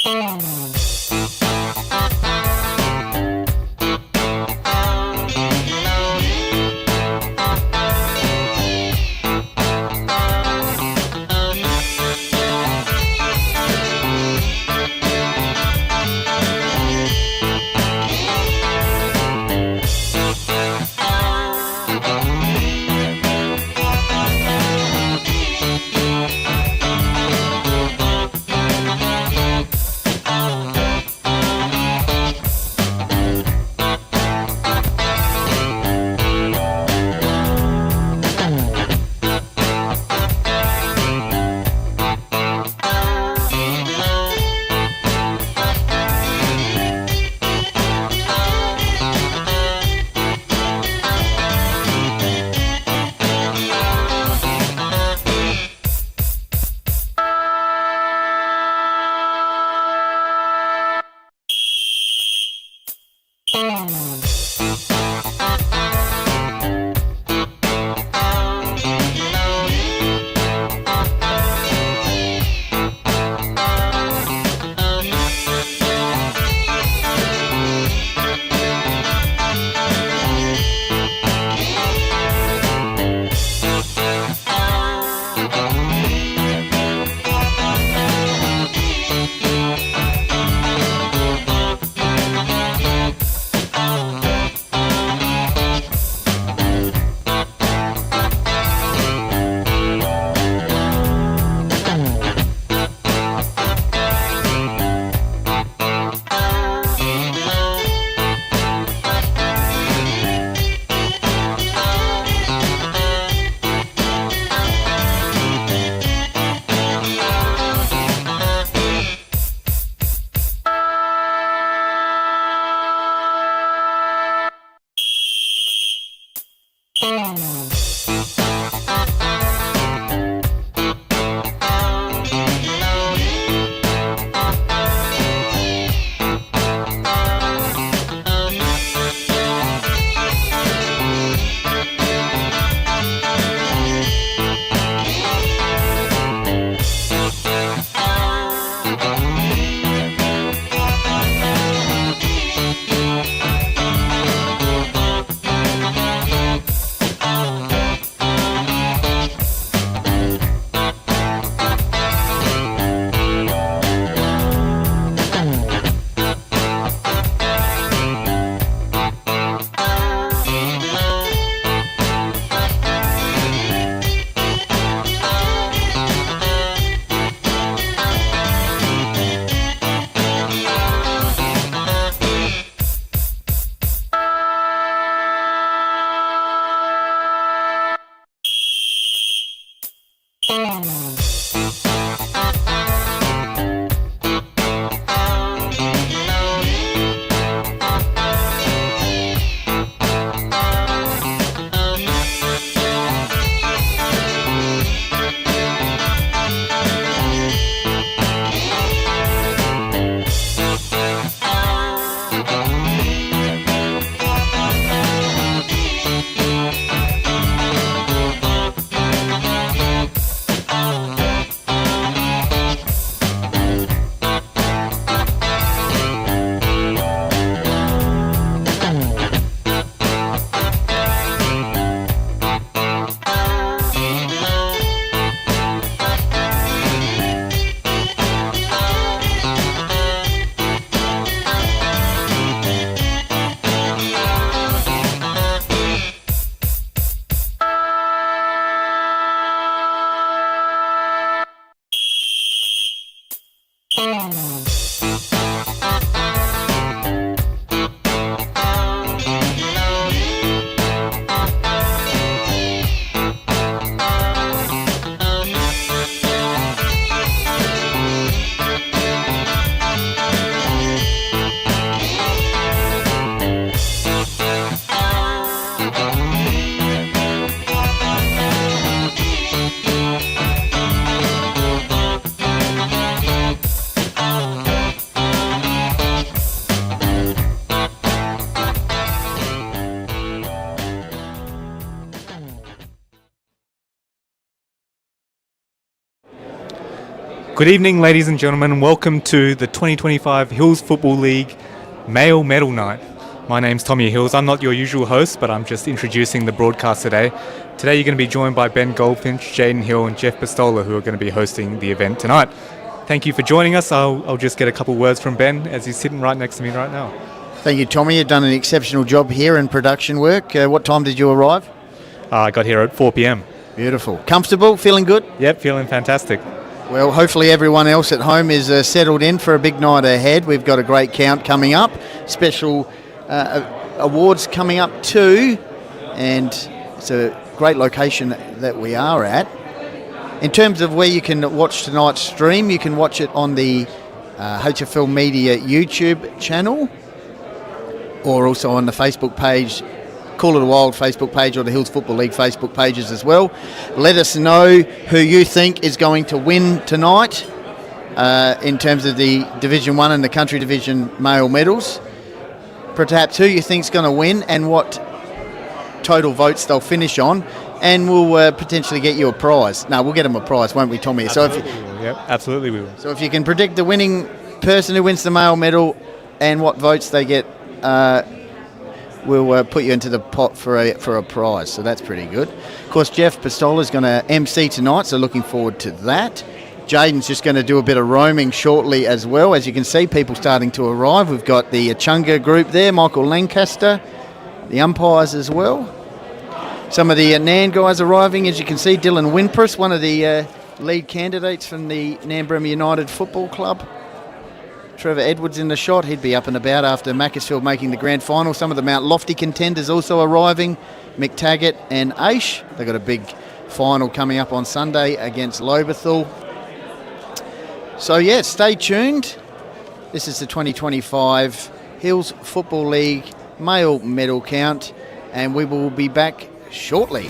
Oh. Good evening, ladies and gentlemen, and welcome to the 2025 Hills Football League Male Medal Night. My name's Tommy Hills. I'm not your usual host, but I'm just introducing the broadcast today. Today you're going to be joined by Ben Goldfinch, Jaden Hill and Jeff Pistola, who are going to be hosting the event tonight. Thank you for joining us. I'll just get a couple words from Ben as he's sitting right next to me right now. Thank you, Tommy. You've done an exceptional job here in production work. What time did you arrive? I got here at 4 p.m. Beautiful. Comfortable? Feeling good? Yep, feeling fantastic. Well, hopefully everyone else at home is settled in for a big night ahead. We've got a great count coming up. Special awards coming up too. And it's a great location that we are at. In terms of where you can watch tonight's stream, you can watch it on the HFL Media YouTube channel or also on the Facebook page, Call It a Wild Facebook page or the Hills Football League Facebook pages as well. Let us know who you think is going to win tonight in terms of the Division 1 and the Country Division male medals. Perhaps who you think is going to win and what total votes they'll finish on. And we'll potentially get you a prize. No, we'll get them a prize, won't we, Tommy? Absolutely we will. Yep, absolutely we will. So if you can predict the winning person who wins the male medal and what votes they get, we'll put you into the pot for a prize. So that's pretty good. Of course, Jeff Pistola is going to MC tonight, so looking forward to that. Jaden's just going to do a bit of roaming shortly as well. As you can see, people starting to arrive. We've got the Chunga group there, Michael Lancaster, the umpires as well. Some of the Nan guys arriving, as you can see, Dylan Winpress, one of the lead candidates from the Nambrema United Football Club. Trevor Edwards in the shot. He'd be up and about after Macclesfield making the grand final. Some of the Mount Lofty contenders also arriving. McTaggart and Aish. They've got a big final coming up on Sunday against Lobethal. So, yeah, stay tuned. This is the 2025 Hills Football League male medal count, and we will be back shortly.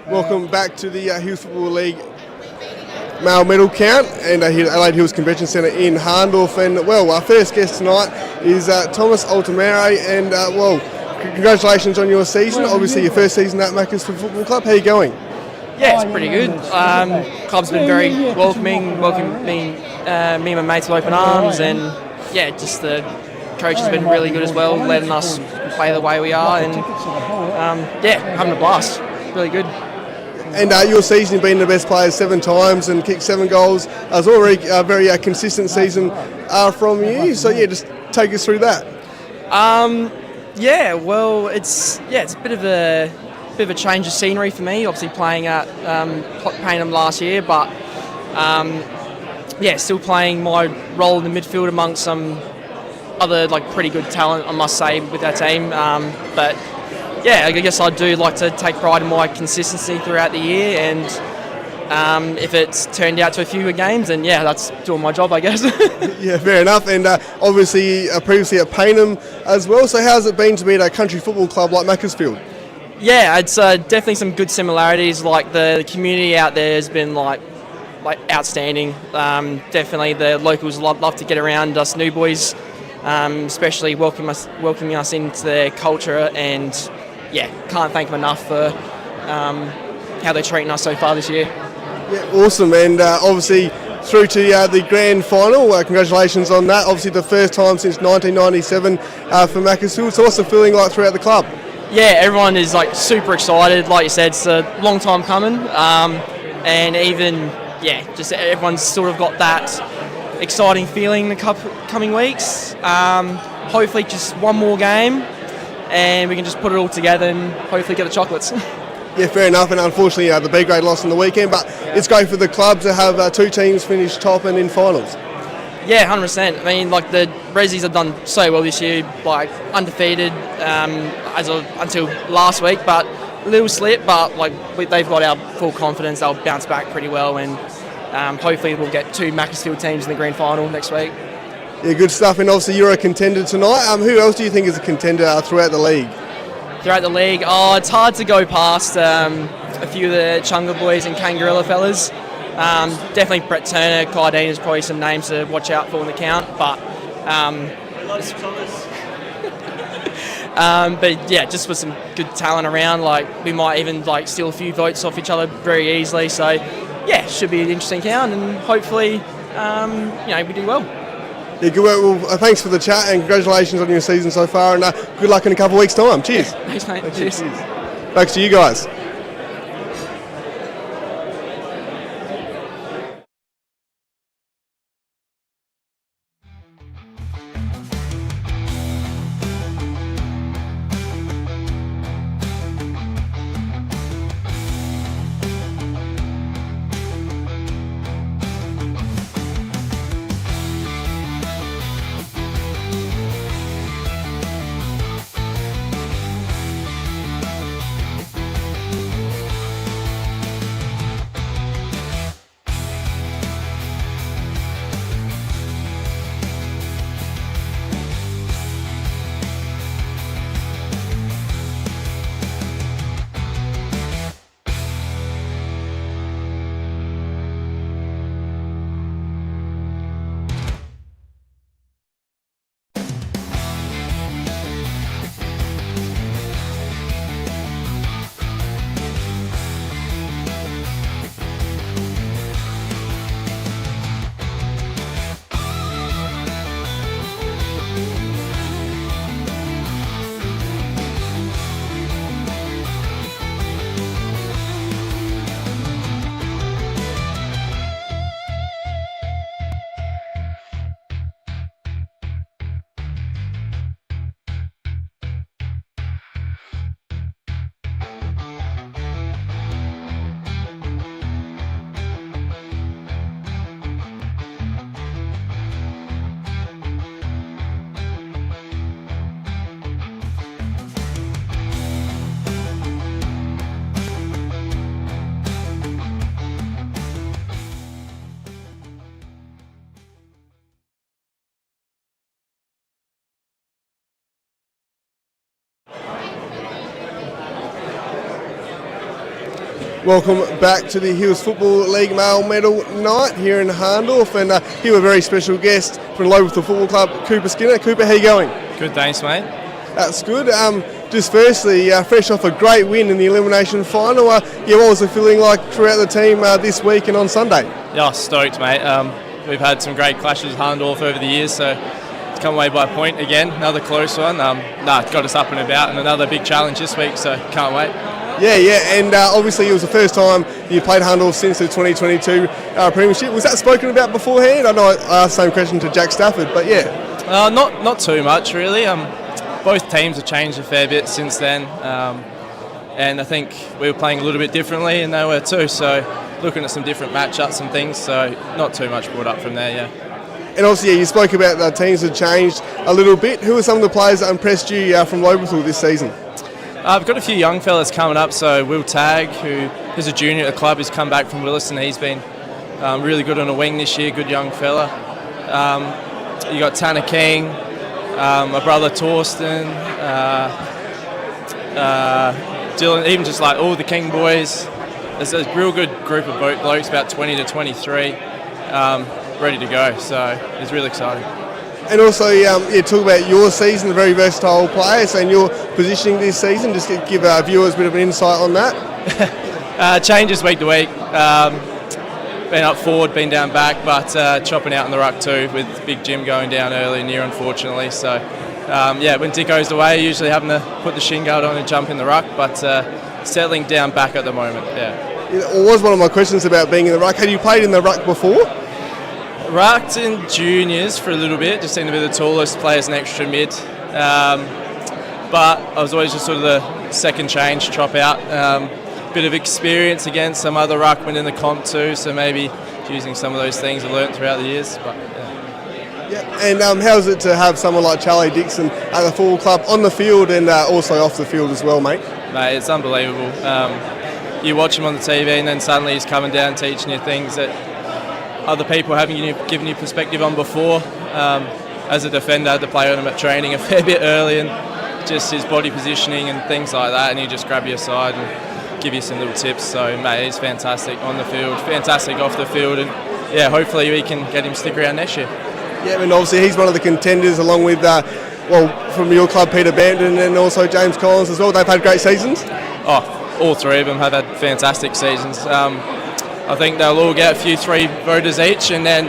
Welcome back to the Hills Football League male medal count and here at Adelaide Hills Convention Centre in Hahndorf. And well, our first guest tonight is Thomas Ultraare, and well, congratulations on your season. Obviously your first season at Macclesfield Football Club. How are you going? Yeah, it's pretty good. Club's been very welcoming me and my mates with open arms, and yeah, just the coach has been really good as well, letting us play the way we are, and yeah, having a blast. Really good. And your season, being the best player 7 times and kicked 7 goals, it was already a very consistent season from you. So yeah, just take us through that. Yeah, well, it's a bit of a change of scenery for me. Obviously playing at Payneham last year, but yeah, still playing my role in the midfield amongst some other pretty good talent, I must say, with our team. But yeah, I guess I do like to take pride in my consistency throughout the year, and if it's turned out to a few games, then yeah, that's doing my job, I guess. Yeah, fair enough. And obviously previously at Payneham as well. So how's it been to be at a country football club like Macclesfield? Yeah, it's definitely some good similarities. Like the community out there has been like outstanding. Definitely the locals love to get around us new boys, especially welcoming us into their culture, and yeah, can't thank them enough for how they're treating us so far this year. Yeah, awesome. And obviously through to the grand final. Congratulations on that. Obviously the first time since 1997 for Macclesfield. So what's the feeling like throughout the club? Yeah, everyone is super excited. Like you said, it's a long time coming, and even just everyone's sort of got that exciting feeling in the coming weeks. Hopefully, just one more game, and we can just put it all together and hopefully get the chocolates. Yeah, fair enough. And unfortunately, the B grade lost on the weekend, but it's great for the club to have 2 teams finish top and in finals. Yeah, 100%. I mean, the Rezzies have done so well this year, undefeated until last week, but a little slip, but they've got our full confidence. They'll bounce back pretty well, and hopefully we'll get 2 Macclesfield teams in the grand final next week. Yeah, good stuff. And obviously you're a contender tonight. Who else do you think is a contender throughout the league? Throughout the league? Oh, it's hard to go past a few of the Chunga boys and Kangarilla fellas. Definitely Brett Turner, Clydine is probably some names to watch out for in the count, but but yeah, just with some good talent around, we might even steal a few votes off each other very easily. So yeah, should be an interesting count, and hopefully we do well. Yeah, good work. Well, thanks for the chat and congratulations on your season so far, and good luck in a couple of weeks' time. Cheers. Yeah, thanks, mate. Cheers. Thanks to you guys. Welcome back to the Hills Football League Male Medal Night here in Hahndorf, and here with a very special guest from the local football club, Cooper Skinner. Cooper, how you going? Good, thanks, mate. That's good. Just firstly, fresh off a great win in the elimination final, what was the feeling like throughout the team this week and on Sunday? Yeah, stoked, mate. We've had some great clashes with Hahndorf over the years, so to come away by a point again, another close one. It got us up and about, and another big challenge this week, so can't wait. Yeah, and obviously it was the first time you played Hahndorf since the 2022 premiership. Was that spoken about beforehand? I know I asked the same question to Jack Stafford, but yeah. Not too much, really. Both teams have changed a fair bit since then, and I think we were playing a little bit differently, and they were too, so looking at some different matchups and things, so not too much brought up from there, yeah. And obviously, you spoke about the teams have changed a little bit. Who are some of the players that impressed you from Lobethal this season? I've got a few young fellas coming up, so Will Tagg, who is a junior at the club, he's come back from Williston. He's been really good on a wing this year, good young fella. You got Tanner King, my brother Torsten, Dylan, even just like all the King boys. There's a real good group of blokes, about 20 to 23, ready to go, so it's really exciting. And also, talk about your season, a very versatile player, and your positioning this season. Just give our viewers a bit of an insight on that. Changes week to week. Been up forward, been down back, but chopping out in the ruck too, with Big Jim going down early in the year, unfortunately. So, when Dicko's away, usually having to put the shin guard on and jump in the ruck, but settling down back at the moment, yeah. It was one of my questions about being in the ruck. Had you played in the ruck before? Rucked in juniors for a little bit, just seemed to be the tallest player as an extra mid. But I was always just sort of the second change, chop out. Bit of experience against some other ruckmen in the comp too, so maybe using some of those things I learnt throughout the years. But, yeah. And how is it to have someone like Charlie Dixon at the football club on the field and also off the field as well, mate? Mate, it's unbelievable. You watch him on the TV and then suddenly he's coming down teaching you things that other people haven't given you perspective on before. As a defender, I had to play on him at training a fair bit early, and just his body positioning and things like that, and he just grab you aside and give you some little tips. So, mate, he's fantastic on the field, fantastic off the field, and yeah, hopefully we can get him stick around next year. Yeah, and obviously he's one of the contenders along with, from your club, Peter Bampton, and also James Collins as well. They've had great seasons. Oh, all three of them have had fantastic seasons. I think they'll all get a few 3 voters each, and then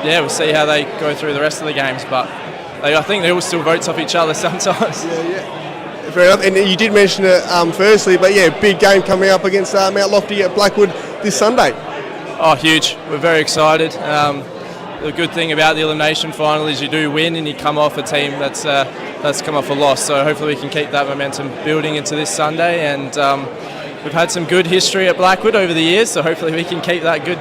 we'll see how they go through the rest of the games. But I think they all still vote off each other sometimes. Yeah. Fair enough. And you did mention it firstly, but yeah, big game coming up against Mount Lofty at Blackwood this Sunday. Oh, huge! We're very excited. The good thing about the elimination final is you do win, and you come off a team that's come off a loss. So hopefully we can keep that momentum building into this Sunday, and we've had some good history at Blackwood over the years, so hopefully we can keep that good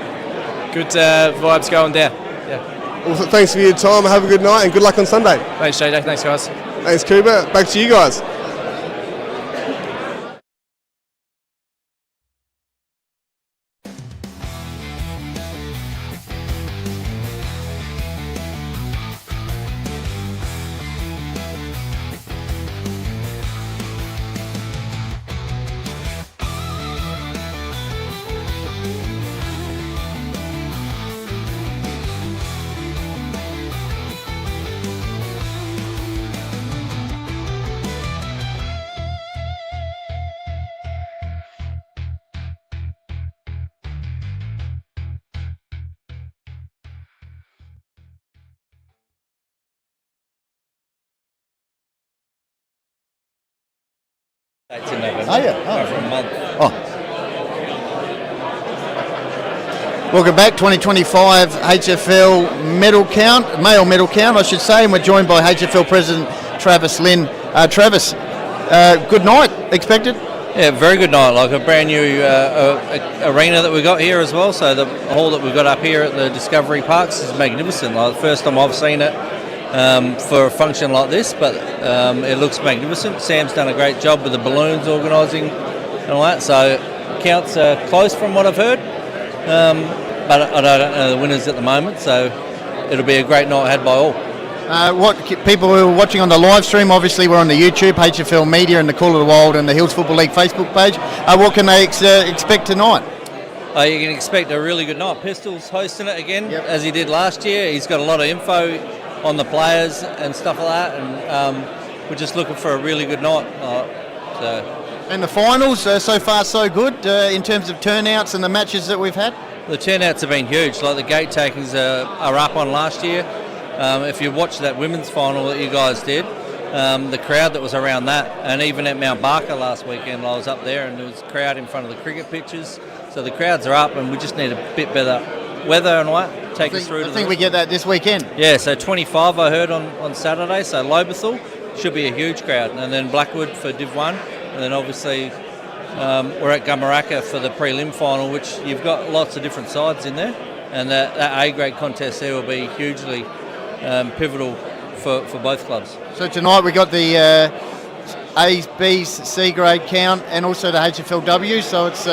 vibes going down. Yeah. Well, thanks for your time. Have a good night and good luck on Sunday. Thanks, JJ. Thanks, guys. Thanks, Cooper. Back to you guys. Dates in November. Oh, yeah. For a month. Welcome back, 2025 HFL medal count, male medal count, I should say, and we're joined by HFL President Travis Lynn. Travis, good night expected? Yeah, very good night. Like a brand new arena that we got here as well. So the hall that we've got up here at the Discovery Parks is magnificent. Like the first time I've seen it for a function like this, but it looks magnificent. Sam's done a great job with the balloons organising and all that. So counts are close from what I've heard, but I don't know the winners at the moment. So it'll be a great night had by all. People who are watching on the live stream, obviously we're on the YouTube, HFL Media and the Call of the Wild and the Hills Football League Facebook page. What can they expect tonight? You can expect a really good night. Pistol's hosting it again, as he did last year. He's got a lot of info on the players and stuff like that, and we're just looking for a really good night. And the finals, so far so good in terms of turnouts and the matches that we've had? The turnouts have been huge. Like the gate takings are up on last year. If you watch that women's final that you guys did, the crowd that was around that, and even at Mount Barker last weekend, I was up there and there was a crowd in front of the cricket pitches. So the crowds are up, and we just need a bit better weather and what take us through. I think we get that this weekend. Yeah, so 25 I heard on Saturday. So Lobethal should be a huge crowd, and then Blackwood for Div 1, and then obviously we're at Gumaraka for the prelim final, which you've got lots of different sides in there, and that A grade contest there will be hugely pivotal for both clubs. So tonight we got the A's, B's, C grade count, and also the HFLW. So it's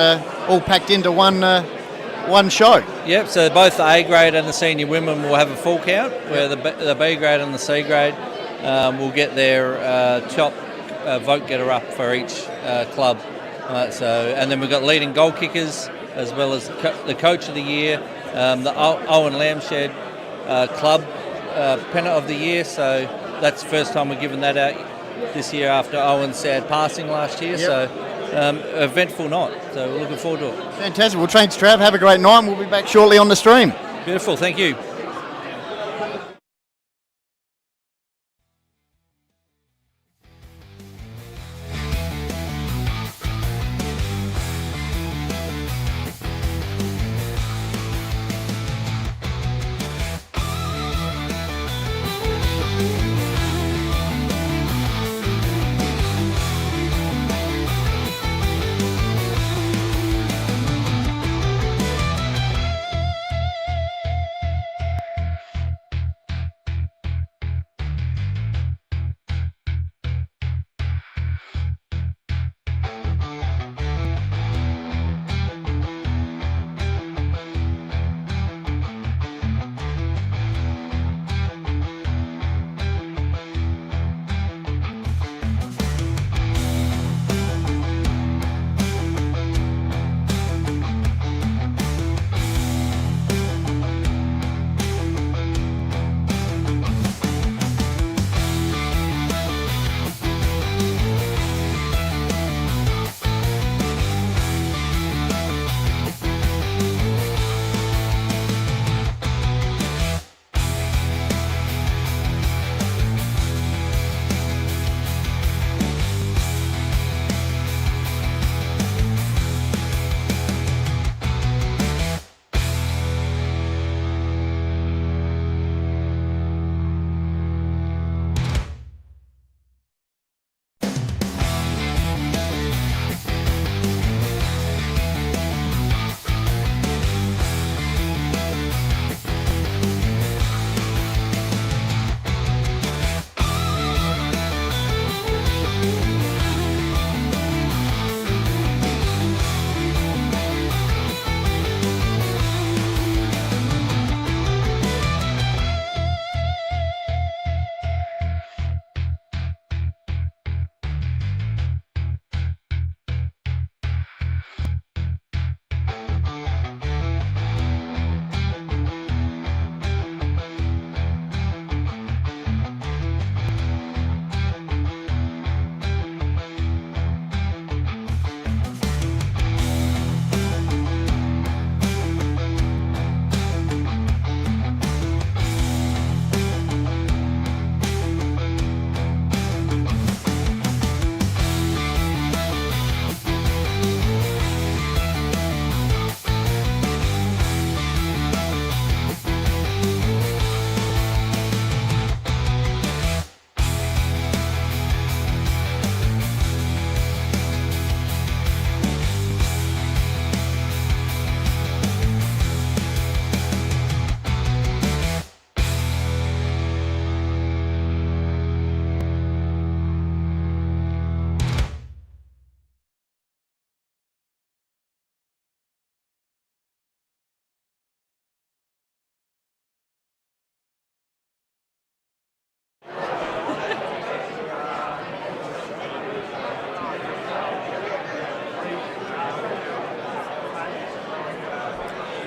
all packed into one show. Yep. So both the A grade and the senior women will have a full count, where the B grade and the C grade will get their top vote getter up for each club. And then we've got leading goal kickers as well as the coach of the year, the Owen Lambshed club pennant of the year. So that's the first time we're giving that out this year after Owen's sad passing last year. So eventful night. So we're looking forward to it. Fantastic. Well, thanks, Trav. Have a great night. We'll be back shortly on the stream. Beautiful. Thank you.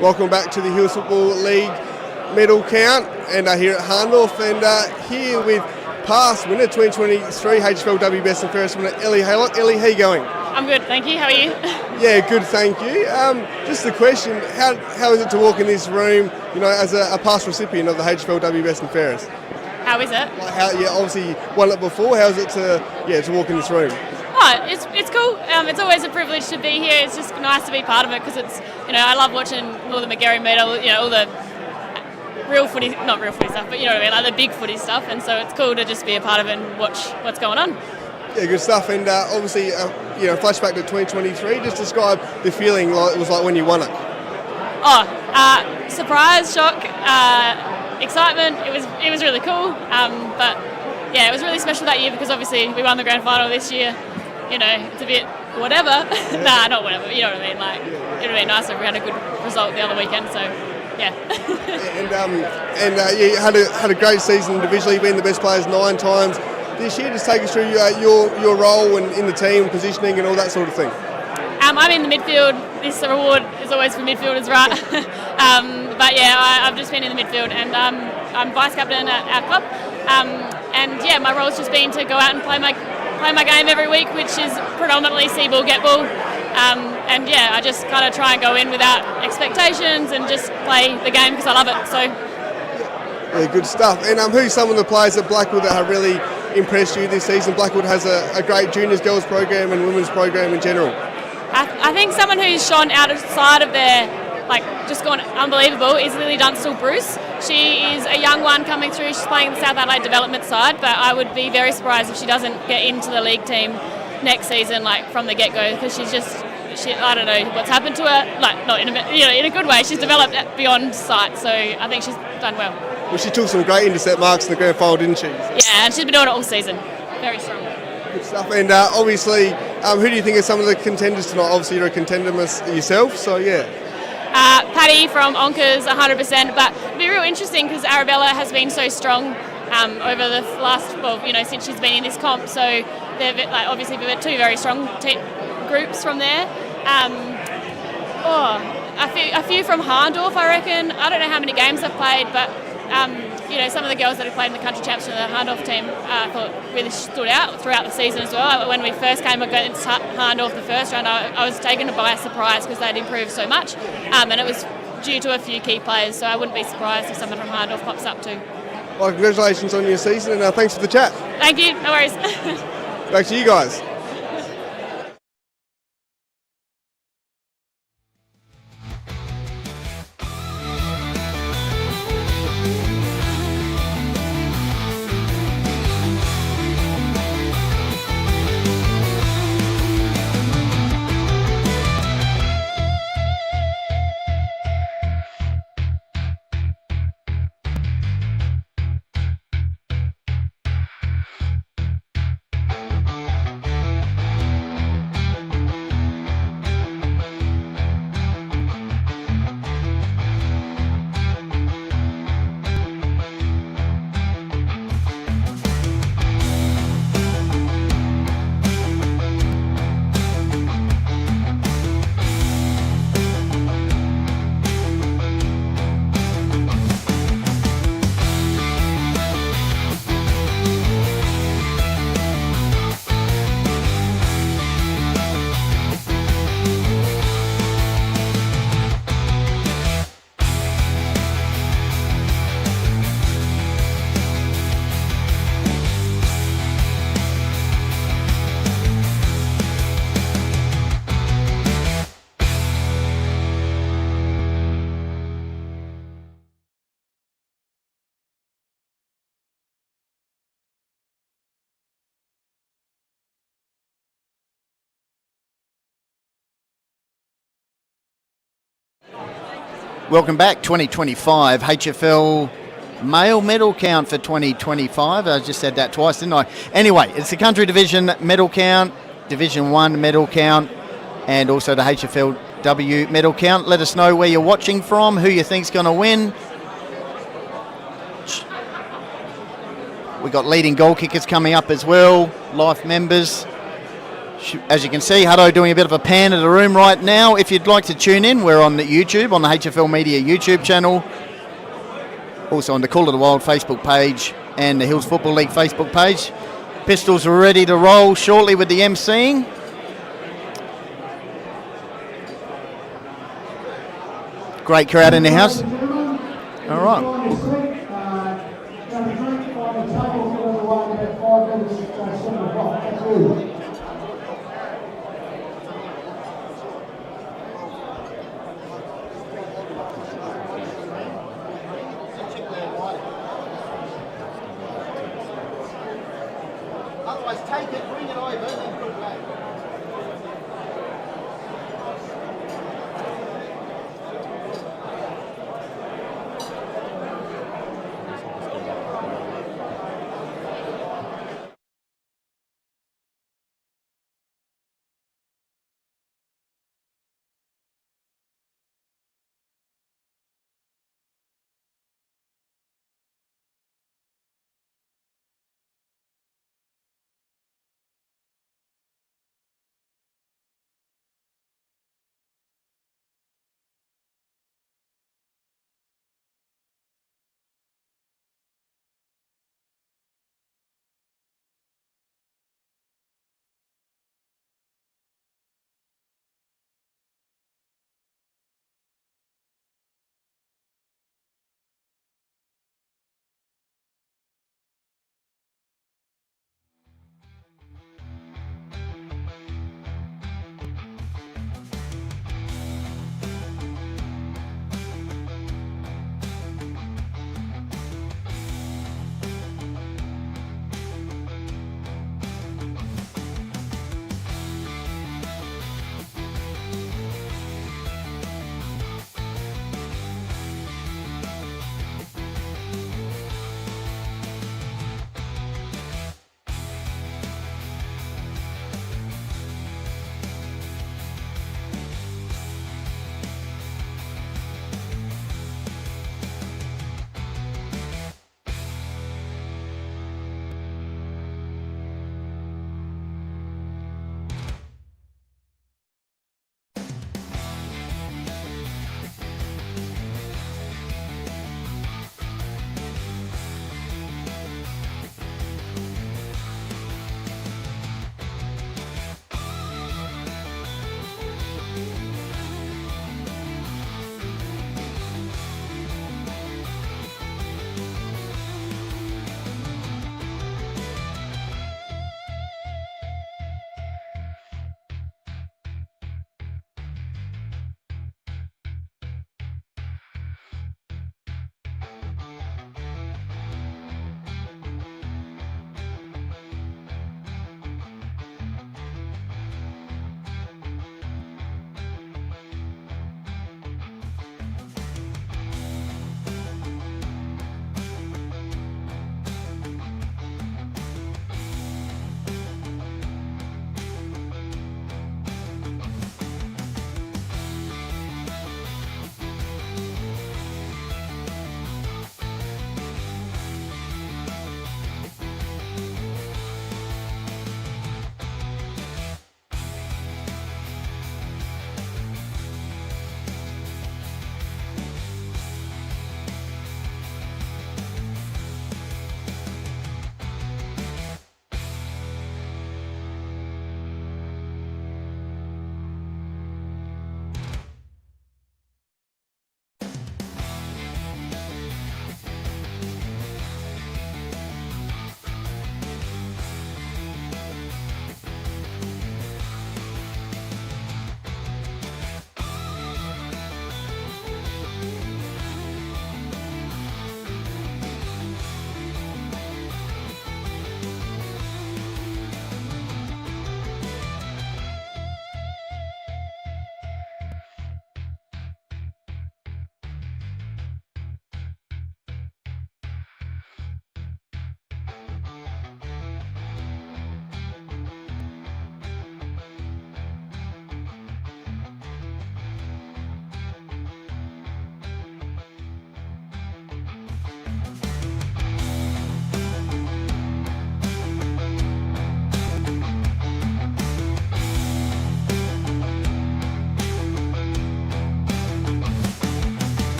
Welcome back to the Hills Football League medal count, and here at Hahndorf, and here with past winner 2023 HFLW Best and Fairest winner Ellie Hall. Ellie, how you going? I'm good, thank you. How are you? Yeah, good, thank you. Just a question: how is it to walk in this room, as a past recipient of the HFLW Best and Fairest? How is it? Obviously won it before. How is it to walk in this room? Oh, it's cool. It's always a privilege to be here. It's just nice to be part of it because it's, I love watching all the McGarry medal, all the not real footy stuff, but like the big footy stuff, and so it's cool to just be a part of it and watch what's going on. Yeah, good stuff. And obviously, flashback to 2023. Just describe the feeling it was like when you won it. Surprise, shock, excitement. It was really cool. But yeah, it was really special that year because obviously we won the grand final this year. It's a bit whatever. Nah, not whatever. You know what I mean? Like, it would have been nice if we had a good result the other weekend. So. Yeah. You had a great season individually, being the best players 9 times this year. Just take us through your role and in the team, positioning and all that sort of thing. I'm in the midfield. This reward is always for midfielders, right? But yeah, I've just been in the midfield, and I'm vice captain at our club. And yeah, my role's just been to go out and play my game every week, which is predominantly see ball, get ball. And yeah, I just kind of try and go in without expectations and just play the game because I love it. So. Yeah, good stuff. And who's some of the players at Blackwood that have really impressed you this season? Blackwood has a great juniors, girls program and women's program in general. I think someone who's shone outside of their, just gone unbelievable is Lily Dunstall-Bruce. She is a young one coming through. She's playing the South Adelaide development side, but I would be very surprised if she doesn't get into the league team next season, from the get-go, because I don't know what's happened to her. Not in a good way. She's developed beyond sight, so I think she's done well. Well, she took some great intercept marks in the grand final, didn't she? Yeah, and she's been doing it all season. Very strong. Good stuff. And obviously, who do you think are some of the contenders tonight? Obviously, you're a contender yourself, so yeah. Paddy from Onkers, 100%. But it'll be real interesting because Arabella has been so strong over the last, since she's been in this comp. So they've obviously we've had 2 very strong groups from there. A few from Hahndorf, I reckon. I don't know how many games they've played, but some of the girls that have played in the country champs from the Hahndorf team, I thought really stood out throughout the season as well. When we first came against Hahndorf the first round, I was taken by surprise because they'd improved so much, and it was due to a few key players. So I wouldn't be surprised if someone from Hahndorf pops up too. Well, congratulations on your season, and thanks for the chat. Thank you. No worries. Back to you guys. Welcome back, 2025 HFL male medal count for 2025. I just said that twice, didn't I? Anyway, it's the country division medal count, Division 1 medal count, and also the HFLW medal count. Let us know where you're watching from, who you think's going to win. We got leading goal kickers coming up as well, life members. As you can see, Hutto doing a bit of a pan of the room right now. If you'd like to tune in, we're on the YouTube, on the HFL Media YouTube channel. Also on the Call of the Wild Facebook page and the Hills Football League Facebook page. Pistols are ready to roll shortly with the emceeing. Great crowd in the house. All right. Otherwise, take it, bring it over, then put it back.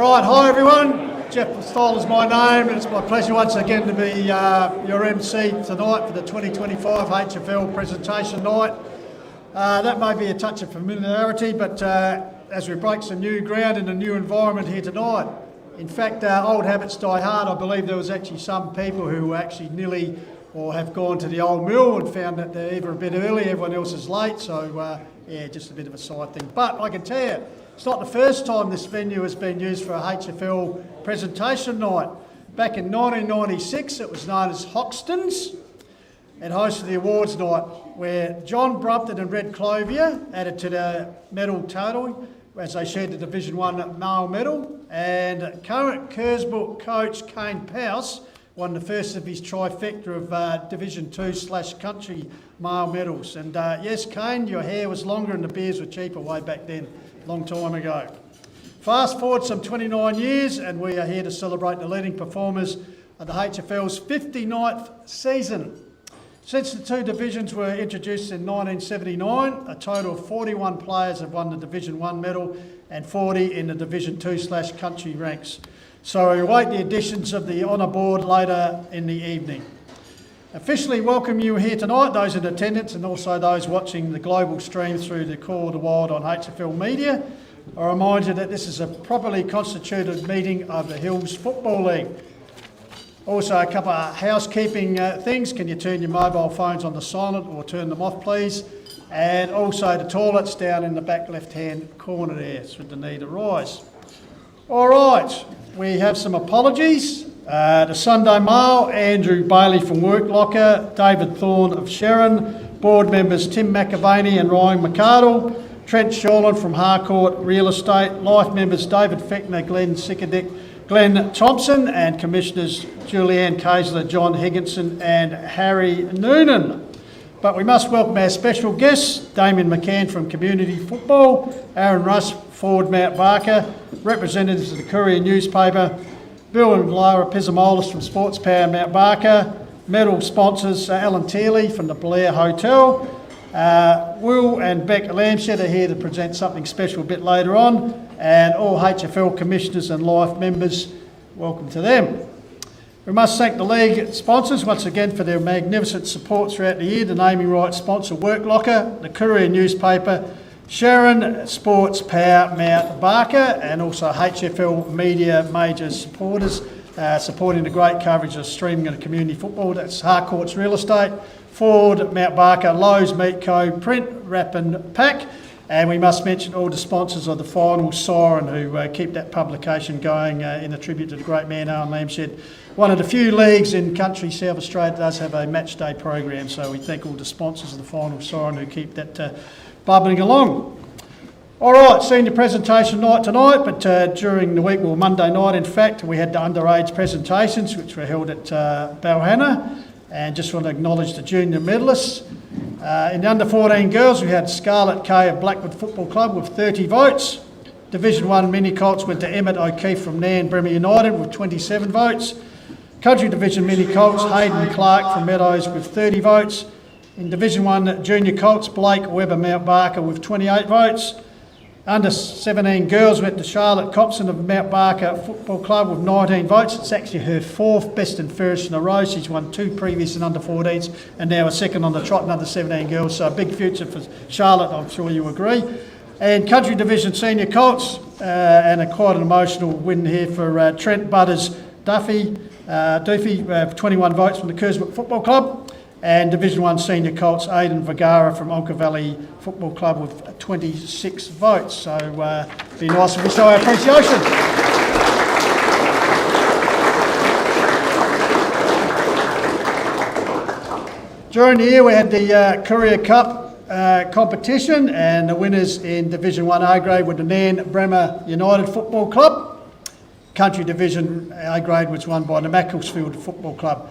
All right, hi everyone. Jeff Stoll is my name, and it's my pleasure once again to be your MC tonight for the 2025 HFL presentation night. That may be a touch of familiarity, but as we break some new ground in a new environment here tonight. In fact, old habits die hard. I believe there was actually some people who were actually nearly or have gone to the old mill and found that they're either a bit early, everyone else is late, so yeah, just a bit of a side thing. But I can tell you, it's not the first time this venue has been used for a HFL presentation night. Back in 1996, it was known as Hoxton's. It hosted the awards night where John Brumpton and Red Clovier added to the medal total as they shared the Division 1 male medal, and current Kersbrook coach Kane Powse won the first of his trifecta of Division 2/country male medals. And yes, Kane, your hair was longer and the beers were cheaper way back then, long time ago. Fast forward some 29 years and we are here to celebrate the leading performers of the HFL's 59th season. Since the two divisions were introduced in 1979, a total of 41 players have won the Division 1 medal and 40 in the Division 2/country ranks. So we await the additions of the honour board later in the evening. Officially welcome you here tonight, those in attendance and also those watching the global stream through the Call of the Wild on HFL Media. I remind you that this is a properly constituted meeting of the Hills Football League. Also a couple of housekeeping things. Can you turn your mobile phones on to silent or turn them off please? And also the toilets down in the back left hand corner there should the need arise. All right, we have some apologies. The Sunday Mail, Andrew Bailey from Work Locker, David Thorne of Sharon, board members Tim McAvaney and Ryan McArdle, Trent Shorland from Harcourt Real Estate, life members David Feckner, Glenn Sickadick, Glenn Thompson, and commissioners Julianne Kaisler, John Higginson and Harry Noonan. But we must welcome our special guests, Damien McCann from Community Football, Aaron Russ, Ford Mount Barker, representatives of the Courier newspaper, Bill and Lara Pizamolis from Sports Power Mount Barker, medal sponsors Alan Tearley from the Blair Hotel, Will and Beck Lamshed are here to present something special a bit later on, and all HFL commissioners and life members, welcome to them. We must thank the league sponsors once again for their magnificent support throughout the year. The naming rights sponsor Work Locker, the Courier newspaper, Sharon, Sports Power Mount Barker, and also HFL Media major supporters supporting the great coverage of streaming of community football. That's Harcourt's Real Estate, Ford, Mount Barker, Lowe's Meat Co, Print, Wrap and Pack. And we must mention all the sponsors of the final Siren who keep that publication going in a tribute to the great man Owen Lamshed. One of the few leagues in country South Australia does have a match day program, so we thank all the sponsors of the final Siren who keep that bubbling along. All right, senior presentation night tonight, but during the week, well Monday night in fact, we had the underage presentations which were held at Balhanna, and just want to acknowledge the junior medalists. In the under 14 girls, we had Scarlett Kay of Blackwood Football Club with 30 votes. Division 1 mini colts went to Emmett O'Keefe from Nairn Bremer United with 27 votes. Country Division mini colts, Hayden Clark from Meadows with 30 votes. In Division 1 junior colts, Blake Webber Mount Barker with 28 votes. Under 17 girls went to Charlotte Copson of Mount Barker Football Club with 19 votes. It's actually her fourth best and fairest in a row. She's won two previous in under 14s and now a second on the trot in under 17 girls. So a big future for Charlotte, I'm sure you agree. And Country Division Senior Colts, and quite an emotional win here for Trent Butters Doofy, 21 votes from the Kersbrook Football Club. And Division 1 Senior Colts, Aidan Vergara from Onka Valley Football Club with 26 votes. So it'd be nice if we show our appreciation. During the year we had the Courier Cup competition, and the winners in Division 1 A grade were the Nairn Bremer United Football Club. Country Division A grade was won by the Macclesfield Football Club.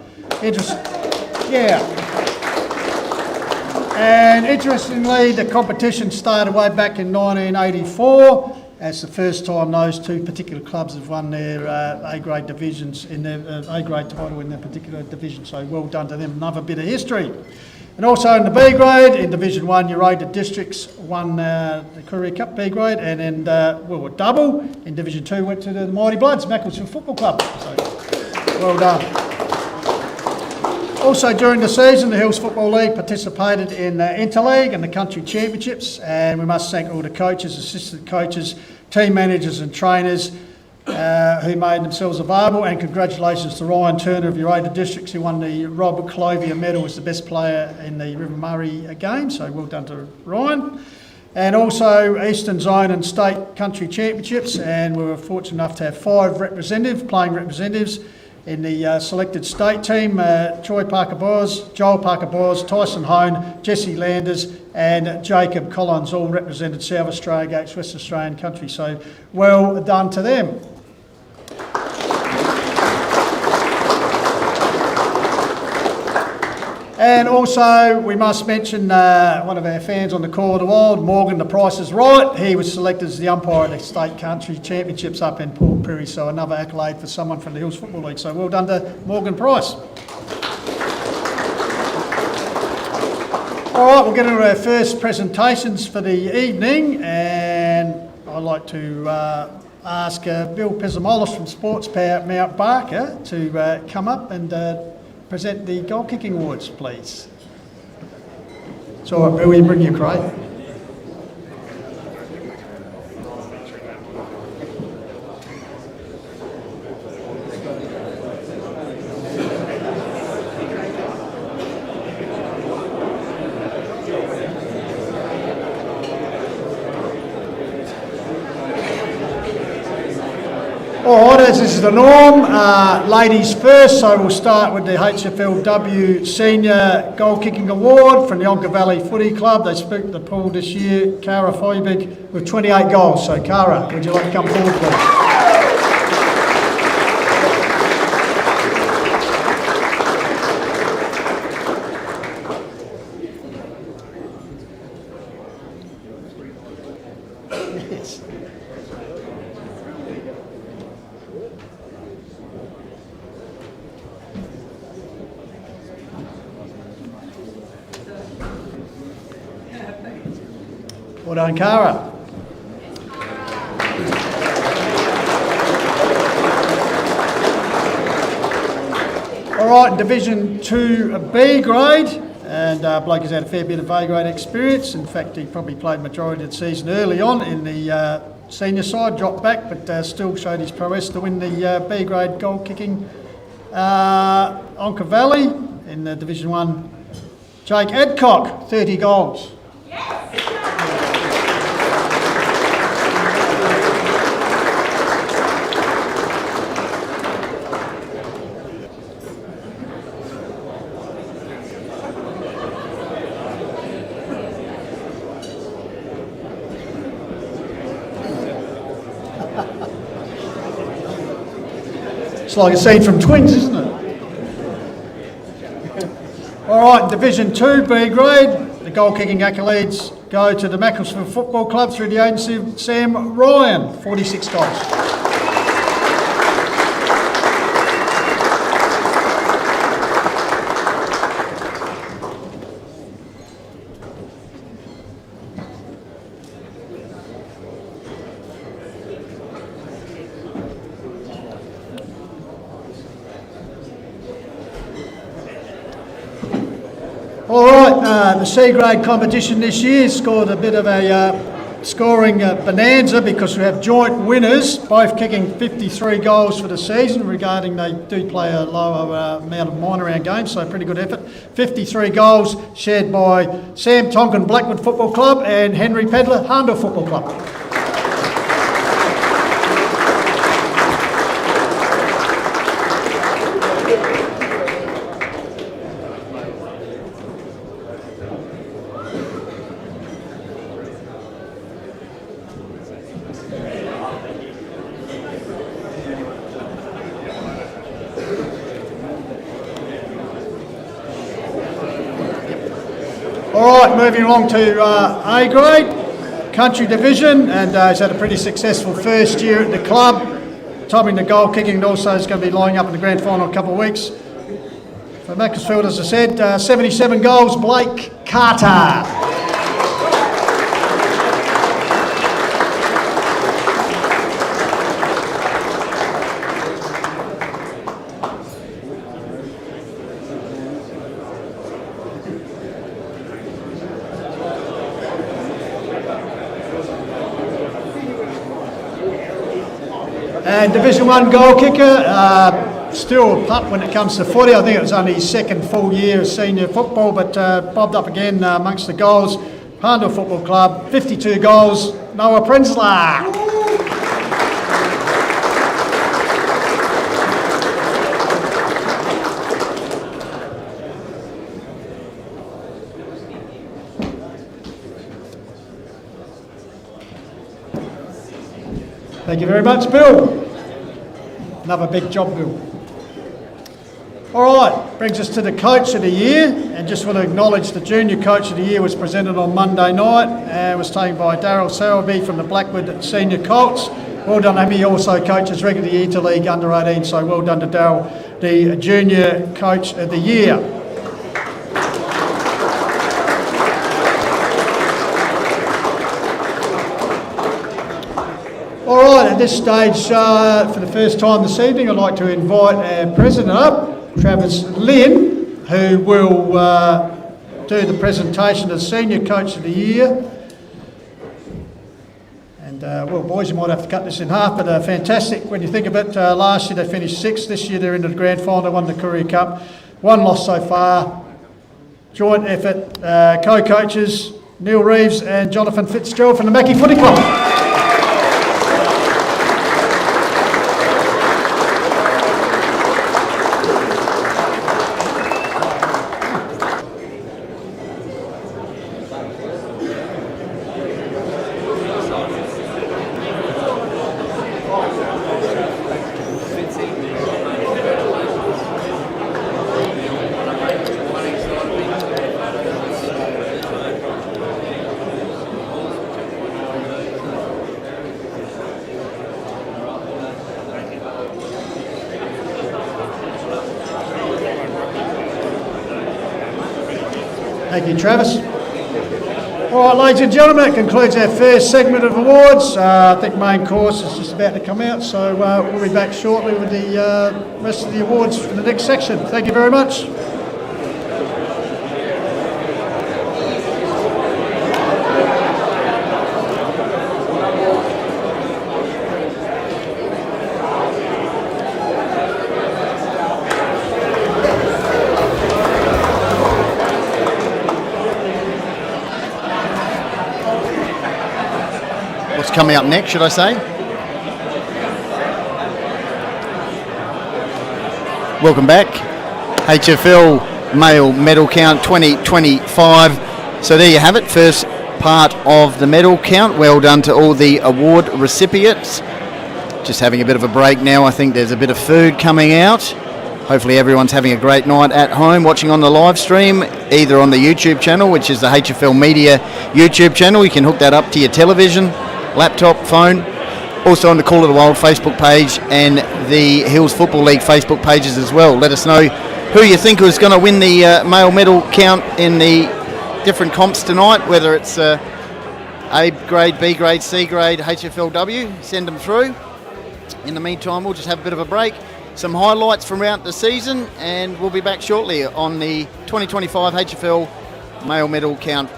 And interestingly, the competition started way back in 1984. That's the first time those two particular clubs have won their A-grade divisions in their A-grade title in their particular division. So well done to them. Another bit of history. And also in the B grade, in Division 1, your rated districts won the Courier Cup B grade, and then, a double in Division 2 went to the Mighty Bloods, Macclesfield Football Club. So, well done. Also during the season, the Hills Football League participated in the Interleague and the Country Championships, and we must thank all the coaches, assistant coaches, team managers and trainers who made themselves available, and congratulations to Ryan Turner of your rated districts, who won the Robert Clovier medal as the best player in the River Murray game, so well done to Ryan. And also Eastern Zone and State Country Championships, and we were fortunate enough to have 5 playing representatives in the selected state team: Troy Parker-Bowes, Joel Parker-Bowes, Tyson Hone, Jesse Landers and Jacob Collins, all represented South Australia against West Australian country, so well done to them. And also we must mention one of our fans on the Call of the Wild, Morgan The Price is Right. He was selected as the umpire at the State Country Championships up in Port Pirie, so another accolade for someone from the Hills Football League. So well done to Morgan Price. All right, we'll get into our first presentations for the evening, and I'd like to ask Bill Pesamolis from Sports Power Mount Barker to come up and present the goal kicking awards, please. So, all right, Bill, will you bring your crate? All right, as this is the norm, ladies first, so we'll start with the HFLW Senior Goal Kicking Award from the Onka Valley Footy Club. They spooked the pool this year, Cara Feubig, with 28 goals. So Cara, would you like to come forward, please? Well done, Cara. All right, Division 2 B grade, and Blake has had a fair bit of A grade experience. In fact, he probably played majority of the season early on in the senior side, dropped back, but still showed his prowess to win the B grade goal kicking. Onka Valley in the Division 1, Jake Adcock, 30 goals. It's like a scene from Twins, isn't it? All right, Division 2 B grade, the goal kicking accolades go to the Macclesfield Football Club through the agency of Sam Ryan, 46 goals. All right, the C grade competition this year scored a bit of a scoring bonanza because we have joint winners, both kicking 53 goals for the season, regarding they do play a lower amount of minor round games, so pretty good effort. 53 goals shared by Sam Tonkin Blackwood Football Club and Henry Pedler Hahndorf Football Club. All right, moving along to A grade, country division, and he's had a pretty successful first year at the club, topping the goal kicking, and also is going to be lining up in the grand final in a couple of weeks. For Macclesfield, as I said, 77 goals, Blake Carter. And Division 1 goal kicker, still a pup when it comes to footy. I think it was only his second full year of senior football, but bobbed up again amongst the goals. Hahndorf Football Club, 52 goals, Noah Prenzler. Thank you very much, Bill. Another big job, Bill. All right, brings us to the Coach of the Year, and just want to acknowledge the Junior Coach of the Year was presented on Monday night and was taken by Daryl Sowerby from the Blackwood Senior Colts. Well done, him. He also coaches regularly Interleague under 18, so well done to Daryl, the Junior Coach of the Year. All right, at this stage, for the first time this evening, I'd like to invite our President up, Travis Lynn, who will do the presentation as Senior Coach of the Year. And, well, boys, you might have to cut this in half, but fantastic when you think of it. Last year they finished sixth, this year they're into the grand final, won the Courier Cup. One loss so far. Joint effort, co-coaches Neil Reeves and Jonathan Fitzgerald from the Mackie Footy Club. Thank you, Travis. All right, ladies and gentlemen, that concludes our first segment of awards. I think main course is just about to come out, so we'll be back shortly with the rest of the awards for the next section. Thank you very much. Coming up next, should I say? Welcome back. HFL Male Medal Count 2025. So there you have it, first part of the medal count. Well done to all the award recipients. Just having a bit of a break now. I think there's a bit of food coming out. Hopefully everyone's having a great night at home watching on the live stream, either on the YouTube channel, which is the HFL Media YouTube channel. You can hook that up to your television, laptop, phone, also on the Call of the Wild Facebook page and the Hills Football League Facebook pages as well. Let us know who you think is going to win the male medal count in the different comps tonight, whether it's A grade, B grade, C grade, HFLW. Send them through. In the meantime, we'll just have a bit of a break, some highlights from around the season, and we'll be back shortly on the 2025 HFL male medal count.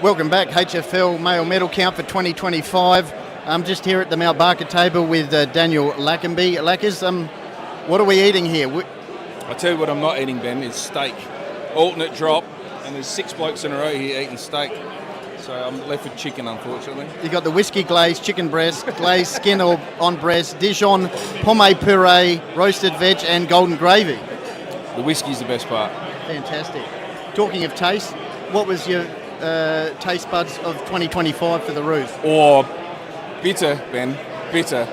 Welcome back, HFL male medal count for 2025. I'm just here at the Mount Barker table with Daniel Lackenby. Lackers, what are we eating here? I tell you what I'm not eating, Ben, is steak. Alternate drop, and there's 6 blokes in a row here eating steak. So I'm left with chicken, unfortunately. You got the whiskey glazed chicken breast, glazed skin or on breast, Dijon, pomme puree, roasted veg and golden gravy. The whiskey's the best part. Fantastic. Talking of taste, what was your taste buds of 2025 for the Roos? Or bitter, Ben, bitter.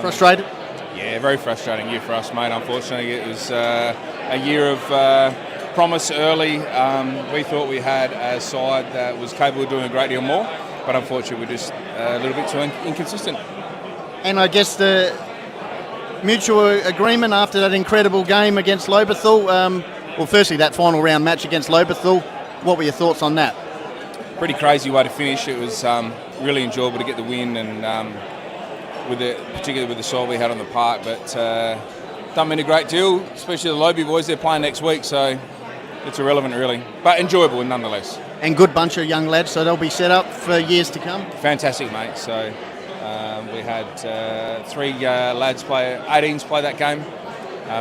Frustrated? Yeah, very frustrating year for us, mate. Unfortunately, it was a year of promise early. We thought we had a side that was capable of doing a great deal more, but unfortunately we're just a little bit too inconsistent. And I guess the mutual agreement after that incredible game against Lobethal, well, firstly that final round match against Lobethal, what were your thoughts on that? Pretty crazy way to finish. It was really enjoyable to get the win, and particularly with the soil we had on the park, but don't mean a great deal, especially the Lobie boys. They're playing next week, so it's irrelevant really, but enjoyable nonetheless. And good bunch of young lads, so they'll be set up for years to come. Fantastic, mate. So we had 3 lads 18s play that game.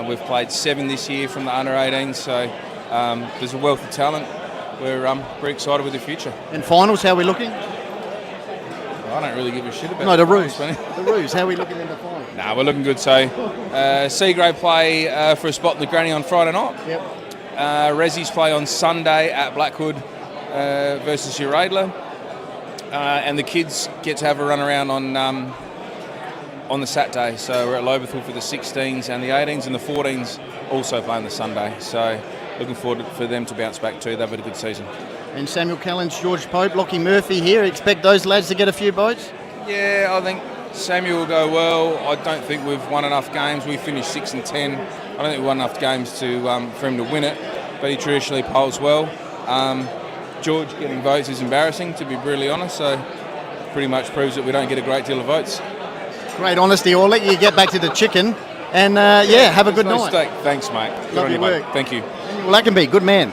We've played 7 this year from the under 18s, so there's a wealth of talent. We're pretty excited with the future. And finals, how are we looking? I don't really give a shit about the Roos. The Roos, how are we looking in the final? Nah, we're looking good. So C-grade play for a spot in the granny on Friday night. Yep. Rezzies play on Sunday at Blackwood versus Uradler. And the kids get to have a run around on the Saturday. So we're at Lobethal for the 16s and the 18s, and the 14s also play on the Sunday. So looking forward for them to bounce back too. They've had a good season. And Samuel Callens, George Pope, Lockie Murphy here. Expect those lads to get a few votes? Yeah, I think Samuel will go well. I don't think we've won enough games. We finished 6 and 10. I don't think we won enough games for him to win it, but he traditionally polls well. George getting votes is embarrassing, to be brutally honest, so pretty much proves that we don't get a great deal of votes. Great honesty. I'll let you get back to the chicken. And have a good night. Steak. Thanks, mate. Good on you, mate. Thank you. Lackenby, good man.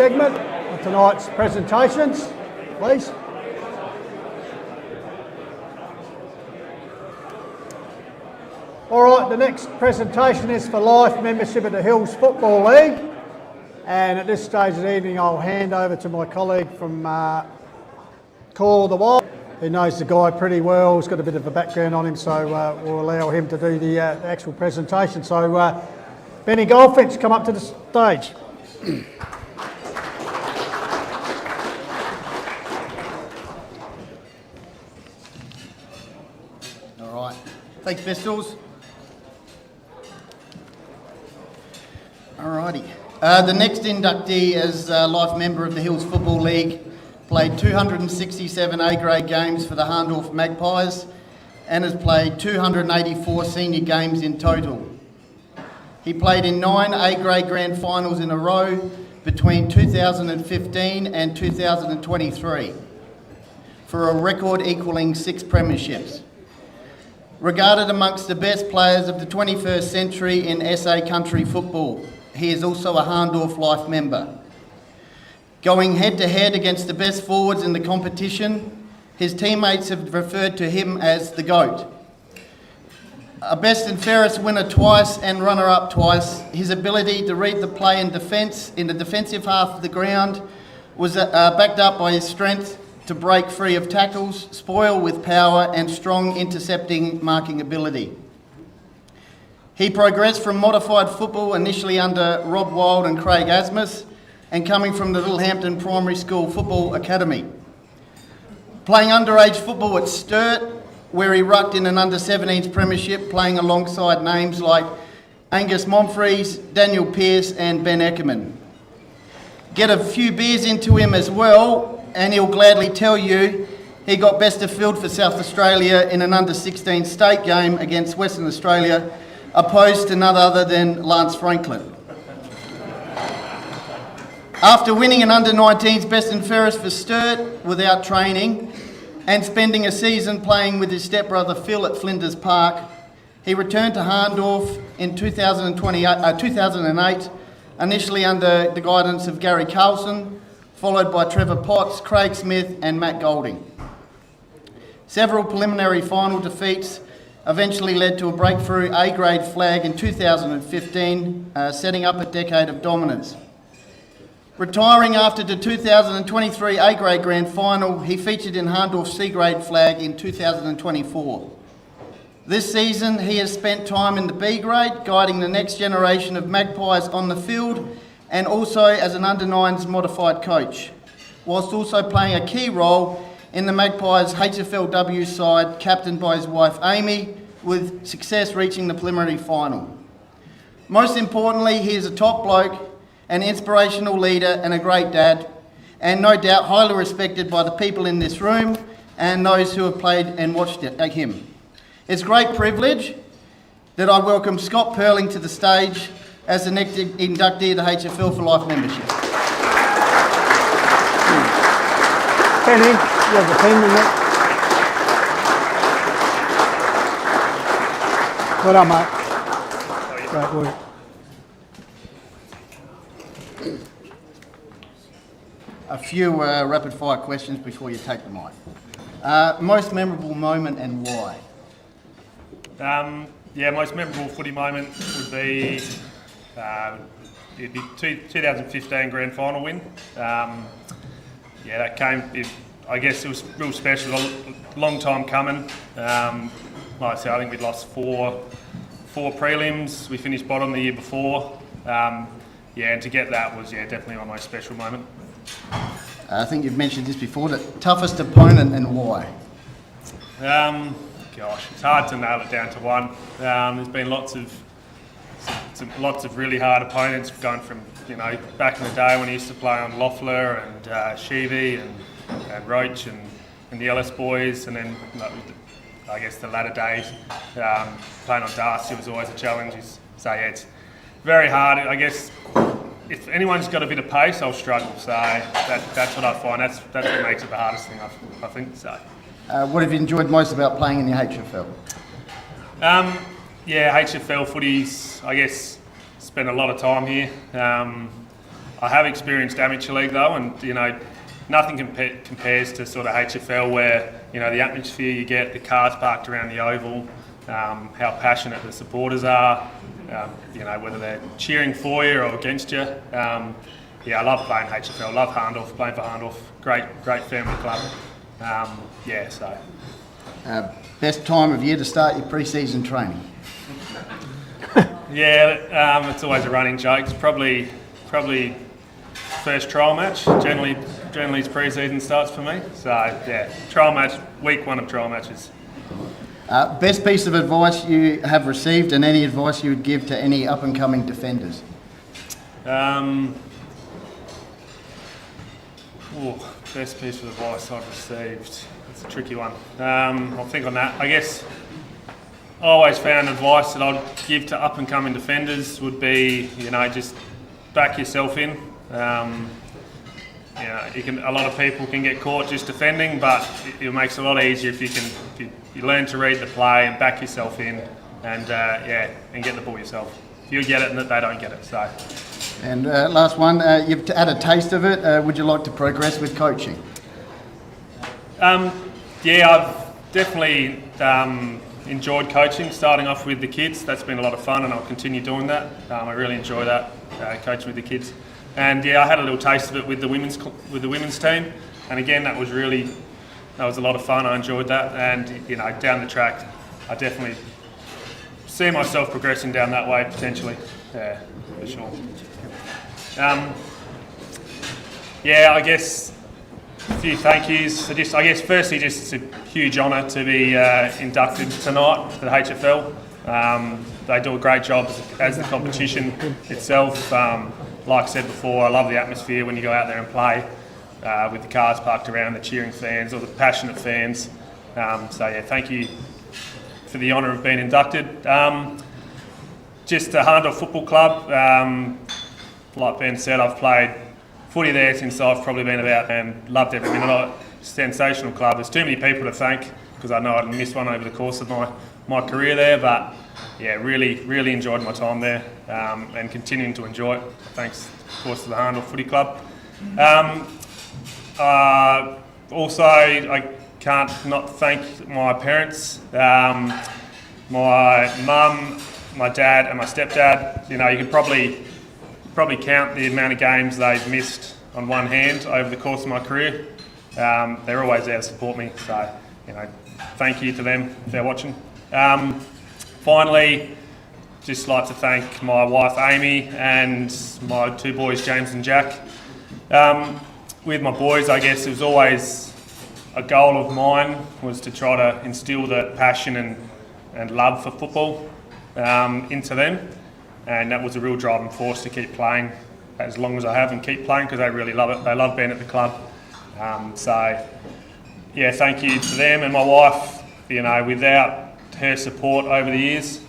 segment of tonight's presentations, please. All right, the next presentation is for life membership of the Hills Football League. And at this stage of the evening, I'll hand over to my colleague from Call the Wild, who knows the guy pretty well. He's got a bit of a background on him, so we'll allow him to do the actual presentation. So, Benny Goldfinch, come up to the stage. All right. Thanks, Pistols. Alrighty. The next inductee as life member of the Hills Football League played 267 A-grade games for the Hahndorf Magpies and has played 284 senior games in total. He played in 9 A-grade grand finals in a row between 2015 and 2023 for a record equalling 6 premierships. Regarded amongst the best players of the 21st century in SA country football, he is also a Hahndorf Life member. Going head-to-head against the best forwards in the competition, his teammates have referred to him as the GOAT. A best and fairest winner twice and runner-up twice, his ability to read the play in defence in the defensive half of the ground was backed up by his strength to break free of tackles, spoil with power and strong intercepting marking ability. He progressed from modified football initially under Rob Wild and Craig Asmus and coming from the Littlehampton Primary School Football Academy. Playing underage football at Sturt, where he rucked in an under-17s premiership, playing alongside names like Angus Momfries, Daniel Pearce and Ben Eckerman. Get a few beers into him as well and he'll gladly tell you he got best of field for South Australia in an under-16 state game against Western Australia, opposed to none other than Lance Franklin. After winning an under-19s best and fairest for Sturt without training and spending a season playing with his stepbrother Phil at Flinders Park, he returned to Hahndorf in 2008, initially under the guidance of Gary Carlson, followed by Trevor Potts, Craig Smith and Matt Golding. Several preliminary final defeats eventually led to a breakthrough A-grade flag in 2015, setting up a decade of dominance. Retiring after the 2023 A-grade grand final, he featured in Hahndorf's C-grade flag in 2024. This season, he has spent time in the B-grade, guiding the next generation of Magpies on the field and also as an under-9s modified coach, whilst also playing a key role in the Magpies' HFLW side, captained by his wife Amy, with success reaching the preliminary final. Most importantly, he is a top bloke, an inspirational leader and a great dad, and no doubt highly respected by the people in this room and those who have played and watched him. It's a great privilege that I welcome Scott Perling to the stage as the next inductee of the HFL for Life membership. Kenny, you have the team in there. Well done, mate. Great work. A few rapid-fire questions before you take the mic. Most memorable moment and why? Most memorable footy moment would be it'd be 2015 grand final win. That came. I guess it was real special. A long time coming. Like I said, I think we'd lost four prelims. We finished bottom the year before. And to get that was definitely my most special moment. I think you've mentioned this before. The toughest opponent and why? It's hard to nail it down to one. There's been lots of really hard opponents, going from back in the day when I used to play on Loeffler and Sheevy and Roach and the Ellis boys, and then I guess the latter days playing on Darcy was always a challenge. So it's very hard. I guess if anyone's got a bit of pace, I'll struggle. So that's what I find. That's what makes it the hardest thing, I think. So. What have you enjoyed most about playing in the HFL? HFL footies, I guess, spent a lot of time here. I have experienced amateur league though, and nothing compares to sort of HFL, where the atmosphere you get, the cars parked around the oval, how passionate the supporters are, whether they're cheering for you or against you. I love playing HFL, love Hahndorf, playing for Hahndorf, great family club. Best time of year to start your pre-season training? It's always a running joke. It's probably first trial match. Generally it's pre-season starts for me. So trial match, week 1 of trial matches. Best piece of advice you have received, and any advice you would give to any up-and-coming defenders? Best piece of advice I've received. It's a tricky one. I'll think on that. I guess I always found advice that I'd give to up-and-coming defenders would be, just back yourself in. A lot of people can get caught just defending, but it makes it a lot easier if you learn to read the play and back yourself in, and get the ball yourself. If you get it and they don't get it. So. And last one, you've had a taste of it. Would you like to progress with coaching? I've definitely enjoyed coaching, starting off with the kids. That's been a lot of fun, and I'll continue doing that. I really enjoy that, coaching with the kids. And I had a little taste of it with the women's team, and again that was a lot of fun. I enjoyed that, and down the track, I definitely see myself progressing down that way potentially. Yeah, for sure. I guess a few thank yous. Firstly, just a huge honour to be inducted tonight to the HFL. They do a great job as the competition itself. Like I said before, I love the atmosphere when you go out there and play with the cars parked around, the cheering fans or the passionate fans. Thank you for the honour of being inducted. Just the Hahndorf Football Club. Like Ben said, I've played footy there since I've probably been about, and loved every minute of it. Sensational club. There's too many people to thank, because I know I'd missed one over the course of my career there, but really enjoyed my time there, and continuing to enjoy it. Thanks, of course, to the Hahndorf Footy Club. Also, I can't not thank my parents, my mum, my dad and my stepdad. You could probably count the amount of games they've missed on one hand over the course of my career. They're always there to support me, so thank you to them if they're watching. Finally, just like to thank my wife Amy and my 2 boys James and Jack. With my boys, I guess it was always a goal of mine was to try to instill the passion and love for football into them. And that was a real driving force to keep playing as long as I have and keep playing, because they really love it. They love being at the club. Thank you to them and my wife. Without her support over the years,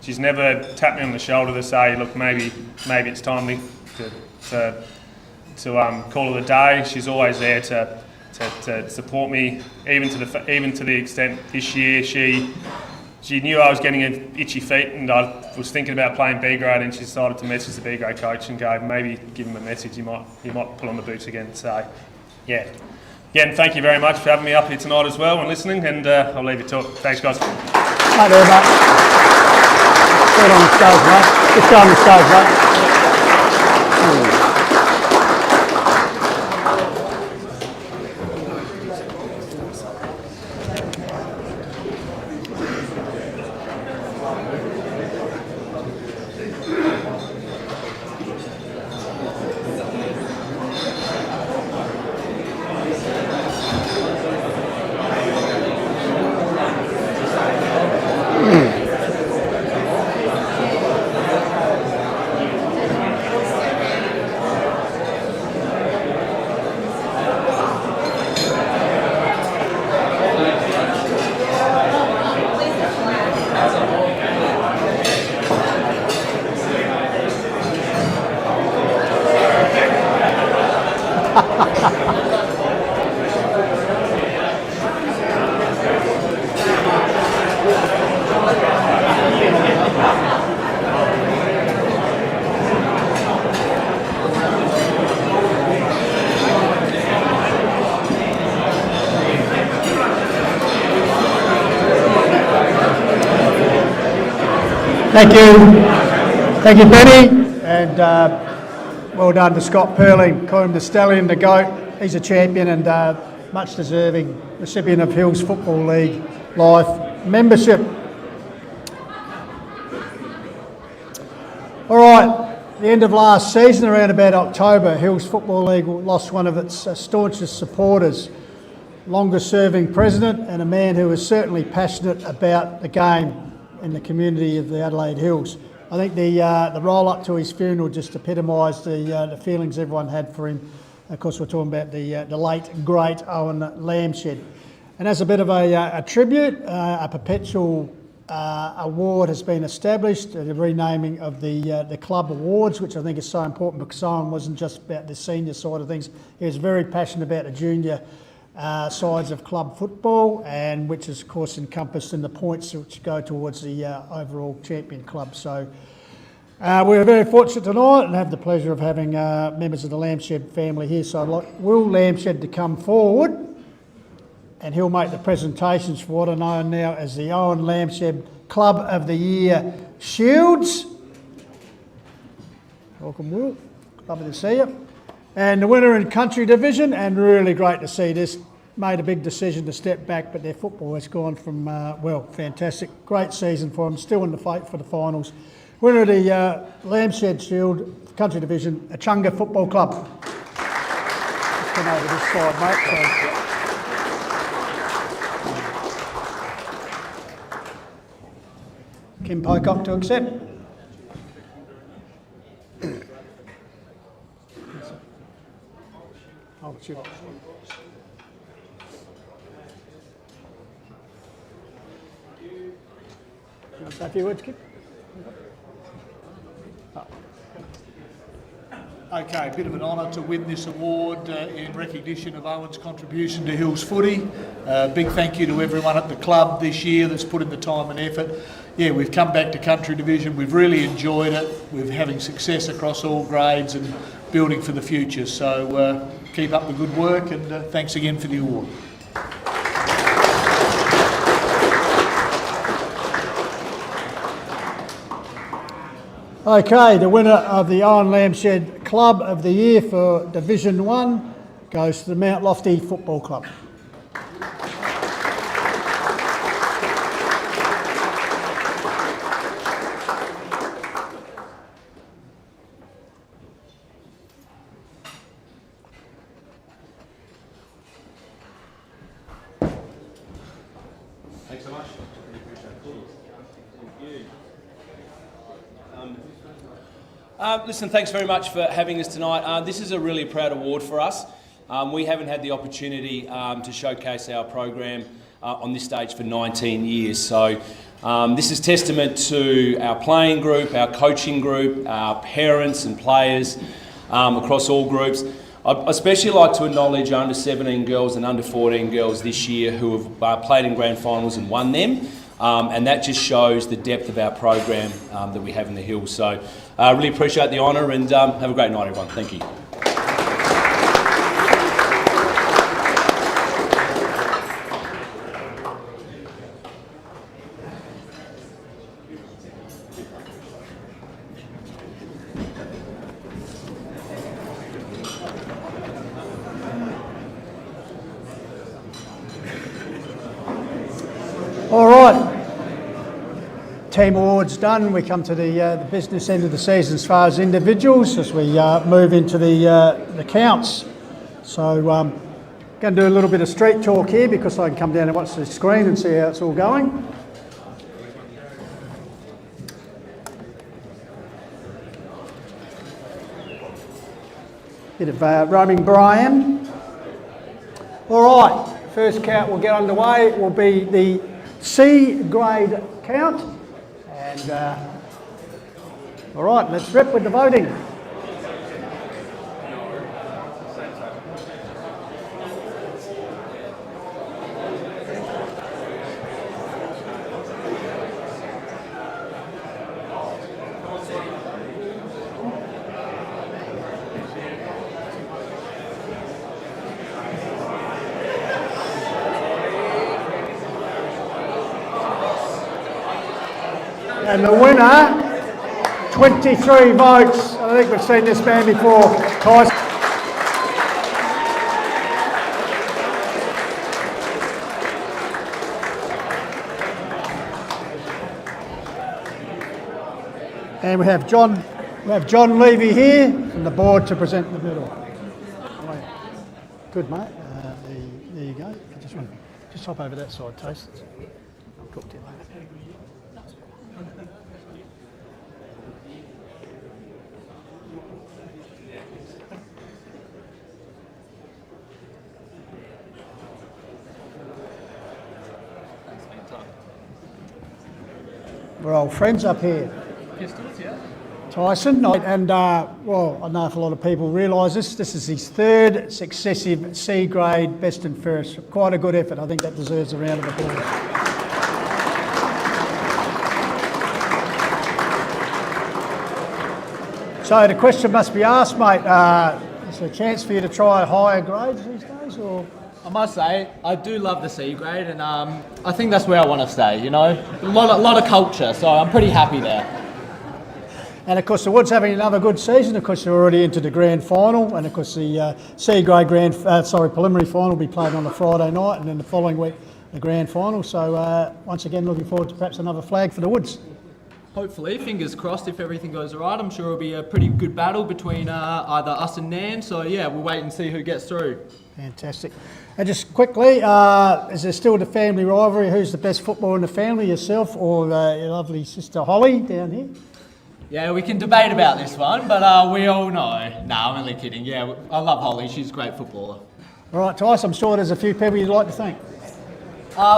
she's never tapped me on the shoulder to say, look, maybe it's time to call it a day. She's always there to support me, even to the extent this year she knew I was getting itchy feet, and I was thinking about playing B grade, and she decided to message the B grade coach and go, maybe give him a message, he might pull on the boots again. So, again, thank you very much for having me up here tonight as well and listening, and I'll leave you to it. Thanks, guys. Right there, mate. Get on the stage, mate. Just go on the stage, mate. Thank you. Thank you, Benny. And well done to Scott Perling, call him the Stallion, the GOAT. He's a champion and much deserving recipient of Hills Football League Life membership. All right, the end of last season, around about October, Hills Football League lost one of its staunchest supporters, longest serving president, and a man who was certainly passionate about the game in the community of the Adelaide Hills. I think the roll up to his funeral just epitomised the feelings everyone had for him. Of course, we're talking about the late great Owen Lambshed. And as a bit of a tribute, a perpetual award has been established, the renaming of the club awards, which I think is so important because Owen wasn't just about the senior side of things. He was very passionate about the junior sides of club football, and which is of course encompassed in the points which go towards the overall champion club. So we're very fortunate tonight and have the pleasure of having members of the Lambshed family here. So I'd like Will Lambshed to come forward and he'll make the presentations for what are known now as the Owen Lambshed Club of the Year Shields. Welcome, Will. Lovely to see you. And the winner in country division, and really great to see this, made a big decision to step back, but their football has gone from, well, fantastic. Great season for them, still in the fight for the finals. Winner of the Lambshed Shield country division, Achunga Football Club. Just come over this side, mate. So. Kim Pocock to accept. Oh, shoot. You want to say a few words, Kim? Okay, a bit of an honour to win this award in recognition of Owen's contribution to Hills footy. Big thank you to everyone at the club this year that's put in the time and effort. Yeah, we've come back to country division, we've really enjoyed it, we're having success across all grades and building for the future. So keep up the good work and thanks again for the award. Okay, the winner of the Owen Lambshed Club of the Year for Division 1 goes to the Mount Lofty Football Club. Thanks so much. Really appreciate it. Thank you. Listen, thanks very much for having us tonight. This is a really proud award for us. We haven't had the opportunity to showcase our program on this stage for 19 years. So this is testament to our playing group, our coaching group, our parents and players across all groups. I'd especially like to acknowledge under 17 girls and under 14 girls this year who have played in grand finals and won them. And that just shows the depth of our program that we have in the Hills. So I really appreciate the honour and have a great night, everyone. Thank you. All right, team awards done. We come to the business end of the season as far as individuals as we move into the counts. So going to do a little bit of street talk here because I can come down and watch the screen and see how it's all going. Bit of roaming Brian. All right, first count will get underway. It will be the C grade count. And all right, let's rip with the voting. And the winner, 23 votes. I think we've seen this man before. Tyson. And we have John Levy here from the board to present the medal. Good, mate. There you go. Just hop over that side, Toast. I'll talk to you later. We're old friends up here. Tyson, and well, I don't know if a lot of people realise this. This is his third successive C grade best and fairest. Quite a good effort. I think that deserves a round of applause. So the question must be asked, mate. Is there a chance for you to try higher grades these days, or? I must say, I do love the C grade, and I think that's where I want to stay. You know, a lot of culture, so I'm pretty happy there. And of course, the Woods having another good season. Of course, they're already into the grand final, and of course, the C grade preliminary final will be played on a Friday night, and then the following week the grand final. So once again, looking forward to perhaps another flag for the Woods. Hopefully, fingers crossed, if everything goes right, I'm sure it'll be a pretty good battle between either us and Nan. So yeah, we'll wait and see who gets through. Fantastic. And just quickly, is there still the family rivalry? Who's the best footballer in the family, yourself or your lovely sister Holly down here? Yeah, we can debate about this one, but we all know. No, I'm only kidding. Yeah, I love Holly. She's a great footballer. All right, Tyson, I'm sure there's a few people you'd like to thank.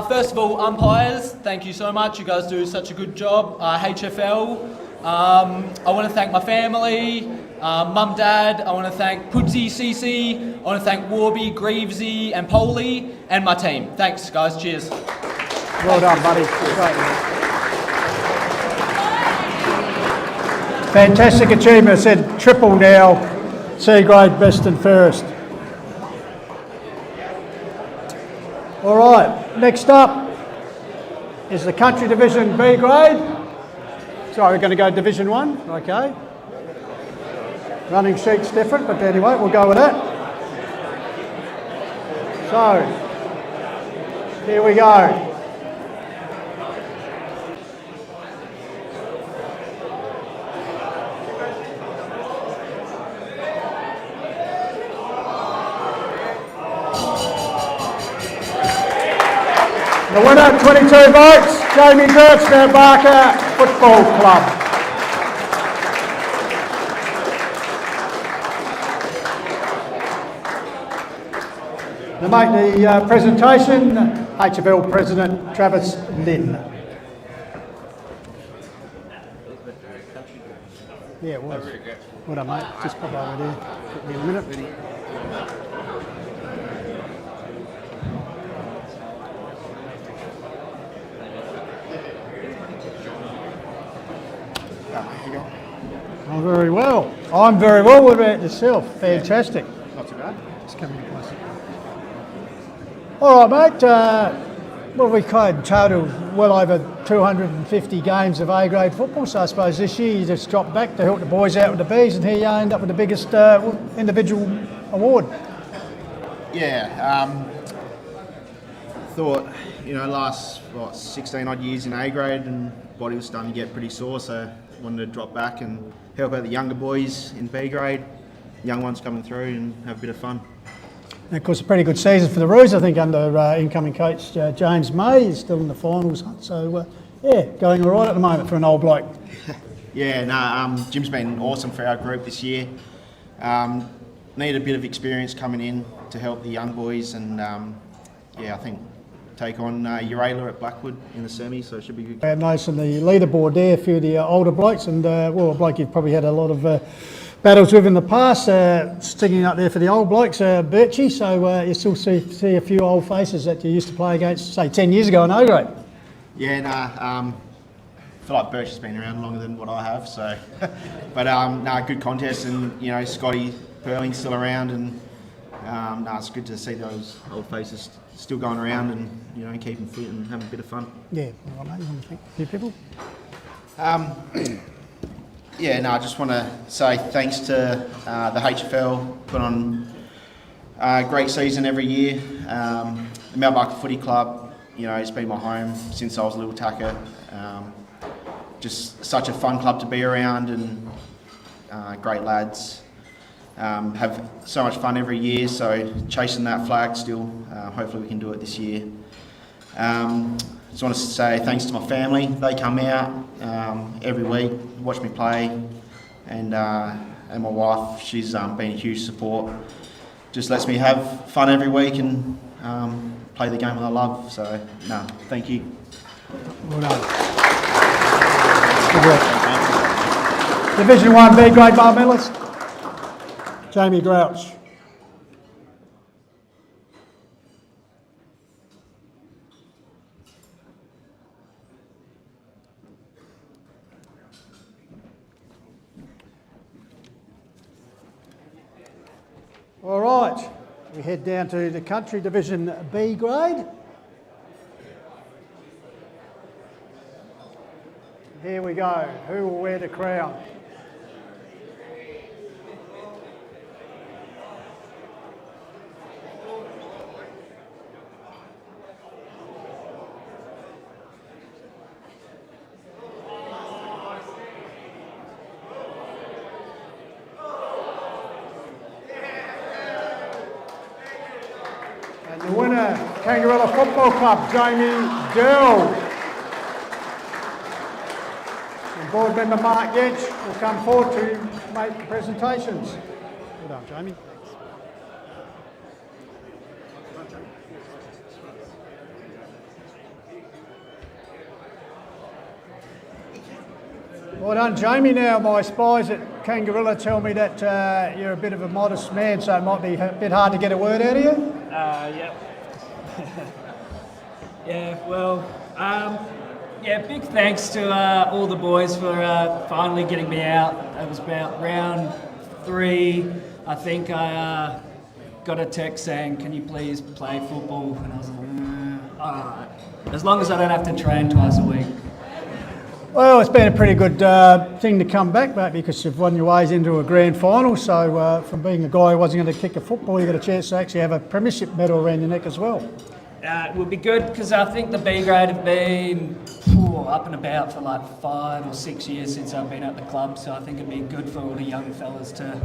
First of all, umpires, thank you so much. You guys do such a good job. HFL, I want to thank my family, mum, dad. I want to thank Pudsey, Cece. I want to thank Warby, Greavesy and Poley, and my team. Thanks, guys. Cheers. Well done, buddy. Great. Fantastic achievement. I said triple now, C grade best and fairest. All right, next up is the country division B grade. Sorry, we're going to go division 1, okay. Running sheet's different, but anyway, we'll go with that. So, here we go. The winner, 22 votes, Jamie Dirks, Mount Barker Football Club. To make the presentation, HFL President Travis Lynn. Yeah, it was. Well done, mate. Just pop over there. Give me a minute. I'm very well. I'm very well. What about yourself? Fantastic. Not too bad. Just coming in closer. All right, mate. Well, we played total well over 250 games of A-grade football, so I suppose this year you just dropped back to help the boys out with the Bs, and here you end up with the biggest individual award. Yeah, thought, last 16 odd years in A-grade and body was starting to get pretty sore, so wanted to drop back and help out the younger boys in B grade, young ones coming through and have a bit of fun. And of course, a pretty good season for the Roos, I think, under incoming coach James May. He's still in the finals, so yeah, going all right at the moment for an old bloke. Yeah, Jim's been awesome for our group this year. Need a bit of experience coming in to help the young boys, and I think take on Urayla at Blackwood in the semi, so it should be good. I noticed on the leaderboard there a few of the older blokes, and a bloke you've probably had a lot of battles with in the past, sticking up there for the old blokes, Birchie, so you still see a few old faces that you used to play against, say, 10 years ago in O-grade. Yeah, I feel like Birchie's been around longer than what I have, so, but good contest, and Scotty Perling's still around, and it's good to see those old faces still going around and keeping fit and having a bit of fun. Yeah, all right, mate. You want to thank a few people? I just want to say thanks to the HFL, put on a great season every year. The Mount Footy Club, it's been my home since I was a little tacker. Just such a fun club to be around, and great lads. Have so much fun every year, so chasing that flag still. Hopefully we can do it this year. Just want to say thanks to my family. They come out every week, watch me play, and my wife, she's been a huge support. Just lets me have fun every week and play the game that I love. So, thank you. Well done. Good work. Division 1 B grade bar medalist, Jamie Grouch. All right, we head down to the country division B grade. Here we go. Who will wear the crown? And the winner, Kangaroo Football Club, Jamie Dell. Board member Mark Getch will come forward to make the presentations. Well done, Jamie. Well done, Jamie. Now, my spies at Kangaroo tell me that you're a bit of a modest man, so it might be a bit hard to get a word out of you. Yep. Big thanks to all the boys for finally getting me out. It was about round 3. I think I got a text saying, "Can you please play football?" And I was like, all right. As long as I don't have to train twice a week. Well, it's been a pretty good thing to come back, mate, because you've won your ways into a grand final. So from being a guy who wasn't going to kick a football, you got a chance to actually have a premiership medal around your neck as well. It would be good because I think the B grade have been up and about for like 5 or 6 years since I've been at the club. So I think it'd be good for all the young fellas to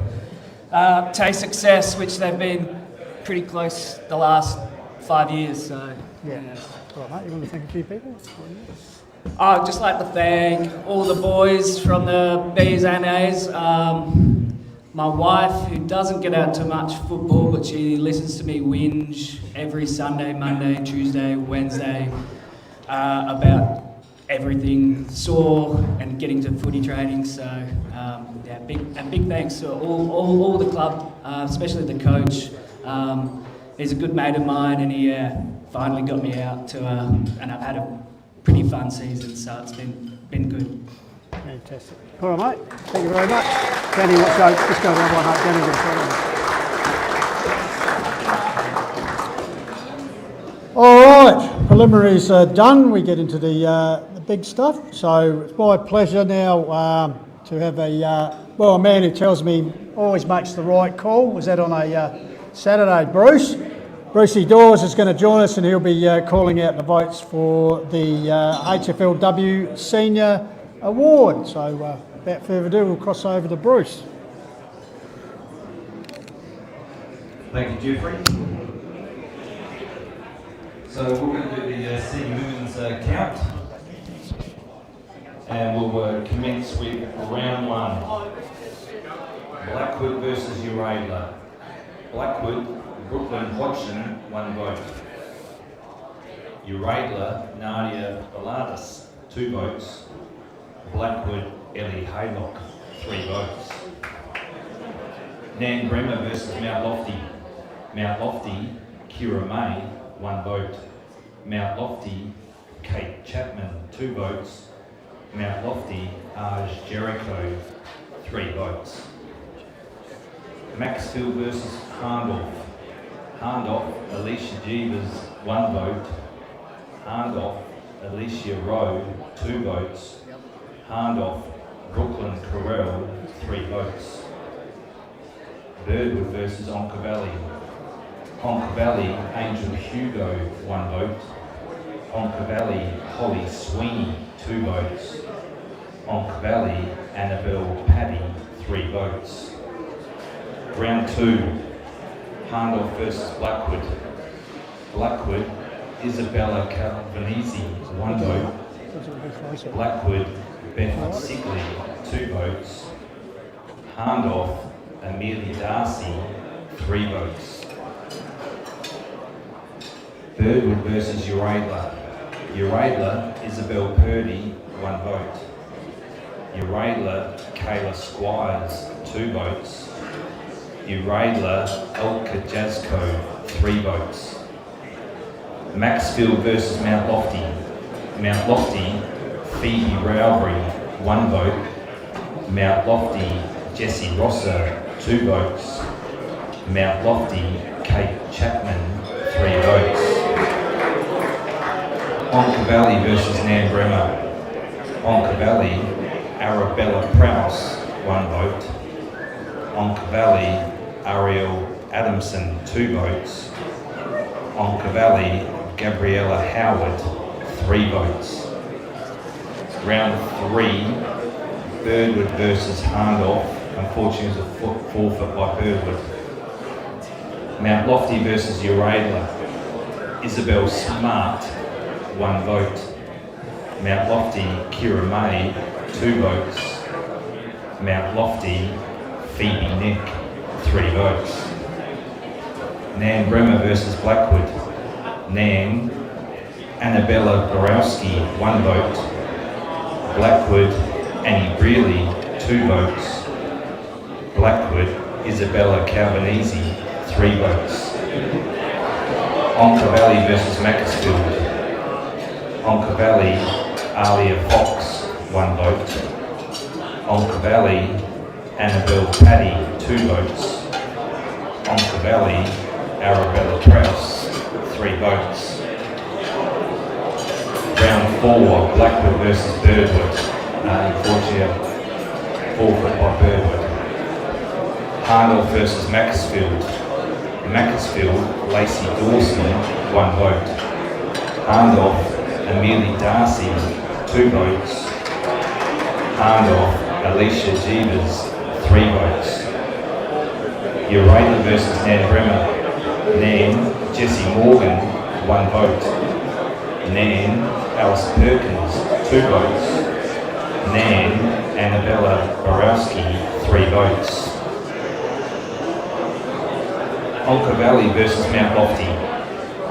taste success, which they've been pretty close the last 5 years. So yeah. All right, mate. You want to thank a few people? I'd just like to thank all the boys from the B's and A's. My wife, who doesn't get out too much football, but she listens to me whinge every Sunday, Monday, Tuesday, Wednesday about everything sore and getting to footy training. So big thanks to all the club, especially the coach. He's a good mate of mine, and he finally got me out to, and I've had a pretty fun season, so it's been good. Fantastic. All right, mate. Thank you very much. Danny, let's go. Just go to the other one. Danny, all right. Preliminaries are done. We get into the big stuff. So it's my pleasure now to have a man who tells me always makes the right call. Was that on a Saturday, Bruce? Brucey Dawes is going to join us, and he'll be calling out the votes for the HFLW Senior Award. So without further ado, we'll cross over to Bruce. Thank you, Jeffrey. So we're going to do the senior women's count, and we'll commence with round 1. Blackwood versus Uraidla. Blackwood, Brooklyn Hodgson, 1 vote. Uraidla, Nadia Baladas, 2 votes. Blackwood, Ellie Hall, 3 votes. Nan Bremer versus Mount Lofty. Mount Lofty, Kira May, 1 vote. Mount Lofty, Kate Chapman, 2 votes. Mount Lofty, Aj Jericho, 3 votes. Maxfield versus Hahndorf. Hahndorf, Alicia Jeevers, 1 vote. Hahndorf, Alicia Rowe, 2 votes. Hahndorf, Brooklyn Corral, 3 votes. Birdwood versus Oncavalli. Oncavalli, Angel Hugo, 1 vote. Oncavalli, Holly Sweeney, 2 votes. Oncavalli, Annabelle Paddy, 3 votes. Round 2, Hahndorf versus Blackwood. Blackwood, Isabella Calvanese, 1 vote. Blackwood, Beth Sigley, 2 votes. Hahndorf, Amelia Darcy, 3 votes. Birdwood versus Uradla. Uradla, Isabel Purdy, 1 vote. Uradla, Kayla Squires, 2 votes. Uradla, Elka Jasko, 3 votes. Maxfield versus Mount Lofty. Mount Lofty, Phoebe Rowbury, 1 vote. Mount Lofty, Jessie Rosser, 2 votes. Mount Lofty, Kate Chapman, 3 votes. Oncavalli versus Nan Bremer. Oncavalli, Arabella Prowse, 1 vote. Oncavalli, Ariel Adamson, 2 votes. Oncavalli, Gabriella Howard, 3 votes. Round 3, Birdwood versus Hahndorf. Unfortunately, it was a forfeit by Birdwood. Mount Lofty versus Uradla. Isabel Smart, 1 vote. Mount Lofty, Kira May, 2 votes. Mount Lofty, Phoebe Nick, 3 votes. Nan Bremer versus Blackwood. Nan, Annabella Borowski, 1 vote. Blackwood, Annie Brearley, 2 votes. Blackwood, Isabella Calvanese, 3 votes. Oncavalli versus Macclesfield. Oncavalli, Alia Fox, 1 vote. Oncavalli, Annabelle Paddy, 2 votes. Oncavalli, Arabella Prowse, 3 votes. Round 4, Blackwood versus Birdwood. Unfortunately, forfeit by Birdwood. Hahndorf versus Macclesfield. Macclesfield, Lacey Dawson, 1 vote. Hahndorf, Amelia Darcy, 2 votes. Hahndorf, Alicia Jeevers, 3 votes. Uradla versus Nan Bremer. Nan, Jessie Morgan, 1 vote. Nan, Alice Perkins, 2 votes. Nan, Annabella Borowski, 3 votes. Oncavalli versus Mount Lofty.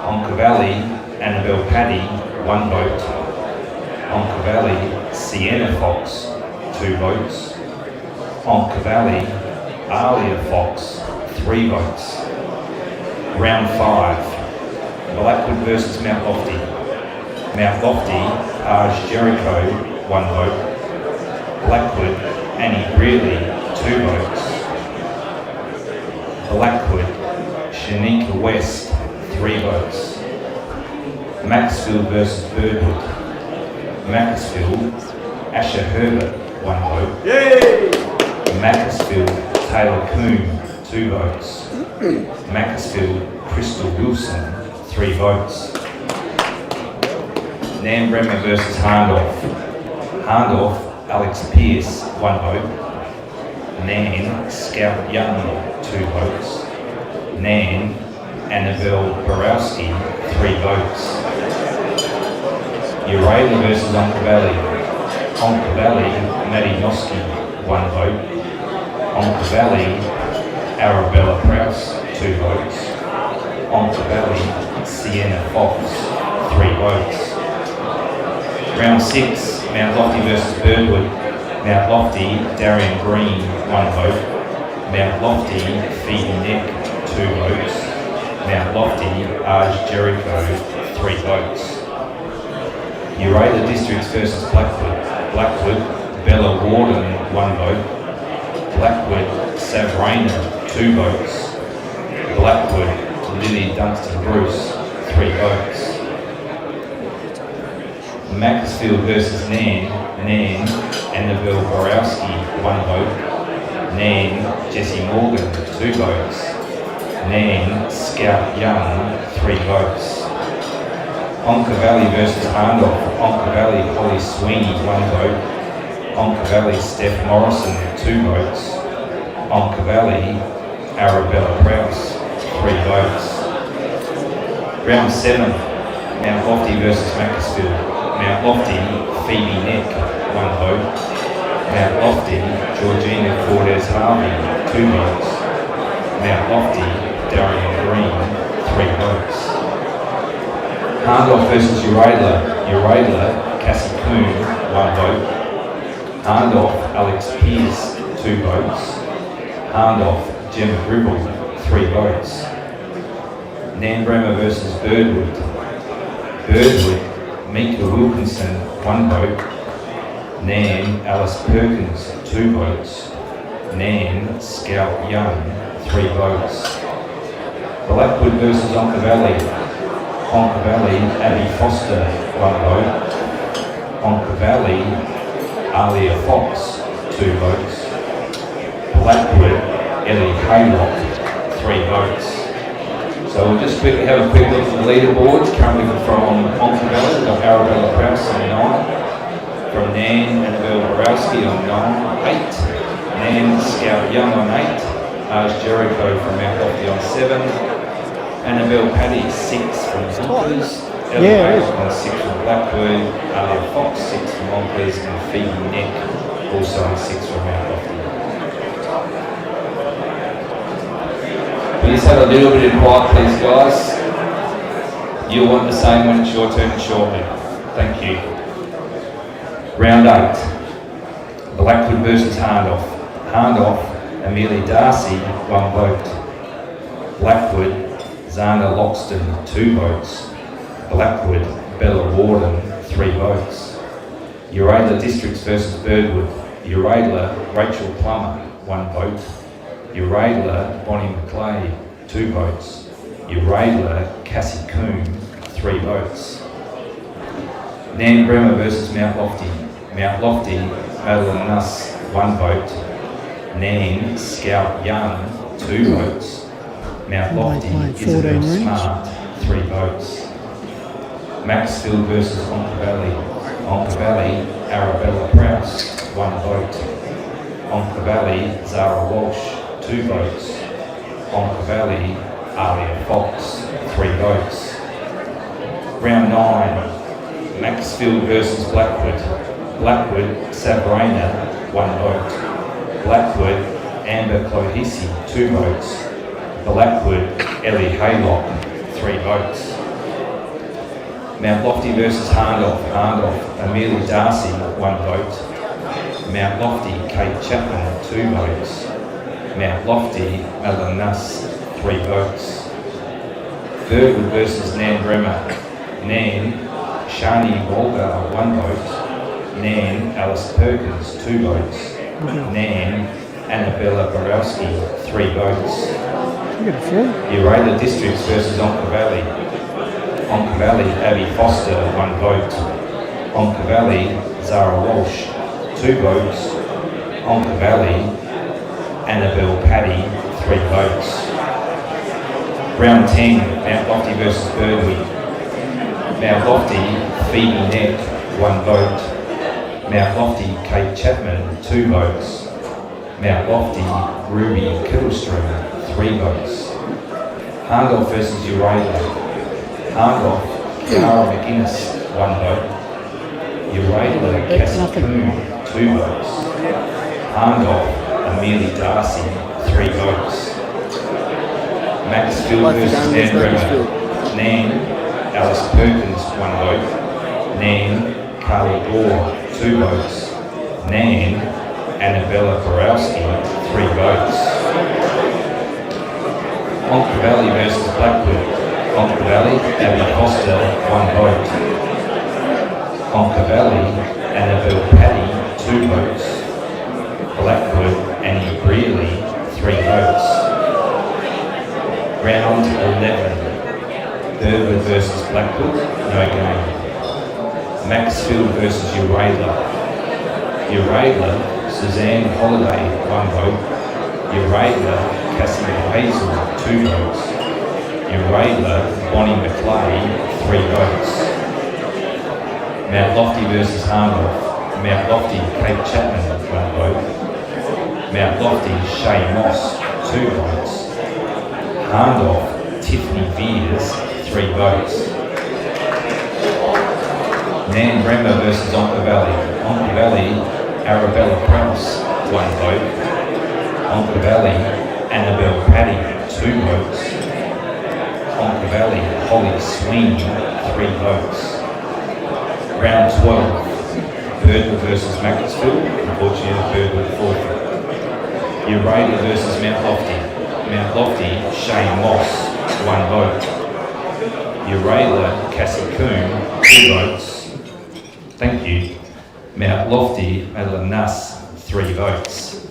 Oncavalli, Annabelle Paddy, 1 vote. Oncavalli, Sienna Fox, 2 votes. Oncavalli, Alia Fox, 3 votes. Round 5, Blackwood versus Mount Lofty. Mount Lofty, Aj Jericho, 1 vote. Blackwood, Annie Brearley, 2 votes. Blackwood, Shanika West, 3 votes. Macclesfield versus Birdwood. Macclesfield, Asher Herbert, 1 vote. Yay! Macclesfield, Taylor Coombe, 2 votes. Macclesfield, Crystal Wilson, 3 votes. Nan Bremer versus Hahndorf. Hahndorf, Alex Pearce, 1 vote. Nan, Scout Young, 2 votes. Nan, Annabelle Borowski, 3 votes. Uradla versus Oncavalli. Oncavalli, Maddie Noski, 1 vote. Oncavalli, Arabella Prowse, 2 votes. Oncavalli, Sienna Fox, 3 votes. Round 6, Mount Lofty versus Birdwood. Mount Lofty, Darian Green, 1 vote. Mount Lofty, Phoebe Nick, 2 votes. Mount Lofty, Aj Jericho, 3 votes. Uradla Districts versus Blackwood. Blackwood, Bella Warden, 1 vote. Blackwood, Savrina, 2 votes. Blackwood, Lily Dunstan Bruce, 3 votes. Macclesfield versus Nan, Annabelle Borowski, 1 vote. Nan, Jessie Morgan, 2 votes. Nan, Scout Young, 3 votes. Onka Valley versus Hahndorf, Onka Valley, Holly Sweeney, 1 vote. Onka Valley, Steph Morrison, 2 votes. Onka Valley, Arabella Prowse, 3 votes. Round 7, Mount Lofty versus Macclesfield. Mount Lofty, Phoebe Neck, 1 vote. Mount Lofty, Georgina Cordes Harvey, 2 votes. Mount Lofty, Darian Green, 3 votes. Hahndorf versus Uradla, Cassie Coon, 1 vote. Hahndorf, Alex Pearce, 2 votes. Hahndorf, Gemma Gribble, 3 votes. Nan Bremer versus Birdwood. Birdwood, Mika Wilkinson, 1 vote. Nan, Alice Perkins, 2 votes. Nan, Scout Young, 3 votes. Blackwood versus Onka Valley. Onka Valley, Abby Foster, 1 vote. Onka Valley, Alia Fox, 2 votes. Blackwood, Ellie Hall, 3 votes. So we'll just quickly have a quick look at the leaderboard. Currently from Onka Valley, we've got Arabella Prowse on 9. From Nan, Annabelle Borowski on 8. Nan, Scout Young on 8. Arj Jericho from Mount Lofty on 7. Annabelle Paddy, 6 from Zonkers. Ellie Hall on 6 from Blackwood. Alia Fox, 6 from Onkers. And Phoebe Neck, also on 6 from Mount Lofty. Please have a little bit of quiet, please, guys. You'll want the same when it's your turn shortly. Thank you. Round 8. Blackwood versus Hahndorf. Hahndorf, Amelia Darcy, 1 vote. Blackwood, Zana Loxton, 2 votes. Blackwood, Bella Warden, 3 votes. Uradla Districts versus Birdwood. Uradla, Rachel Plummer, 1 vote. Uradla, Bonnie McClay, 2 votes. Uradla, Cassie Coon, 3 votes. Nan Bremer versus Mount Lofty. Mount Lofty, Madeline Nuss, 1 vote. Nan, Scout Young, 2 votes. Mount Lofty, Isabel Smart, 3 votes. Maxfield versus Onka Valley. Onka Valley, Arabella Prowse, 1 vote. Onka Valley, Zara Walsh, 2 votes. Onka Valley, Alia Fox, 3 votes. Round 9, Maxfield versus Blackwood. Blackwood, Sabrina, 1 vote. Blackwood, Amber Clohisi, 2 votes. Blackwood, Ellie Haylock, 3 votes. Mount Lofty versus Hahndorf. Hahndorf, Amelia Darcy, 1 vote. Mount Lofty, Kate Chapman, 2 votes. Mount Lofty, Madeline Nuss, 3 votes. Birdwood versus Nan Bremer. Nan, Shani Walgar, 1 vote. Nan, Alice Perkins, 2 votes. Nan, Annabella Borowski, 3 votes. Uradla Districts versus Onka Valley. Onka Valley, Abby Foster, 1 vote. Onka Valley, Zara Walsh, 2 votes. Onka Valley, Annabelle Paddy, 3 votes. Round 10, Mount Lofty versus Birdwood. Mount Lofty, Phoebe Neck, 1 vote. Mount Lofty, Kate Chapman, 2 votes. Mount Lofty, Ruby Kittlestrom, 3 votes. Hahndorf versus Uradla. Hahndorf, Cara McGuinness, 1 vote. Uradla, Cassie Coon, 2 votes. Hahndorf, Amelia Darcy, 3 votes. Maxfield versus Nan Bremer. Nan, Alice Perkins, 1 vote. Nan, Carly Gore, 2 votes. Nan, Annabella Borowski, 3 votes. Onka Valley versus Blackwood. Onka Valley, Abby Foster, 1 vote. Onka Valley, Annabelle Paddy, 2 votes. Blackwood, Annie Brearley, 3 votes. Round 11. Birdwood versus Blackwood, no game. Maxfield versus Urayla. Urayla, Suzanne Holiday, 1 vote. Urayla, Cassie Hazel, 2 votes. Urayla, Bonnie McClay, 3 votes. Mount Lofty versus Hahndorf. Mount Lofty, Kate Chapman, 1 vote. Mount Lofty, Shay Moss, 2 votes. Hahndorf, Tiffany Veers, 3 votes. Nan Bremmer versus Onka Valley. Onka Valley, Arabella Prowse, 1 vote. Onka Valley, Annabelle Paddy, 2 votes. Onka Valley, Holly Sweeney, 3 votes. Round 12, Birdwood versus Macclesfield. Unfortunately, Birdwood forfeit. Urayla versus Mount Lofty. Mount Lofty, Shane Moss, 1 vote. Urayla, Cassie Coombe, 2 votes. Thank you. Mount Lofty, Madeline Nuss, 3 votes.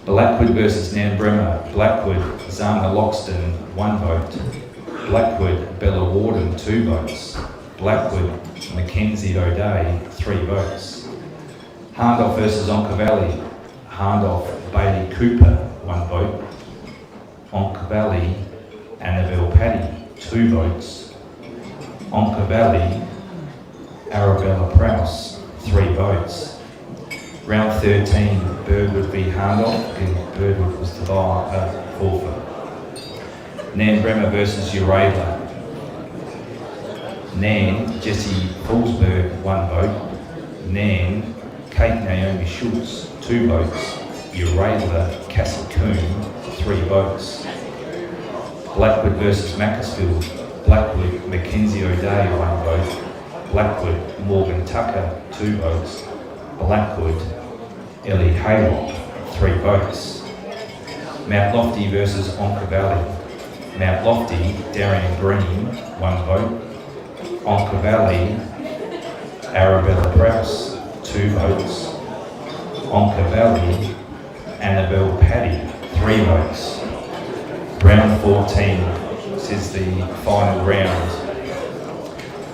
Blackwood versus Nan Bremmer. Blackwood, Zana Loxton, 1 vote. Blackwood, Bella Warden, 2 votes. Blackwood, Mackenzie O'Day, 3 votes. Hahndorf versus Onka Valley. Hahndorf, Bailey Cooper, 1 vote. Onka Valley, Annabelle Paddy, 2 votes. Onka Valley, Arabella Prowse, 3 votes. Round 13, Birdwood v Hahndorf. Again, Birdwood was the forfeit. Nan Bremmer versus Urayla. Nan, Jessie Paulsberg, 1 vote. Nan, Kate Naomi Schultz, 2 votes. Urayla, Cassie Coombe, 3 votes. Blackwood versus Macclesfield. Blackwood, Mackenzie O'Day, 1 vote. Blackwood, Morgan Tucker, 2 votes. Blackwood, Ellie Hall, 3 votes. Mount Lofty versus Onka Valley. Mount Lofty, Darian Green, 1 vote. Onka Valley, Arabella Prowse, 2 votes. Onka Valley, Annabelle Paddy, 3 votes. Round 14, this is the final round.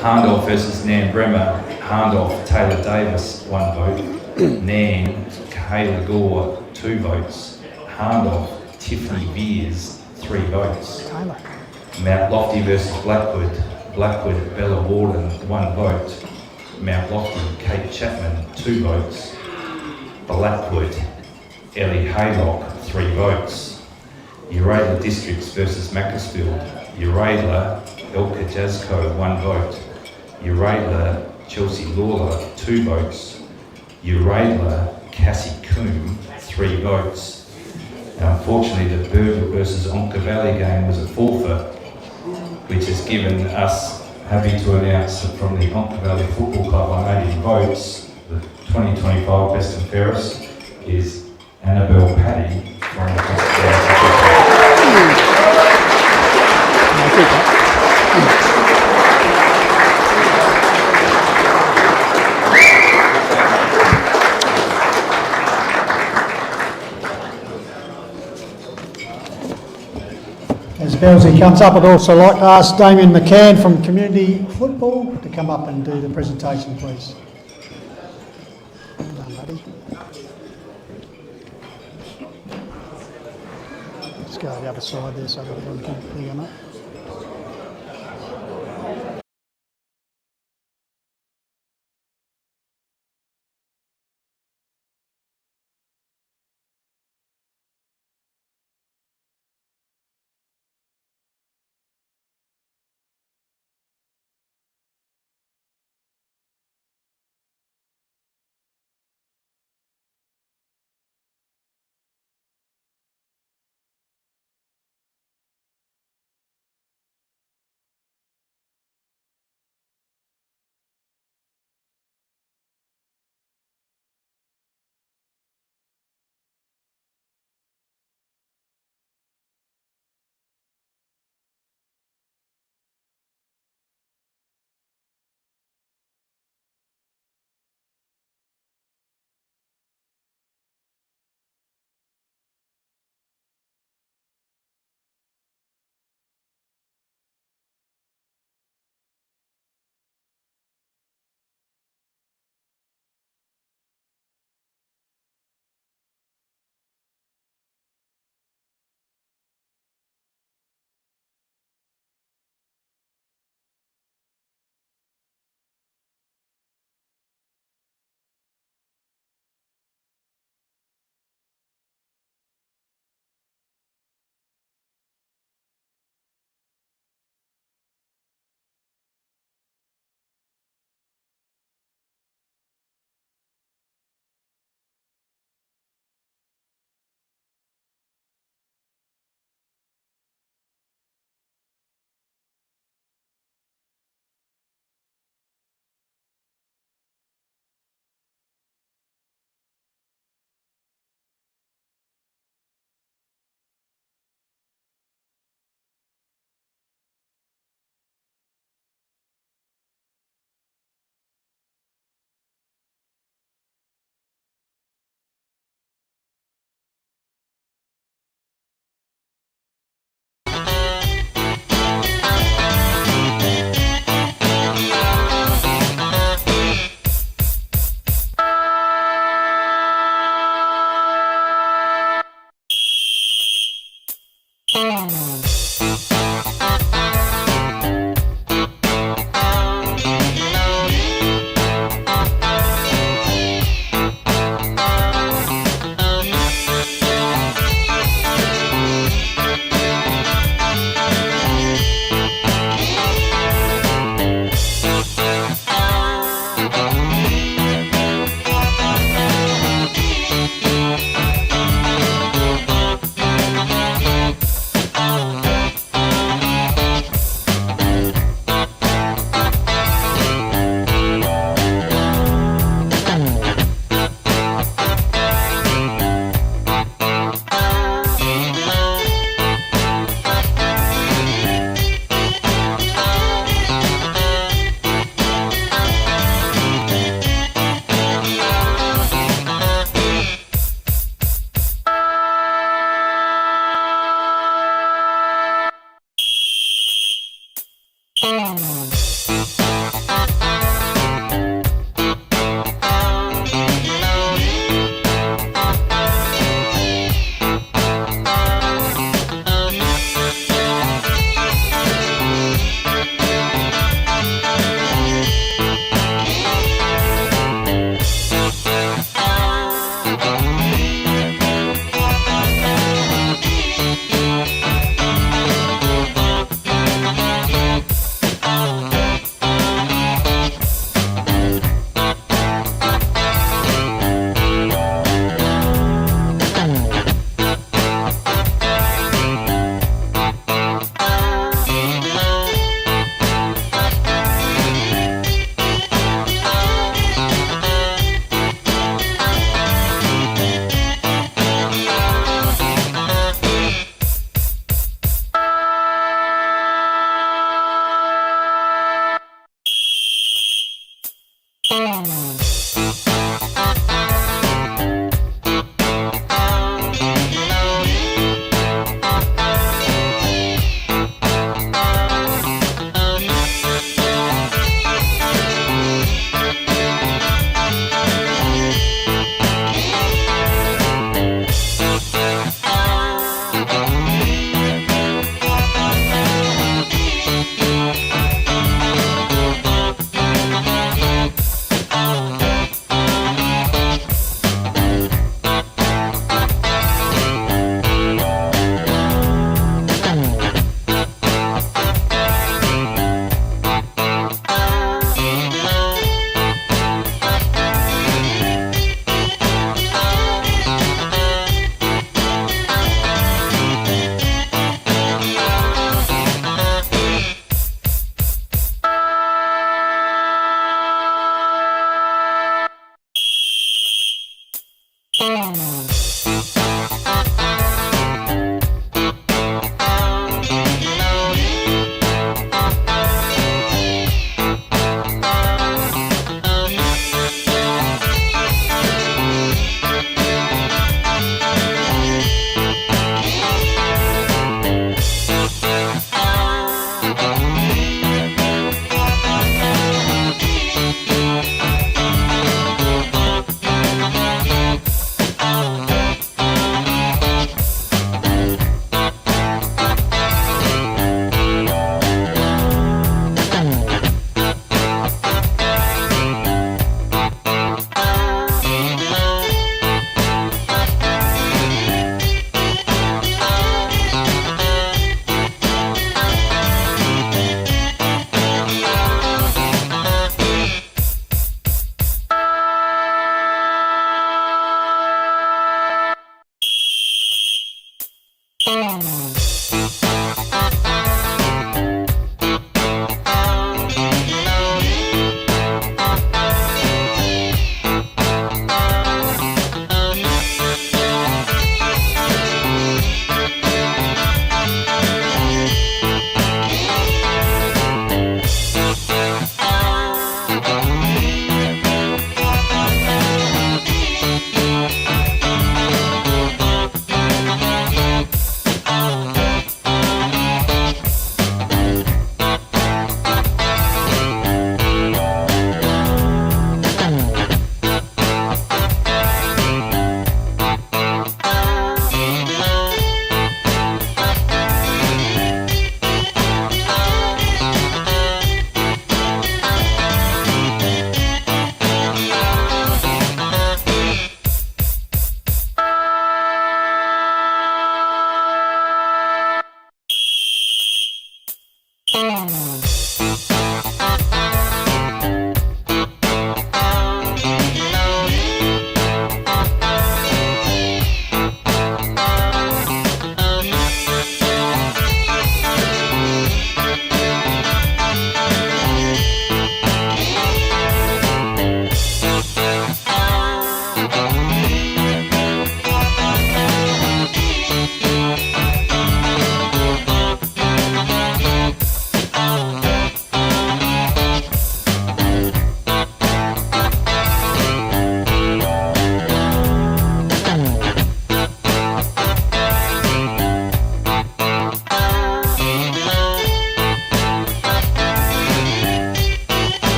Hahndorf versus Nan Bremmer. Hahndorf, Taylor Davis, 1 vote. Nan, Kayla Gore, 2 votes. Hahndorf, Tiffany Veers, 3 votes. Mount Lofty versus Blackwood. Blackwood, Bella Warden, 1 vote. Mount Lofty, Kate Chapman, 2 votes. Blackwood, Ellie Haylock, 3 votes. Urayla Districts versus Macclesfield. Urayla, Elka Jasko, 1 vote. Urayla, Chelsea Lawler, 2 votes. Urayla, Cassie Coombe, 3 votes. Now, unfortunately, the Birdwood versus Onka Valley game was a forfeit, which has given us, happy to announce that from the Onka Valley Football Club on 80 votes, the 2025 best and fairest is Annabelle Paddy from the As Belzy comes up, I'd also like to ask Damien McCann from Community Football to come up and do the presentation, please. Well done, buddy. Let's go to the other side there so that everyone can bring them up.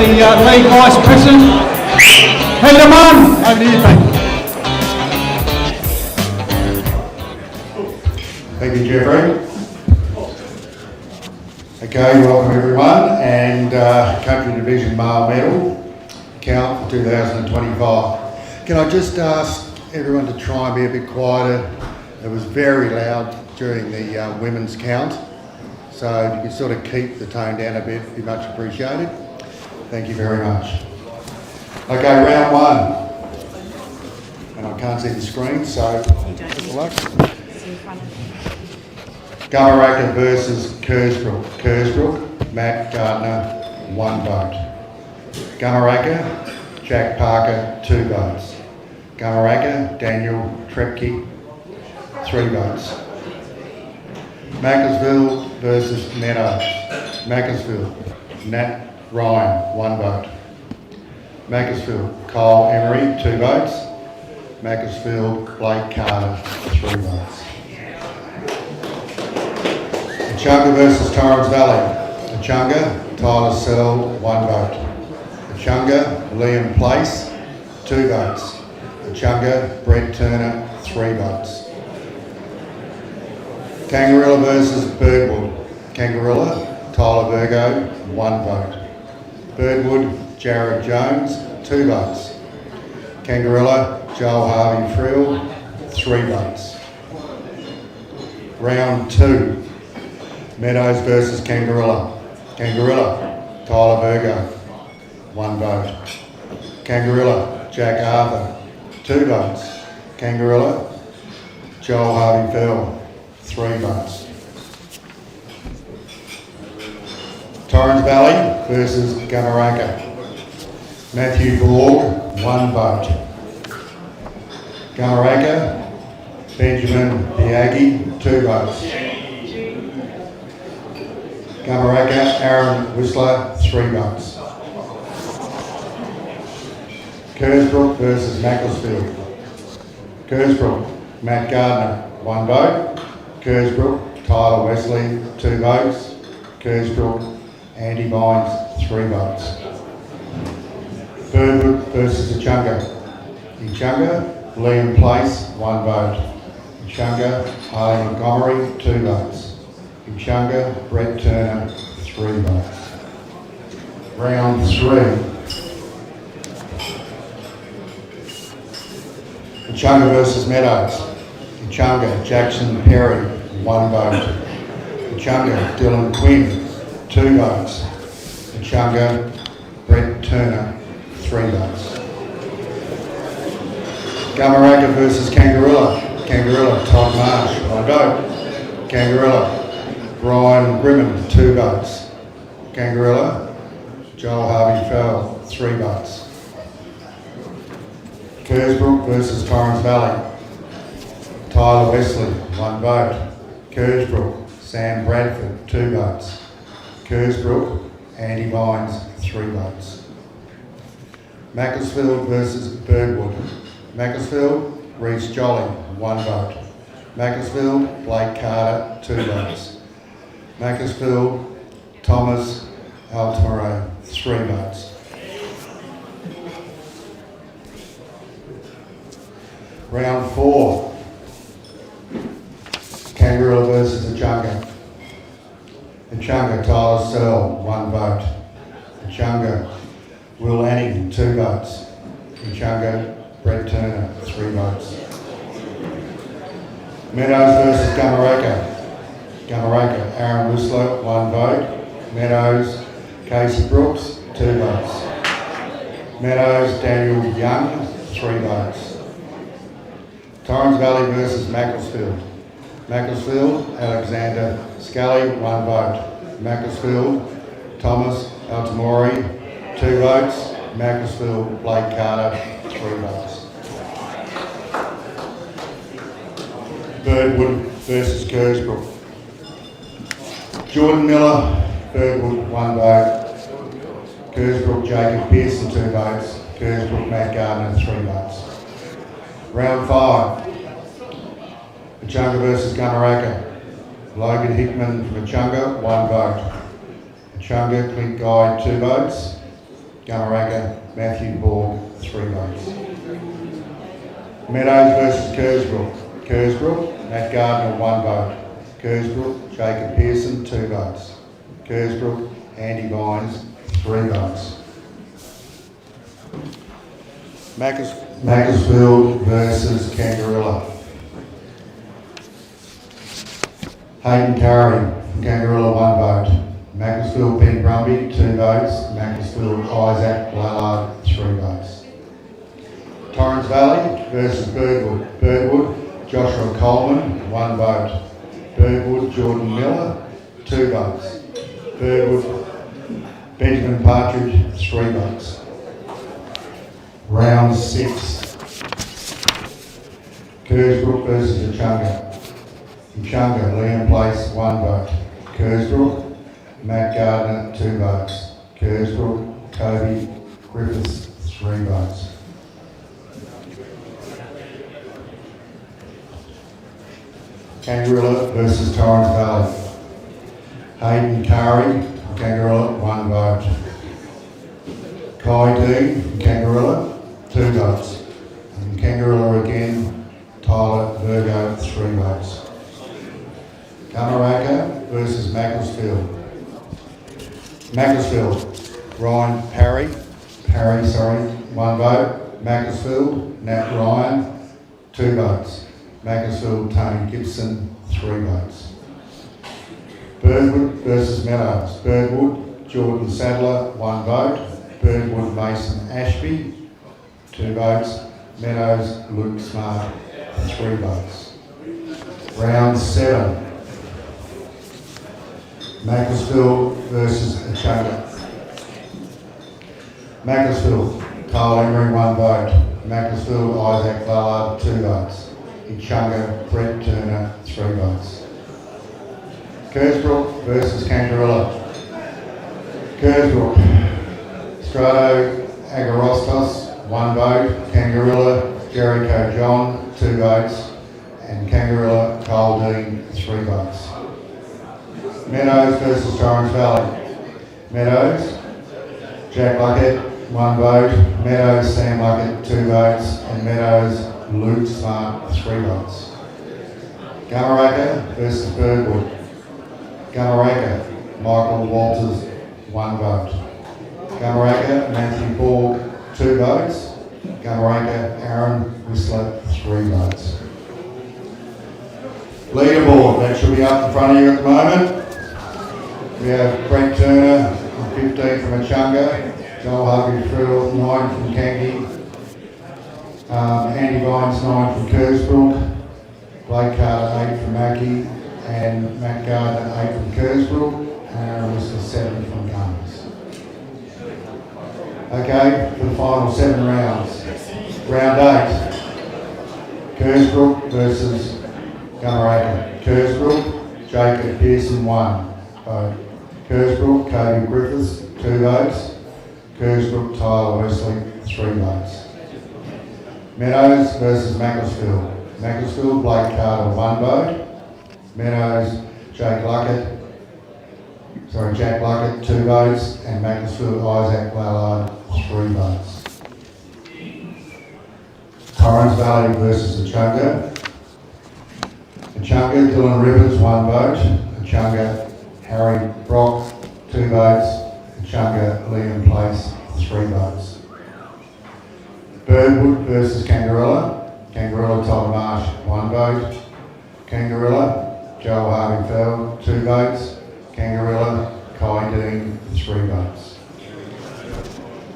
The League Vice President, Peter Munn. Over to you, Pete. Thank you, Jeffrey. Okay, welcome everyone, and Country Division Male Medal count for 2025. Can I just ask everyone to try and be a bit quieter It was very loud during the women's count, so if you could sort of keep the tone down a bit, it'd be much appreciated. Thank you very much. Okay, round one. And I can't see the screen, so good luck. Gamaraka versus Kersbrook. Kersbrook, Matt Gardner, 1 vote. Gamaraka, Jack Parker, 2 votes. Gamaraka, Daniel Trepke, 3 votes. Macclesfield versus Meadows. Macclesfield, Nat Ryan, 1 vote. Macclesfield, Kyle Emery, 2 votes. Macclesfield, Blake Carter, 3 votes. Echunga versus Torrens Valley. Echunga, Tyler Sell, 1 vote. Echunga, Liam Place, 2 votes. Echunga, Brett Turner, 3 votes. Kangarilla versus Birdwood. Kangarilla, Tyler Virgo, 1 vote. Birdwood, Jared Jones, 2 votes. Kangarilla, Joel Harvey Frill, 3 votes. Round 2. Meadows versus Kangarilla. Kangarilla, Tyler Virgo, 1 vote. Kangarilla, Jack Arthur, 2 votes. Kangarilla, Joel Harvey Frill, 3 votes. Torrens Valley versus Gamaraka. Matthew Borg, 1 vote. Gamaraka, Benjamin Biaggi, 2 votes. Gamaraka, Aaron Whistler, 3 votes. Kersbrook versus Macclesfield. Kersbrook, Matt Gardner, 1 vote. Kersbrook, Tyler Wesley, 2 votes. Kersbrook, Andy Vines, 3 votes. Birdwood versus Echunga. Echunga, Liam Place, 1 vote. Echunga, Harley Montgomery, 2 votes. Echunga, Brett Turner, 3 votes. Round 3. Echunga versus Meadows. Echunga, Jackson Perry, 1 vote. Echunga, Dylan Quinn, 2 votes. Echunga, Brett Turner, 3 votes. Gamaraka versus Kangarilla. Kangarilla, Todd Marsh, 1 vote. Kangarilla, Brian Grimman, 2 votes. Kangarilla, Joel Harvey Fell, 3 votes. Kersbrook versus Torrens Valley. Tyler Wesley, 1 vote. Kersbrook, Sam Bradford, 2 votes. Kersbrook, Andy Vines, 3 votes. Macclesfield versus Birdwood. Macclesfield, Reece Jolly, 1 vote. Macclesfield, Blake Carter, 2 votes. Macclesfield, Thomas Ultraare, 3 votes. Round 4. Kangaroo versus Echunga. Echunga, Tyler Searle, 1 vote. Echunga, Will Anning, 2 votes. Echunga, Brett Turner, 3 votes. Meadows versus Gamaraka. Gamaraka, Aaron Whistler, 1 vote. Meadows, Casey Brooks, 2 votes. Meadows, Daniel Young, 3 votes. Torrens Valley versus Macclesfield. Macclesfield, Alexander Scully, 1 vote. Macclesfield, Thomas Altamori, 2 votes. Macclesfield, Blake Carter, 3 votes. Birdwood versus Kersbrook. Jordan Miller, Birdwood, 1 vote. Kersbrook, Jacob Pearson, 2 votes. Kersbrook, Matt Gardner, 3 votes. Round 5. Echunga versus Gamaraka. Logan Hickman from Echunga, 1 vote. Echunga, Clint Guy, 2 votes. Gamaraka, Matthew Borg, 3 votes. Meadows versus Kersbrook. Kersbrook, Matt Gardner, 1 vote. Kersbrook, Jacob Pearson, 2 votes. Kersbrook, Andy Vines, 3 votes. Macclesfield versus Kangarilla. Hayden Curry from Kangaroo, 1 vote. Macclesfield Ben Brumby, 2 votes. Macclesfield Isaac Lallard, 3 votes. Torrens Valley versus Birdwood. Birdwood Joshua Coleman, 1 vote. Birdwood Jordan Miller, 2 votes. Birdwood Benjamin Partridge, 3 votes. Round 6. Kersbrook versus Echunga. Echunga, Liam Place, 1 vote. Kersbrook, Matt Gardner, 2 votes. Kersbrook, Toby Griffiths, 3 votes. Kangaroo versus Torrens Valley. Hayden Curry, Kangaroo, 1 vote. Kai Dean from Kangaroo, 2 votes. And Kangaroo again, Tyler Virgo, 3 votes. Kamaraka versus Macclesfield. Macclesfield, Ryan Parry, 1 vote. Macclesfield, Nat Ryan, 2 votes. Macclesfield, Tony Gibson, 3 votes. Birdwood versus Meadows. Birdwood, Jordan Sadler, 1 vote. Birdwood, Mason Ashby, 2 votes. Meadows, Luke Smart, 3 votes. Round 7. Macclesfield versus Echunga. Macclesfield, Kyle Emery, 1 vote. Macclesfield, Isaac Lallard, 2 votes. Echunga, Brett Turner, 3 votes. Kersbrook versus Kangaroo. Kersbrook, Strato Agarostos, 1 vote. Kangaroo, Jericho John, 2 votes. And Kangaroo, Kyle Dean, 3 votes. Meadows versus Torrens Valley. Meadows, Jack Luckett, 1 vote. Meadows, Sam Luckett, 2 votes. And Meadows, Luke Smart, 3 votes. Gamaraka versus Birdwood. Gamaraka, Michael Walters, 1 vote. Gamaraka, Matthew Borg, 2 votes. Gamaraka, Aaron Whistler, 3 votes. Leaderboard, that should be up in front of you at the moment. We have Brent Turner, 15 from Echunga, Joel Harvey-Frill, 9 from Kangi, Andy Vines, 9 from Kersbrook, Blake Carter, 8 from Mackie, and Matt Gardner, 8 from Kersbrook, and Aaron Whistler, 7 from Gunners. Okay, for the final 7 rounds. Round 8, Kersbrook versus Gamaraka. Kersbrook, Jacob Pearson, 1 vote. Kersbrook, Cody Griffiths, 2 votes. Kersbrook, Tyler Wesley, 3 votes. Meadows versus Macclesfield. Macclesfield, Blake Carter, 1 vote. Meadows, Jack Luckett, 2 votes. And Macclesfield, Isaac Lallard, 3 votes. Torrens Valley versus Echunga. Echunga, Dylan Rivers, 1 vote. Echunga, Harry Brock, 2 votes. Echunga, Liam Place, 3 votes. Birdwood versus Kangaroo. Kangaroo, Todd Marsh, 1 vote. Kangaroo, Joel Harvey-Fell, 2 votes. Kangaroo, Kai Dean, 3 votes.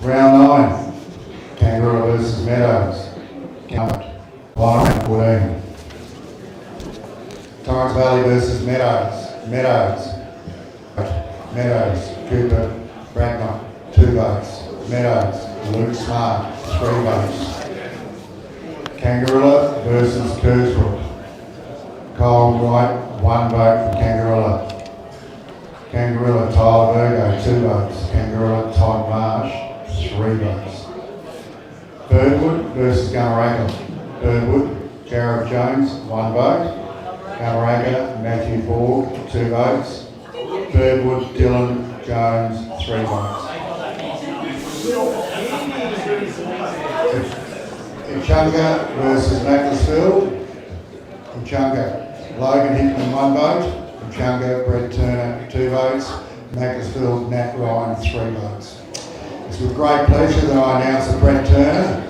Round 9, Kangaroo versus Meadows. 114. Torrens Valley versus Meadows. Meadows, Cooper Bracknott, 2 votes. Meadows, Luke Smart, 3 votes. Kangaroo versus Kersbrook. Kyle Wright, 1 vote for Kangaroo. Kangaroo, Tyler Virgo, 2 votes. Kangaroo, Todd Marsh, 3 votes. Birdwood versus Gamaraka. Birdwood, Jared Jones, 1 vote. Gamaraka, Matthew Borg, 2 votes. Birdwood, Dylan Jones, 3 votes. Echunga versus Macclesfield. Echunga, Logan Hickman, 1 vote. Echunga, Brett Turner, 2 votes. Macclesfield, Nat Ryan, 3 votes. It's with great pleasure that I announce that Brett Turner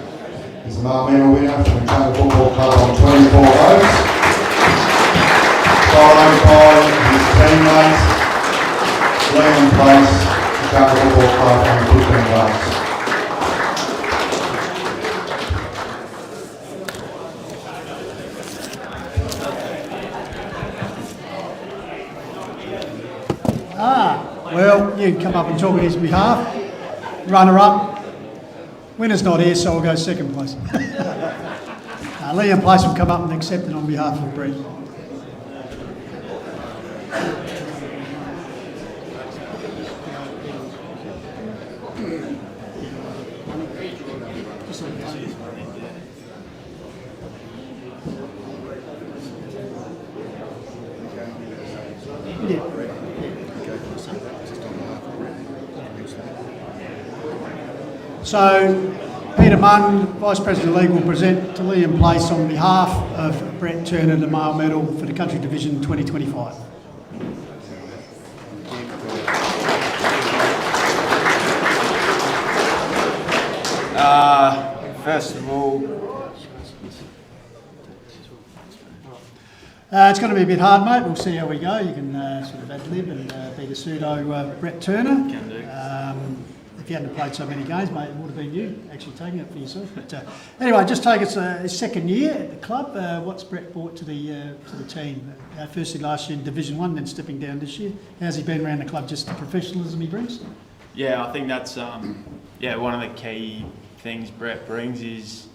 is the Mile Medal winner from the Echunga Football Club on 24 votes. Followed by Liam Place, Jungle Football Club, and 15 votes. Well, you can come up and talk on his behalf. Runner-up. Winner's not here, so I'll go second place. Liam Place will come up and accept it on behalf of Brett. So, Peter Munn, Vice President of League, will present to Liam Place on behalf of Brett Turner the Male Medal for the Country Division 2025. First of all, it's going to be a bit hard, mate. We'll see how we go. You can sort of ad-lib and be the pseudo Brett Turner. Can do. If you hadn't played so many games, mate, it would have been you actually taking it for yourself. But anyway, just take us his second year at the club. What's Brett brought to the team? Firstly, last year in Division 1, then stepping down this year. How's he been around the club? Just the professionalism he brings? Yeah, I think that's one of the key things Brett brings is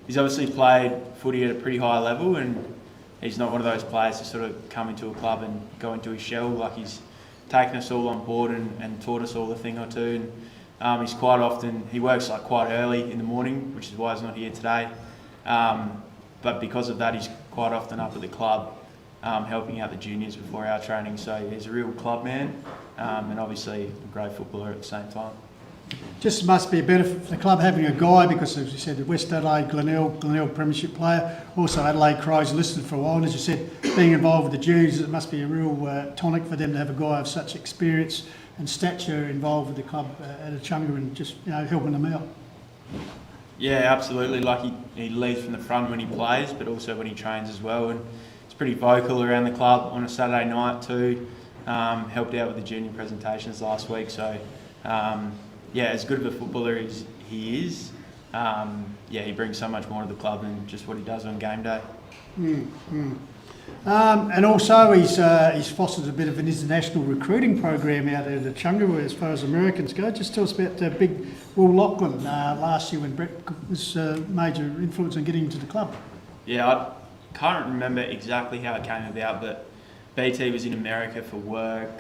he's obviously played footy at a pretty high level, and he's not one of those players to sort of come into a club and go into his shell. Like, he's taken us all on board and taught us all a thing or two. And he's quite often, he works like quite early in the morning, which is why he's not here today. But because of that, he's quite often up at the club helping out the juniors before our training. So he's a real club man and obviously a great footballer at the same time. Just must be a benefit for the club having a guy, because as you said, the West Adelaide, Glenelg Premiership player, also Adelaide Crows listed for a while, and as you said, being involved with the juniors, it must be a real tonic for them to have a guy of such experience and stature involved with the club at Achunga and just helping them out. Yeah, absolutely. Like, he leads from the front when he plays, but also when he trains as well. And he's pretty vocal around the club on a Saturday night too. Helped out with the junior presentations last week. So, as good of a footballer as he is, he brings so much more to the club than just what he does on game day. And also he's fostered a bit of an international recruiting program out there at Achunga as far as Americans go. Just tell us about big Will Lachlan last year when Brett was a major influence on getting into the club. Yeah, I can't remember exactly how it came about, but BT was in America for work,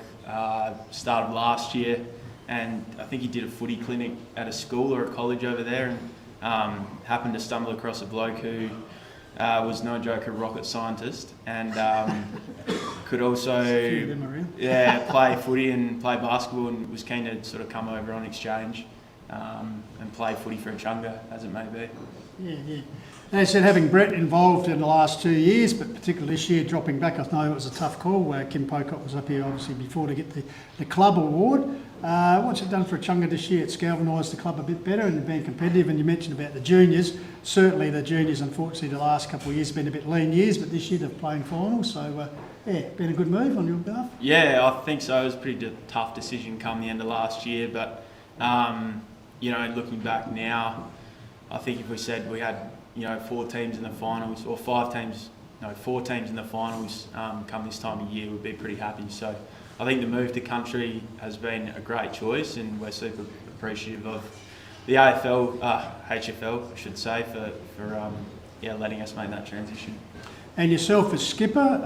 started last year, and I think he did a footy clinic at a school or a college over there, and happened to stumble across a bloke who was no joke a rocket scientist, and could also play footy and play basketball, and was keen to sort of come over on exchange and play footy for Achunga, as it may be. Yeah. As I said, having Brett involved in the last 2 years, but particularly this year dropping back, I know it was a tough call. Kim Pocock was up here obviously before to get the club award. What's it done for Achunga this year? It's galvanised the club a bit better and being competitive. And you mentioned about the juniors. Certainly the juniors, unfortunately, the last couple of years have been a bit lean years, but this year they're playing finals. So, been a good move on your behalf? Yeah, I think so. It was a pretty tough decision come the end of last year. But, looking back now, I think if we said we had, 4 teams in the finals, or 4 teams in the finals come this time of year, we'd be pretty happy. So I think the move to country has been a great choice, and we're super appreciative of the HFL, I should say, for letting us make that transition. And yourself as skipper,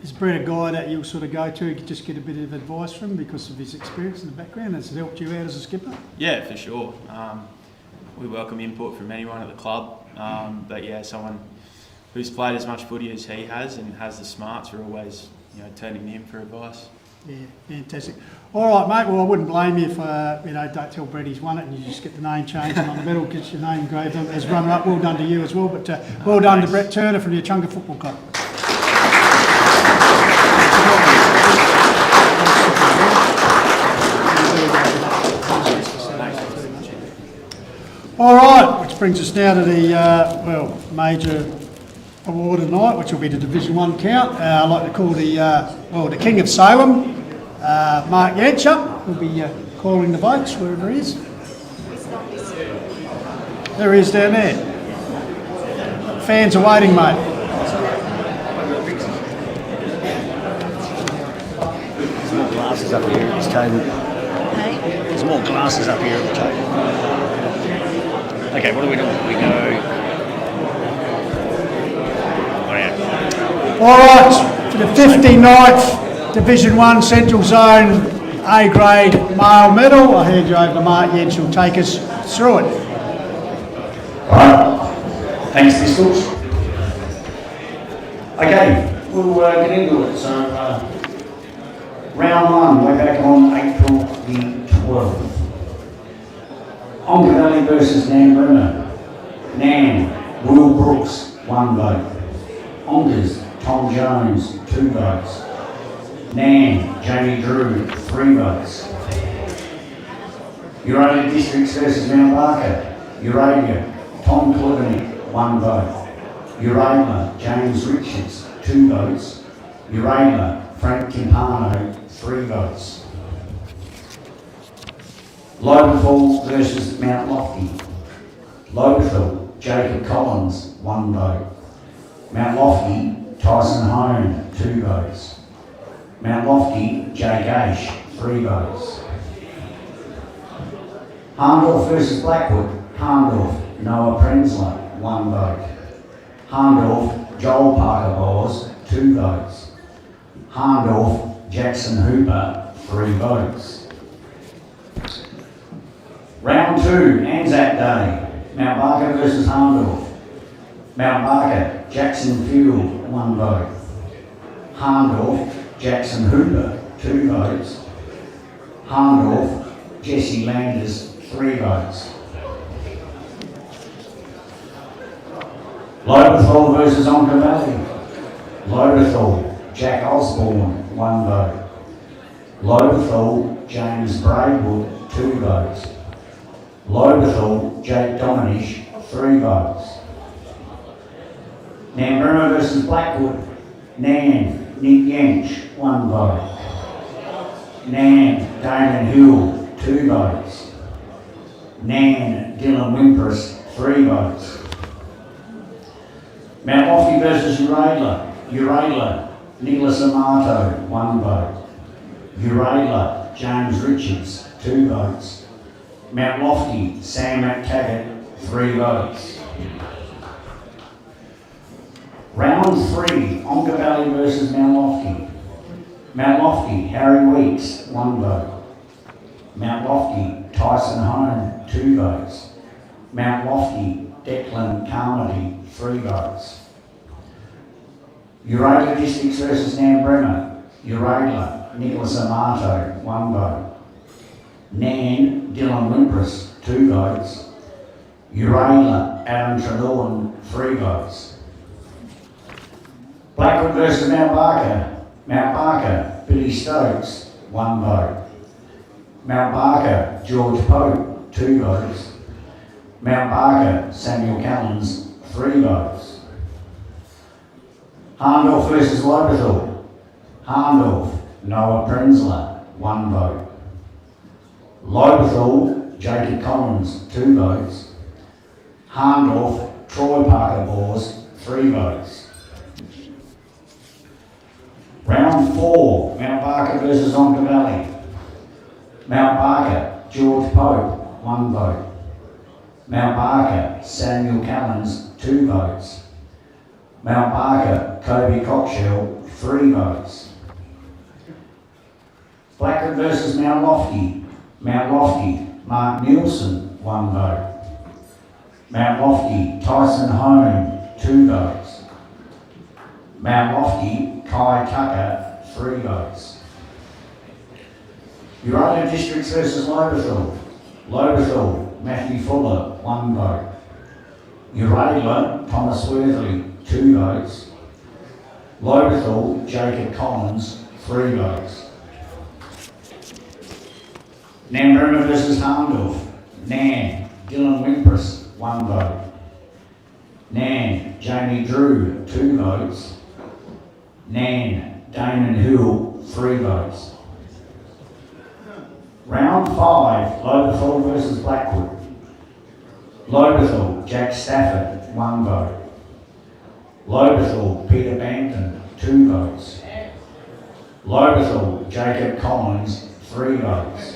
is Brett a guy that you'll sort of go to just get a bit of advice from because of his experience and the background? Has it helped you out as a skipper? Yeah, for sure. We welcome input from anyone at the club, but someone who's played as much footy as he has and has the smarts are always, turning to him for advice. Yeah, fantastic. All right, mate. Well, I wouldn't blame you if don't tell Brett he's won it and you just get the name changed and on the medal gets your name engraved as runner-up. Well done to you as well, but well done to Brett Turner from the Achunga Football Club. All right, which brings us now to the major award of the night, which will be the Division 1 count. I like to call the King of Salem, Mark Yanchup will be calling the votes wherever he is. There he is down there. Fans are waiting, mate. There's more glasses up here at this table. There's more glasses up here at the table. Okay, what do we do? We go. Oh, yeah. All right, for the 59th Division 1 Central Zone A grade male medal, I'll hand you over to Mark Jens, who'll take us through it. Thanks, Pistols. Okay, we'll get into it. So, round one, way back on April the 12th. Onka Valley versus Nan Bremer. Nan, Will Brooks, 1 vote. Onkas, Tom Jones, 2 votes. Nan, Jamie Drew, 3 votes. Uralia Districts versus Mount Barker. Uralia, Tom Cleveland, 1 vote. Uralia, James Richards, 2 votes. Uralia, Frank Timpano, 3 votes. Loberthal versus Mount Lofty. Loberthal, Jacob Collins, 1 vote. Mount Lofty, Tyson Hone, 2 votes. Mount Lofty, Jake Ash, 3 votes. Hahndorf versus Blackwood. Hahndorf, Noah Prenzler, 1 vote. Hahndorf, Joel Parker Bors, 2 votes. Hahndorf, Jackson Hooper, 3 votes. Round 2, Anzac Day. Mount Barker versus Hahndorf. Mount Barker, Jackson Field, 1 vote. Hahndorf, Jackson Hooper, 2 votes. Hahndorf, Jesse Landers, 3 votes. Loberthal versus Onka Valley. Loberthal, Jack Osborne, 1 vote. Loberthal, James Braidwood, 2 votes. Loberthal, Jake Dominish, 3 votes. Nan Bremer versus Blackwood. Nan, Nick Yench, 1 vote. Nan, Damon Hill, 2 votes. Nan, Dylan Wimpress, 3 votes. Mount Lofty versus Uralia. Uralia, Nicholas Amato, 1 vote. Uralia, James Richards, 2 votes. Mount Lofty, Sam McTaggart, 3 votes. Round 3, Onka Valley versus Mount Lofty. Mount Lofty, Harry Weeks, 1 vote. Mount Lofty, Tyson Hone, 2 votes. Mount Lofty, Declan Carmody, 3 votes. Uralia Districts versus Nan Bremer. Uralia, Nicholas Amato, 1 vote. Nan, Dylan Wimpress, 2 votes. Uralia, Adam Trelawn, 3 votes. Blackwood versus Mount Barker. Mount Barker, Billy Stokes, 1 vote. Mount Barker, George Pope, 2 votes. Mount Barker, Samuel Callens, 3 votes. Hahndorf versus Loberthal. Hahndorf, Noah Prenzler, 1 vote. Loberthal, Jacob Collins, 2 votes. Hahndorf, Troy Parker Bors, 3 votes. Round 4, Mount Barker versus Onka Valley. Mount Barker, George Pope, 1 vote. Mount Barker, Samuel Callens, 2 votes. Mount Barker, Kobe Cockshell, 3 votes. Blackwood versus Mount Lofty. Mount Lofty, Mark Nielsen, 1 vote. Mount Lofty, Tyson Hone, 2 votes. Mount Lofty, Kai Tucker, 3 votes. Uralia Districts versus Loberthal. Loberthal, Matthew Fuller, 1 vote. Uralia, Thomas Worthley, 2 votes. Loberthal, Jacob Collins, 3 votes. Nan Bremer versus Hahndorf. Nan, Dylan Wimpress, 1 vote. Nan, Jamie Drew, 2 votes. Nan, Damon Hill, 3 votes. Round 5, Loberthal versus Blackwood. Loberthal, Jack Stafford, 1 vote. Loberthal, Peter Bampton, 2 votes. Loberthal, Jacob Collins, 3 votes.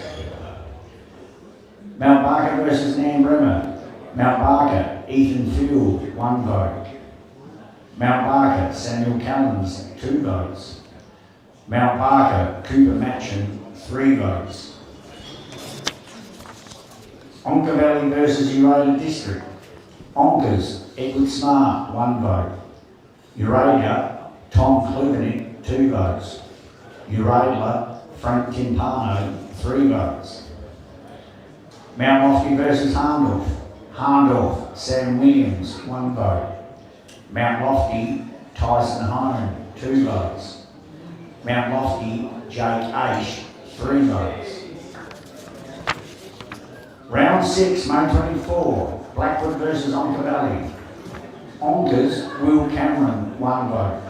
Mount Barker versus Nambrima. Mount Barker, Ethan Field, 1 vote. Mount Barker, Samuel Callens, 2 votes. Mount Barker, Cooper Matchin, 3 votes. Onka Valley versus Uradia District. Onkers, Edward Smart, 1 vote. Uradia, Tom Kluvenik, 2 votes. Uradla, Frank Timpano, 3 votes. Mount Lofty versus Hahndorf. Hahndorf, Sam Williams, 1 vote. Mount Lofty, Tyson Hone, 2 votes. Mount Lofty, Jake Aish, 3 votes. Round 6, May 24, Blackwood versus Onka Valley. Onkers, Will Cameron, 1 vote.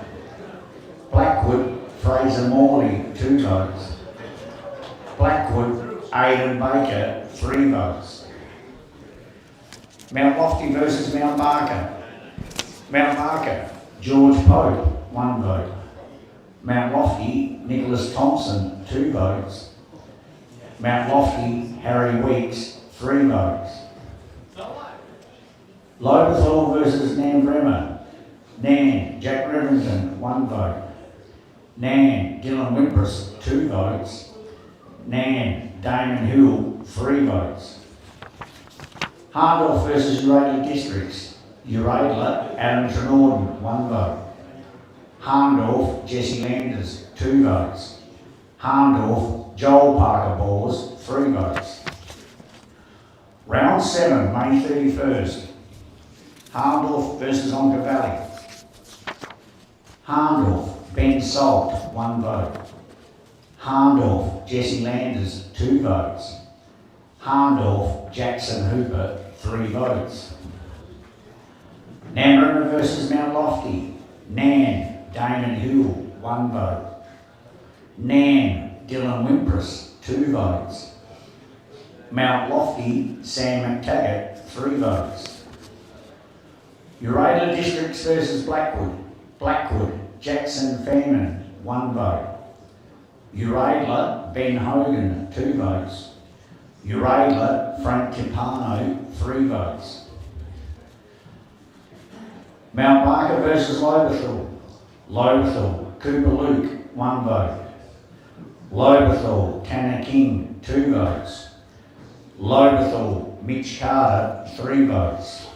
Blackwood, Fraser Morley, 2 votes. Blackwood, Aidan Baker, 3 votes. Mount Lofty versus Mount Barker. Mount Barker, George Pope, 1 vote. Mount Lofty, Nicholas Thompson, 2 votes. Mount Lofty, Harry Weeks, 3 votes. Loberthal versus Nambrima. Nan, Jack Rivington, 1 vote. Nan, Dylan Wimpers, 2 votes. Nan, Damon Hill, 3 votes. Hahndorf versus Uradia Districts. Uradla, Adam Trenorden, 1 vote. Hahndorf, Jesse Landers, 2 votes. Hahndorf, Joel Parker Bors, 3 votes. Round 7, May 31st. Hahndorf versus Onka Valley. Hahndorf, Ben Salt, 1 vote. Hahndorf, Jesse Landers, 2 votes. Hahndorf, Jackson Hooper, 3 votes. Nambrima versus Mount Lofty. Nan, Damon Hill, 1 vote. Nan, Dylan Wimpers, 2 votes. Mount Lofty, Sam McTaggart, 3 votes. Uradia Districts versus Blackwood. Blackwood, Jackson Fairman, 1 vote. Uradla, Ben Hogan, 2 votes. Uradla, Frank Timpano, 3 votes. Mount Barker versus Loberthal. Loberthal, Cooper Luke, 1 vote. Loberthal, Tanner King, 2 votes. Loberthal, Mitch Carter, 3 votes.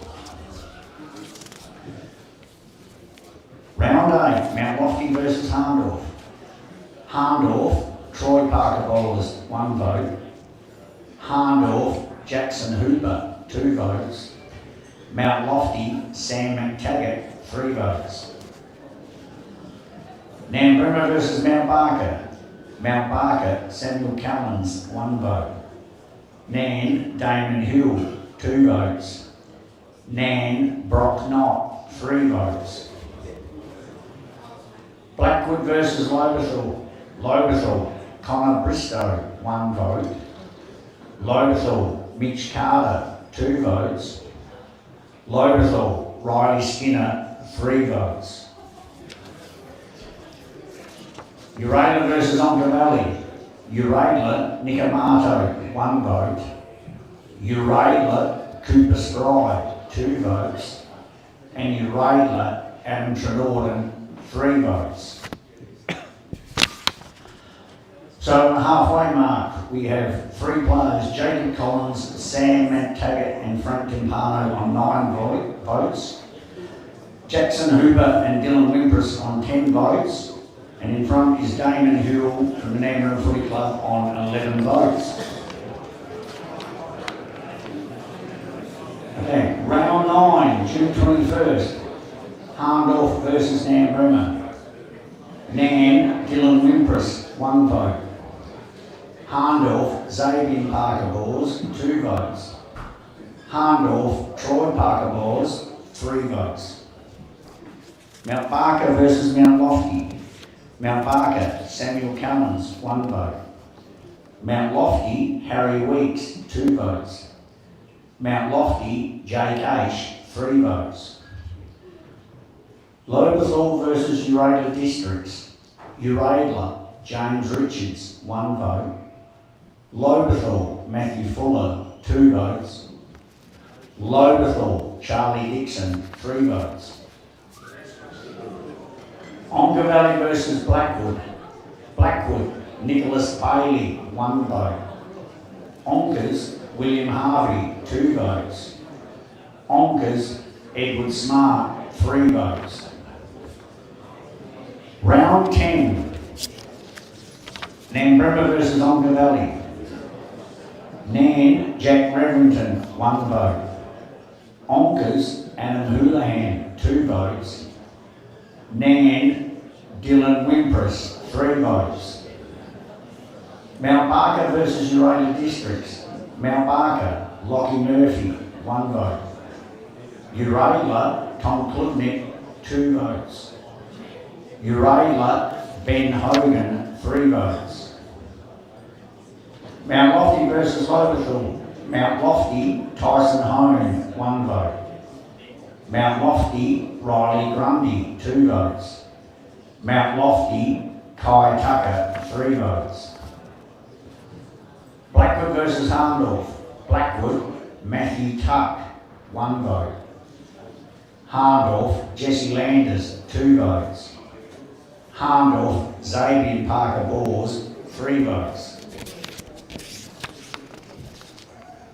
Round 8, Mount Lofty versus Hahndorf. Hahndorf, Troy Parker Bowlers, 1 vote. Hahndorf, Jackson Hooper, 2 votes. Mount Lofty, Sam McTaggart, 3 votes. Nambrima versus Mount Barker. Mount Barker, Samuel Callens, 1 vote. Nan, Damon Hill, 2 votes. Nan, Brock Knott, 3 votes. Blackwood versus Loberthal. Loberthal, Connor Bristow, 1 vote. Loberthal, Mitch Carter, 2 votes. Loberthal, Riley Skinner, 3 votes. Uradla versus Onka Valley. Uradla, Nick Amato, 1 vote. Uradla, Cooper Stride, 2 votes. And Uradla, Adam Trenorden, 3 votes. So on the halfway mark, we have 3 players, Jacob Collins, Sam McTaggart and Frank Timpano on 9 votes. Jackson Hooper and Dylan Wimpers on 10 votes. And in front is Damon Hill from the Nambrima Footy Club on 11 votes. Okay, round 9, June 21st. Hahndorf versus Nambrima. Nan, Dylan Wimpers, 1 vote. Hahndorf, Xavier Parker Bors, 2 votes. Hahndorf, Troy Parker Bors, 3 votes. Mount Barker versus Mount Lofty. Mount Barker, Samuel Callens, 1 vote. Mount Lofty, Harry Weeks, 2 votes. Mount Lofty, Jake Aish, 3 votes. Lobethal versus Uradla Districts. Uradla, James Richards, 1 vote. Lobethal, Matthew Fuller, 2 votes. Lobethal, Charlie Dixon, 3 votes. Onka Valley versus Blackwood. Blackwood, Nicholas Bailey, 1 vote. Onkers, William Harvey, 2 votes. Onkers, Edward Smart, 3 votes. Round 10. Nambrima versus Onka Valley. Nan, Jack Reverington, 1 vote. Onkers, Adam Houlihan, 2 votes. Nan, Dylan Wimpress, 3 votes. Mount Barker versus Uradla Districts. Mount Barker, Lockie Murphy, 1 vote. Uradla, Tom Klubnik, 2 votes. Uradla, Ben Hogan, 3 votes. Mount Lofty versus Lobethal. Mount Lofty, Tyson Hone, 1 vote. Mount Lofty, Riley Grundy, 2 votes. Mount Lofty, Kai Tucker, 3 votes. Blackwood versus Hahndorf. Blackwood, Matthew Tuck, 1 vote. Hahndorf, Jesse Landers, 2 votes. Hahndorf, Xavier Parker Bors, 3 votes.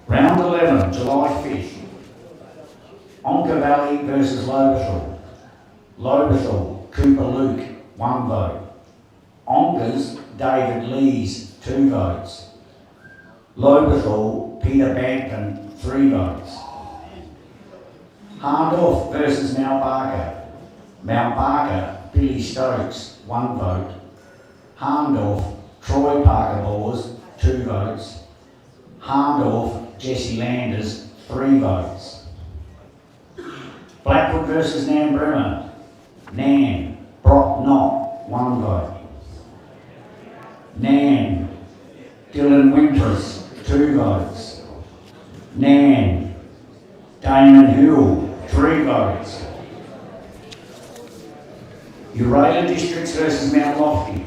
Round 11, July 5th. Onka Valley versus Lobethal. Lobethal, Cooper Luke, 1 vote. Onkers, David Lees, 2 votes. Lobethal, Peter Bampton, 3 votes. Hahndorf versus Mount Barker. Mount Barker, Billy Stokes, 1 vote. Hahndorf, Troy Parker Bors, 2 votes. Hahndorf, Jesse Landers, 3 votes. Blackwood versus Nambrima. Nan, Brock Knott, 1 vote. Nan, Dylan Winters, 2 votes. Nan, Damon Hill, 3 votes. Uradla Districts versus Mount Lofty.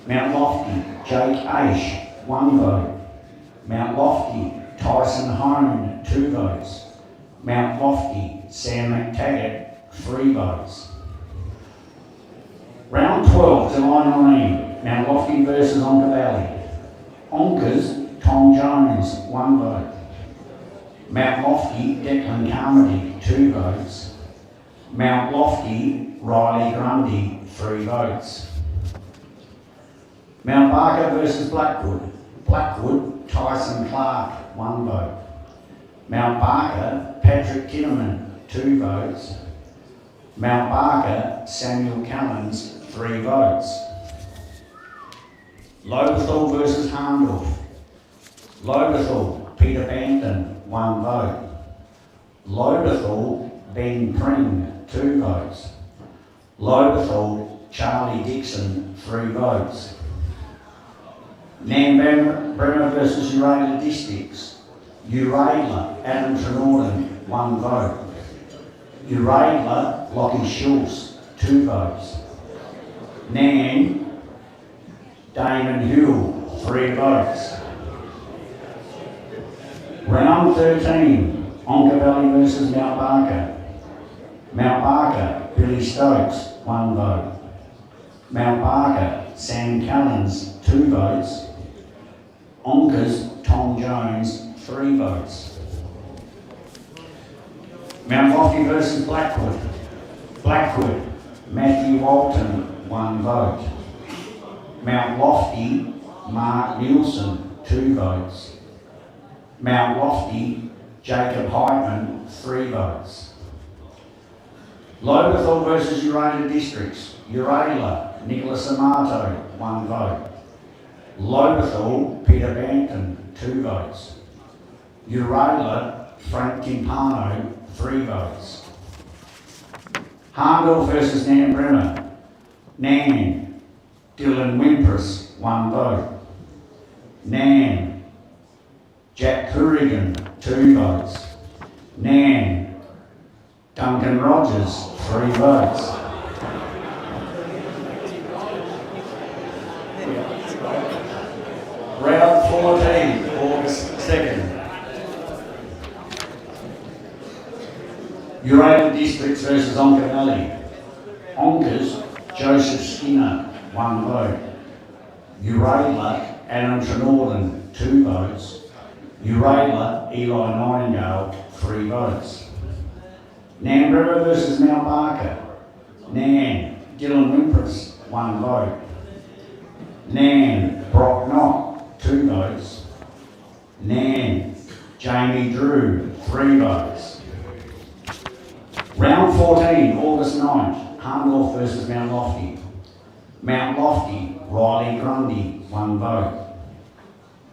Mount Lofty, Jake Aish, 1 vote. Mount Lofty, Tyson Hone, 2 votes. Mount Lofty, Sam McTaggart, 3 votes. Round 12, July 19, Mount Lofty versus Onka Valley. Onkers, Tom Jones, 1 vote. Mount Lofty, Declan Carmody, 2 votes. Mount Lofty, Riley Grundy, 3 votes. Mount Barker versus Blackwood. Blackwood, Tyson Clark, 1 vote. Mount Barker, Patrick Kinnaman, 2 votes. Mount Barker, Samuel Cummins, 3 votes. Lobethal versus Hahndorf. Lobethal, Peter Bampton, 1 vote. Lobethal, Ben Pring, 2 votes. Lobethal, Charlie Dixon, 3 votes. Nambrima versus Uradla Districts. Uradla, Adam Trenorden, 1 vote. Uradla, Lockie Schultz, 2 votes. Nan, Damon Hill, 3 votes. Round 13, Onka Valley versus Mount Barker. Mount Barker, Billy Stokes, 1 vote. Mount Barker, Sam Cullens, 2 votes. Onkers, Tom Jones, 3 votes. Mount Lofty versus Blackwood. Blackwood, Matthew Walton, 1 vote. Mount Lofty, Mark Nielsen, 2 votes. Mount Lofty, Jacob Heitman, 3 votes. Lobethal versus Uradla Districts. Uradla, Nicholas Amato, 1 vote. Lobethal, Peter Bampton, 2 votes. Uradla, Frank Timpano, 3 votes. Hahndorf versus Nambrima. Nan, Dylan Wimpress, 1 vote. Nan. Jack Hourigan, 2 votes. Nan. Duncan Rogers, 3 votes. Round 14, August 2nd. Uraidla Districts versus Onka Valley. Onkers, Joseph Skinner, 1 vote. Uraidla, Adam Trenorden, 2 votes. Uraidla, Eli Nightingale, 3 votes. Nambrilla versus Mount Barker. Nan, Dylan Wimpress, 1 vote. Nan, Brock Knott, 2 votes. Nan, Jamie Drew, 3 votes. Round 14, August 9th, Hahndorf versus Mount Lofty. Mount Lofty, Riley Grundy, 1 vote.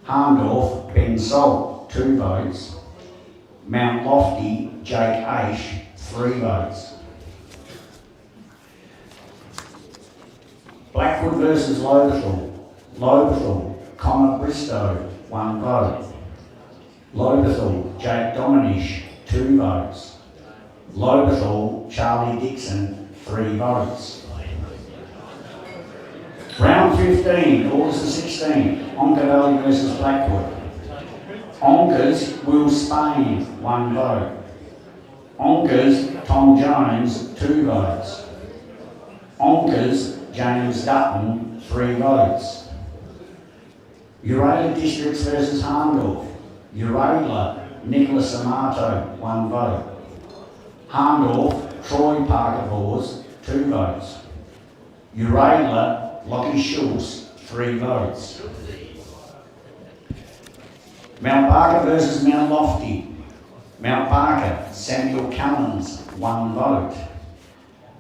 Hahndorf, Ben Salt, 2 votes. Mount Lofty, Jake Aish, 3 votes. Blackwood versus Lobethal. Lobethal, Connor Bristow, 1 vote. Lobethal, Jake Dominish, 2 votes. Lobethal, Charlie Dixon, 3 votes. Round 15, August the 16th, Onka Valley versus Blackwood. Onkers, Will Spain, 1 vote. Onkers, Tom Jones, 2 votes. Onkers, James Dutton, 3 votes. Uraidla Districts versus Hahndorf. Uraidla, Nicholas Amato, 1 vote. Hahndorf, Troy Parker Vors, 2 votes. Uraidla, Lockie Schultz, 3 votes. Mount Barker versus Mount Lofty. Mount Barker, Samuel Cummins, 1 vote.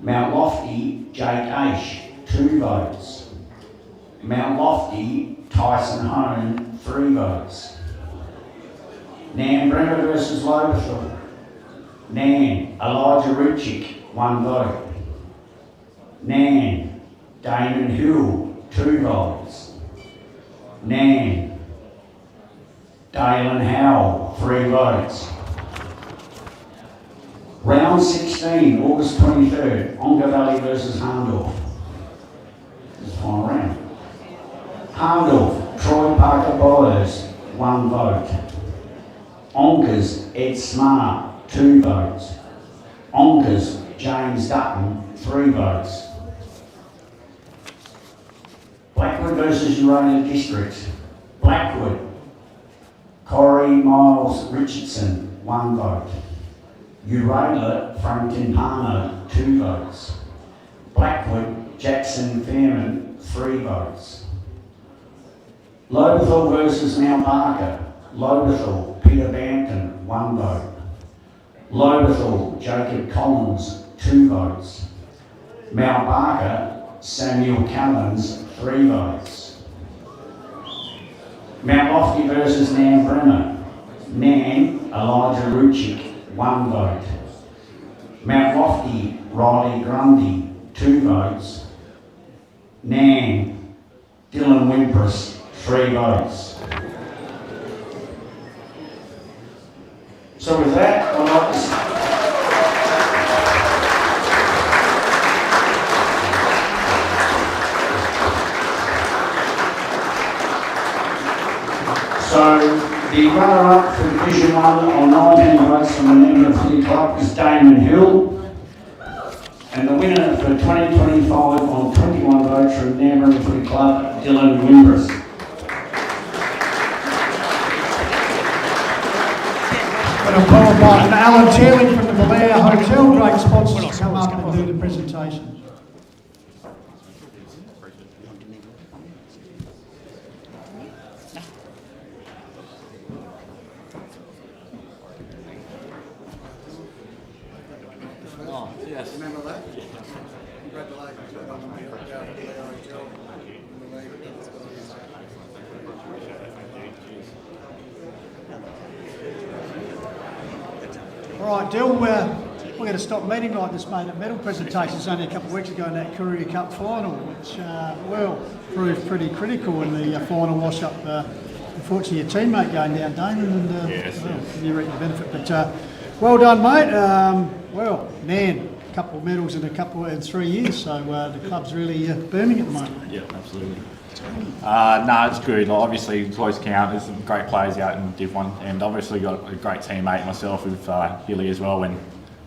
Mount Lofty, Jake Aish, 2 votes. Mount Lofty, Tyson Hone, 3 votes. Nambrilla versus Lobethal. Nan, Elijah Ruchik, 1 vote. Nan, Damon Hill, 2 votes. Nan, Dalen Howell, 3 votes. Round 16, August 23rd, Onka Valley versus Hahndorf. This is the final round. Hahndorf, Troy Parker Byers, 1 vote. Onkers, Ed Smart, 2 votes. Onkers, James Dutton, 3 votes. Blackwood versus Uraidla Districts. Blackwood, Corey Miles Richardson, 1 vote. Uraidla, Frampton Parno, 2 votes. Blackwood, Jackson Fairman, 3 votes. Lobethal versus Mount Barker. Lobethal, Peter Bampton, 1 vote. Lobethal, Jacob Collins, 2 votes. Mount Barker, Samuel Cummins, 3 votes. Mount Lofty versus Nambrilla. Nan, Elijah Ruchik, 1 vote. Mount Lofty, Riley Grundy, 2 votes. Nan, Dylan Wimpress, 3 votes. So with that, I'd like to So the runner-up for Division 1 on 19 votes from the Nambrilla Footy Club is Damon Hill. And the winner for 2025 on 21 votes from Nambrilla Footy Club, Dylan Wimpress. And I'm followed by Alan Teeling from the Belair Hotel. Great sponsors to come up and do the presentation. Yes. Remember that? Congratulations. All right, Dill, we're going to stop meeting like this, mate. A medal presentation was only a couple of weeks ago in that Courier Cup final, which, well, proved pretty critical in the final wash-up unfortunately your teammate going down, Damon, and you reap the benefit. But well done, mate. Man, a couple of medals in 3 years, so the club's really booming at the moment. Yeah, absolutely. No, it's good. Obviously, employees count. There's some great players out in Div 1, and obviously got a great teammate myself with Hilly as well, and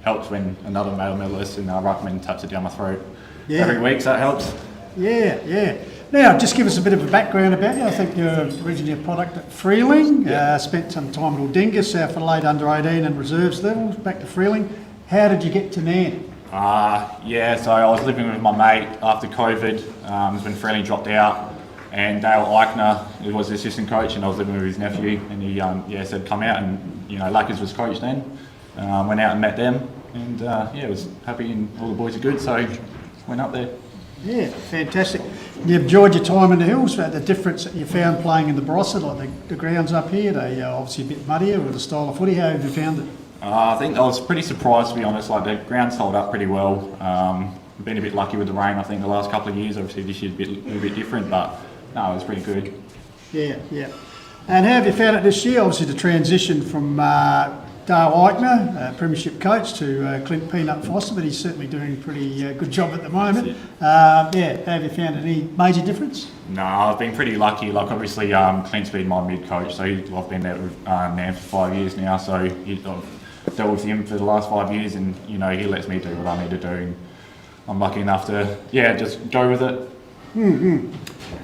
helps when another medalist in Ruckman taps it down my throat every week, so it helps. Yeah. Now, just give us a bit of a background about you. I think you're originally a product at Freeling, spent some time at Aldinga, South Adelaide under 18 and reserves levels, back to Freeling. How did you get to Nan? So I was living with my mate after COVID, when Freeling dropped out, and Dale Eichner, who was the assistant coach, and I was living with his nephew, and he said come out, and Lackers was coach then. Went out and met them, and was happy, and all the boys are good, so went up there. Yeah, fantastic. You enjoyed your time in the hills, the difference that you found playing in the Barossa, like the grounds up here, they obviously a bit muddier with the style of footy. How have you found it? I think I was pretty surprised, to be honest. Like the grounds held up pretty well. Been a bit lucky with the rain, I think, the last couple of years. Obviously this year's a little bit different, but no, it was pretty good. Yeah. And how have you found it this year? Obviously the transition from Dale Eichner, Premiership coach, to Clint Peanut Foster, but he's certainly doing a pretty good job at the moment. How have you found any major difference? No, I've been pretty lucky. Like obviously Clint's been my mid coach, so I've been there with Nan for 5 years now, so I've dealt with him for the last 5 years, and he lets me do what I need to do, and I'm lucky enough to just go with it. Mm-hmm.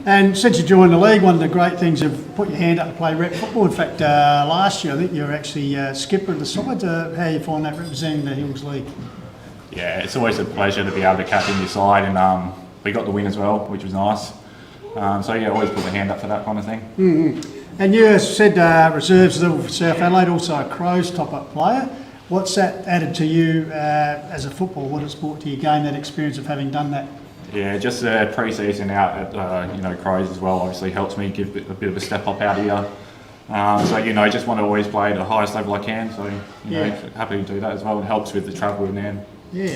And since you joined the league, one of the great things you've put your hand up to play rep football. In fact, last year I think you were actually skipper of the side. How you find that representing the Hills League? Yeah, it's always a pleasure to be able to captain your side, and we got the win as well, which was nice. Always put the hand up for that kind of thing. Mm-hmm. And you said reserves level for South Adelaide, also a Crows top-up player. What's that added to you as a footballer? What has brought to your game, that experience of having done that? Yeah, just pre-season out at Crows as well obviously helps me give a bit of a step up out here. Just want to always play at the highest level I can. So happy to do that as well. It helps with the travel with Nan. Yeah.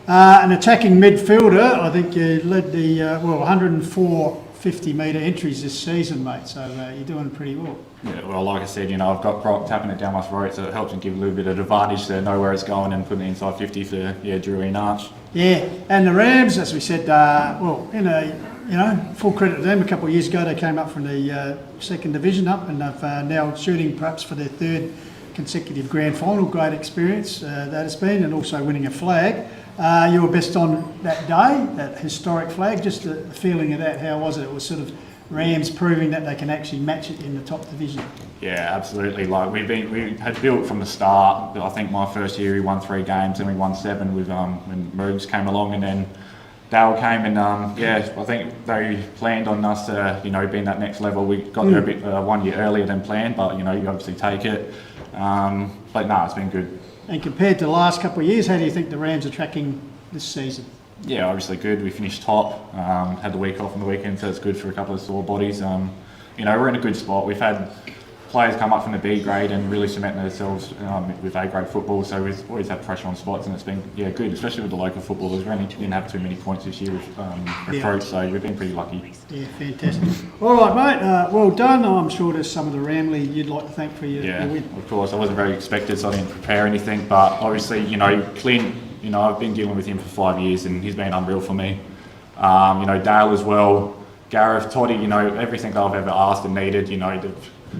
An attacking midfielder, I think you led the 104 50-metre entries this season, mate. So you're doing pretty well. Yeah, well, like I said, I've got Brock tapping it down my throat, so it helps me give a little bit of advantage to know where it's going and putting it inside 50 for Drury and Arch. Yeah, and the Rams, as we said, full credit to them. A couple of years ago, they came up from the second division up, and they've now shooting perhaps for their third consecutive grand final. Great experience that has been, and also winning a flag. You were best on that day, that historic flag. Just the feeling of that, how was it? It was sort of Rams proving that they can actually match it in the top division. Yeah, absolutely. Like we had built from the start. I think my first year we won 3 games, and we won 7 with when Moogs came along, and then Dale came, and I think they planned on us being that next level. We got there a bit 1 year earlier than planned, but you obviously take it. But no, it's been good. And compared to the last couple of years, how do you think the Rams are tracking this season? Yeah, obviously good. We finished top, had the week off on the weekend, so it's good for a couple of sore bodies. We're in a good spot. We've had players come up from the B grade and really cement themselves with A grade football, so we've always had pressure on spots, and it's been good, especially with the local footballers. We only didn't have too many points this year with recruits, so we've been pretty lucky. Yeah, fantastic. All right, mate, well done. I'm sure there's some of the Ramley you'd like to thank for your win. Of course. I wasn't very expected, so I didn't prepare anything, but obviously, Clint, I've been dealing with him for 5 years, and he's been unreal for me. Dale as well, Gareth, Toddy, everything that I've ever asked and needed,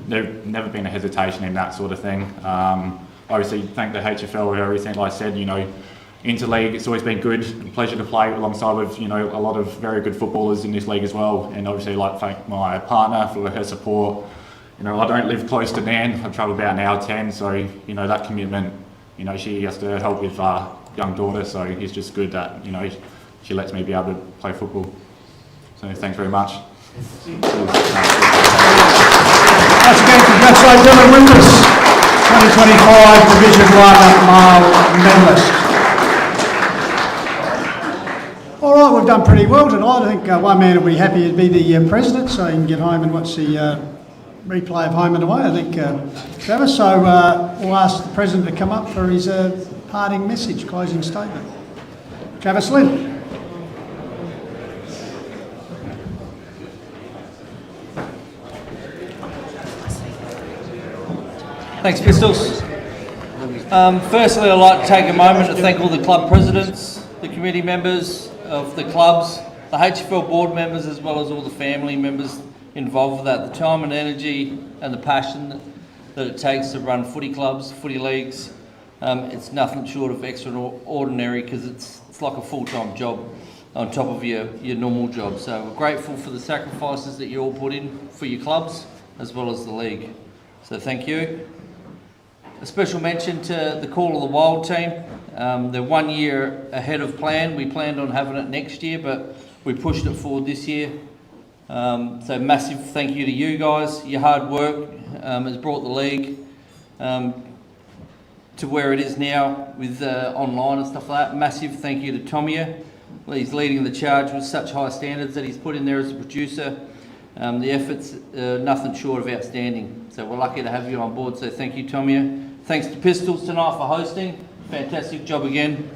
there's never been a hesitation in that sort of thing. Obviously, thank the HFL for everything. Like I said, interleague, it's always been good. A pleasure to play alongside with, a lot of very good footballers in this league as well. And obviously, thank my partner for her support. I don't live close to Nan. I travel about an hour 10, so that commitment. She has to help with young daughter, so it's just good that she lets me be able to play football. So thanks very much. Once again, congratulate Dylan Winters, 2025 Division 1 male medalist. All right, we've done pretty well tonight. I think one man will be happy to be the president, so he can get home and watch the replay of home and away, I think, Travis. So we'll ask the president to come up for his parting message, closing statement. Travis Lynn. Thanks, Pistols. Firstly, I'd like to take a moment to thank all the club presidents, the committee members of the clubs, the HFL board members, as well as all the family members involved with that. The time and energy and the passion that it takes to run footy clubs, footy leagues, it's nothing short of extraordinary, because it's like a full-time job on top of your normal job. So we're grateful for the sacrifices that you all put in for your clubs as well as the league. So thank you. A special mention to the Call of the Wild team. They're 1 year ahead of plan. We planned on having it next year, but we pushed it forward this year. So massive thank you to you guys. Your hard work has brought the league to where it is now with online and stuff like that. Massive thank you to Tomia. He's leading the charge with such high standards that he's put in there as a producer. The effort's nothing short of outstanding. So we're lucky to have you on board. So thank you, Tomia. Thanks to Pistols tonight for hosting. Fantastic job again.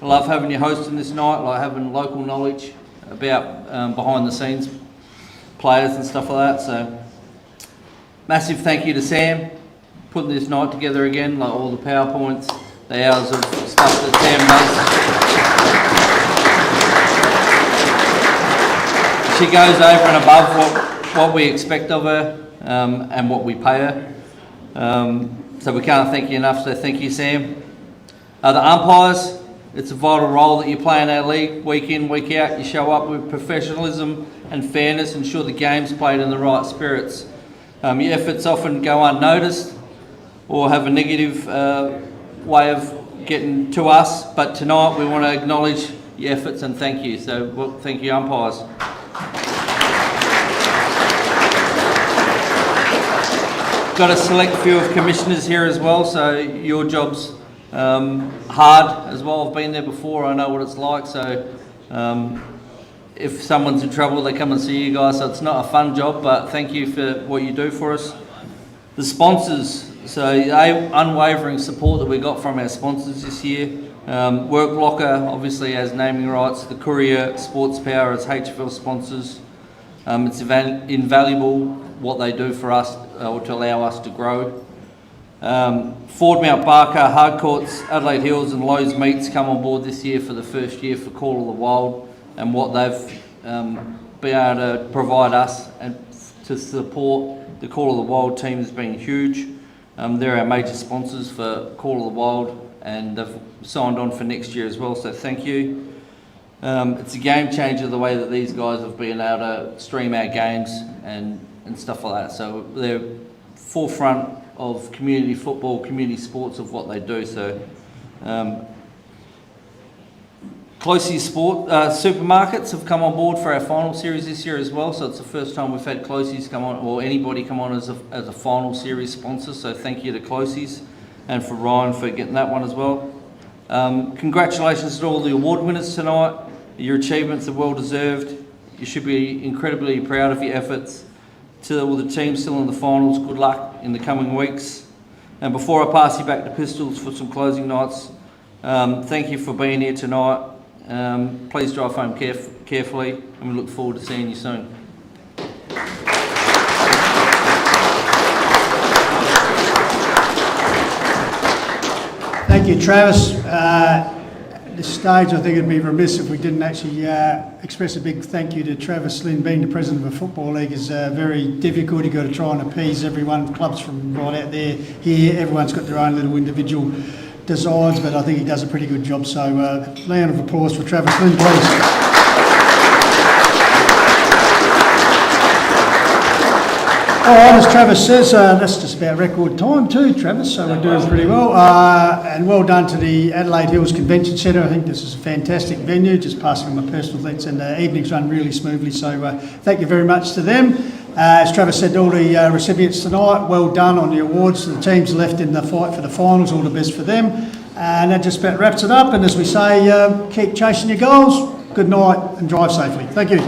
I love having you hosting this night, like having local knowledge about behind the scenes players and stuff like that. So massive thank you to Sam, putting this night together again, like all the PowerPoints, the hours of stuff that Sam does. She goes over and above what we expect of her and what we pay her. So we can't thank you enough, so thank you, Sam. The umpires, it's a vital role that you play in our league, week in, week out. You show up with professionalism and fairness, ensure the game's played in the right spirits. Your efforts often go unnoticed or have a negative way of getting to us, but tonight we want to acknowledge your efforts and thank you. So well, thank you, umpires. Got a select few of commissioners here as well, so your job's hard as well. I've been there before, I know what it's like. So if someone's in trouble, they come and see you guys. So it's not a fun job, but thank you for what you do for us. The sponsors, so the unwavering support that we got from our sponsors this year. Work Locker obviously has naming rights. The Courier, Sports Power as HFL sponsors. It's invaluable what they do for us or to allow us to grow. Ford Mount Barker, Hardcourts, Adelaide Hills and Lowe's Meats come on board this year for the first year for Call of the Wild, and what they've been able to provide us and to support the Call of the Wild team has been huge. They're our major sponsors for Call of the Wild, and they've signed on for next year as well, so thank you. It's a game changer the way that these guys have been able to stream our games and stuff like that. So they're forefront of community football, community sports of what they do. So Closey Sport supermarkets have come on board for our final series this year as well. So it's the first time we've had Closey's come on, or anybody come on as a final series sponsor. So thank you to Closey's and for Ryan for getting that one as well. Congratulations to all the award winners tonight. Your achievements are well deserved. You should be incredibly proud of your efforts. To all the teams still in the finals, good luck in the coming weeks. And before I pass you back to Pistols for some closing nights, thank you for being here tonight. Please drive home carefully, and we look forward to seeing you soon. Thank you, Travis. At this stage, I think it'd be remiss if we didn't actually express a big thank you to Travis Lynn. Being the president of a football league is very difficult. You've got to try and appease everyone, clubs from right out there, here. Everyone's got their own little individual designs, but I think he does a pretty good job. So round of applause for Travis Lynn, please. All right, as Travis says, that's just about record time too, Travis, so we're doing pretty well. And well done to the Adelaide Hills Convention Centre. I think this is a fantastic venue, just passing on my personal thanks, and the evenings run really smoothly, so thank you very much to them. As Travis said, all the recipients tonight, well done on the awards. The teams left in the fight for the finals, all the best for them. And that just about wraps it up, and as we say, keep chasing your goals. Good night and drive safely. Thank you.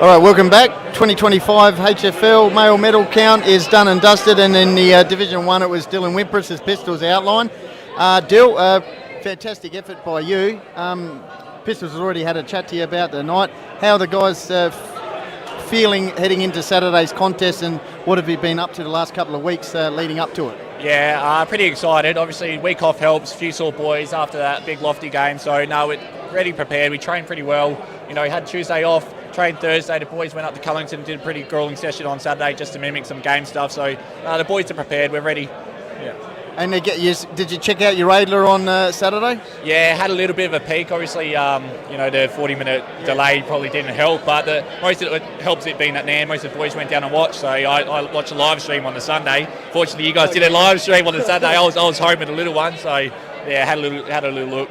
All right, welcome back. 2025 HFL male medal count is done and dusted, and in the Division 1 it was Dylan Wimpress as Pistols outlined. Dill, fantastic effort by you. Pistols has already had a chat to you about the night. How are the guys feeling heading into Saturday's contest, and what have you been up to the last couple of weeks leading up to it? Yeah, pretty excited. Obviously, week off helps. A few sore boys after that big lofty game. So, no, we're ready, prepared. We trained pretty well. You know, we had Tuesday off, trained Thursday. The boys went up to Cullington and did a pretty grueling session on Saturday just to mimic some game stuff. So, the boys are prepared. We're ready. Yeah. And did you check out your Adler on Saturday? Yeah, had a little bit of a peak. Obviously, you know, the 40-minute delay probably didn't help, but most of it helps it being at Nan. Most of the boys went down and watched, so I watched a live stream on the Sunday. Fortunately, you guys did a live stream on the Saturday. I was home with a little one, so yeah, had a little look.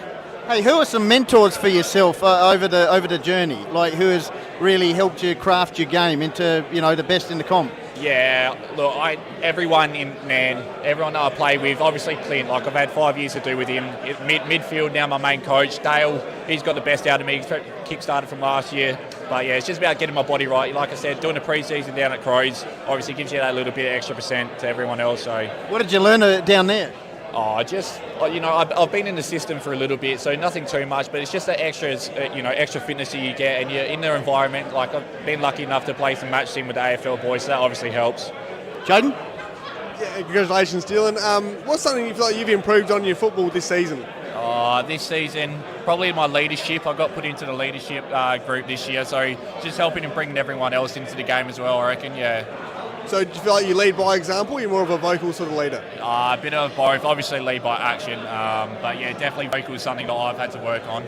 Hey, who are some mentors for yourself over the journey? Like, who has really helped you craft your game into, you know, the best in the comp? Yeah, look, everyone in Nan, everyone that I play with, obviously Clint, like I've had 5 years to do with him. Midfield, now my main coach. Dale, he's got the best out of me. He's kick-started from last year. But yeah, it's just about getting my body right. Like I said, doing the pre-season down at Crows obviously gives you that little bit of extra percent to everyone else. So, what did you learn down there? You know, I've been in the system for a little bit, so nothing too much, but it's just the extras, you know, extra fitness that you get, and you're in their environment. Like, I've been lucky enough to play some match sim with the AFL boys, so that obviously helps. Jaden? Yeah, congratulations, Dylan. What's something you feel like you've improved on your football this season? This season, probably my leadership. I got put into the leadership group this year, so just helping and bringing everyone else into the game as well, I reckon, yeah. So do you feel like you lead by example, or you're more of a vocal sort of leader? A bit of both. Obviously lead by action, but yeah, definitely vocal is something that I've had to work on.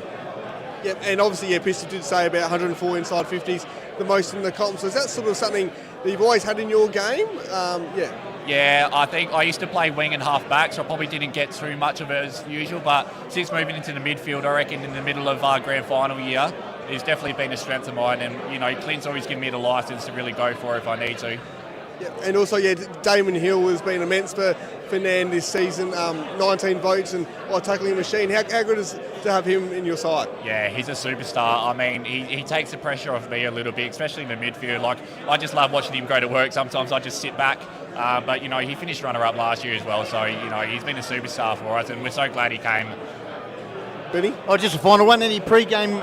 Yeah, and obviously, Pistol did say about 104 inside 50s, the most in the comp. So is that sort of something that you've always had in your game? Yeah, I think I used to play wing and half back, so I probably didn't get too much of it as usual. But since moving into the midfield, I reckon in the middle of our grand final year, it's definitely been a strength of mine. And Clint's always given me the license to really go for it if I need to. Yeah, and also, Damon Hill has been immense for Nan this season. 19 votes and tackling a machine. How good is it to have him in your side? Yeah, he's a superstar. I mean, he takes the pressure off me a little bit, especially in the midfield. Like, I just love watching him go to work. Sometimes I just sit back. But he finished runner-up last year as well. So, he's been a superstar for us, and we're so glad he came. Benny? Oh, just a final one. Any pre-game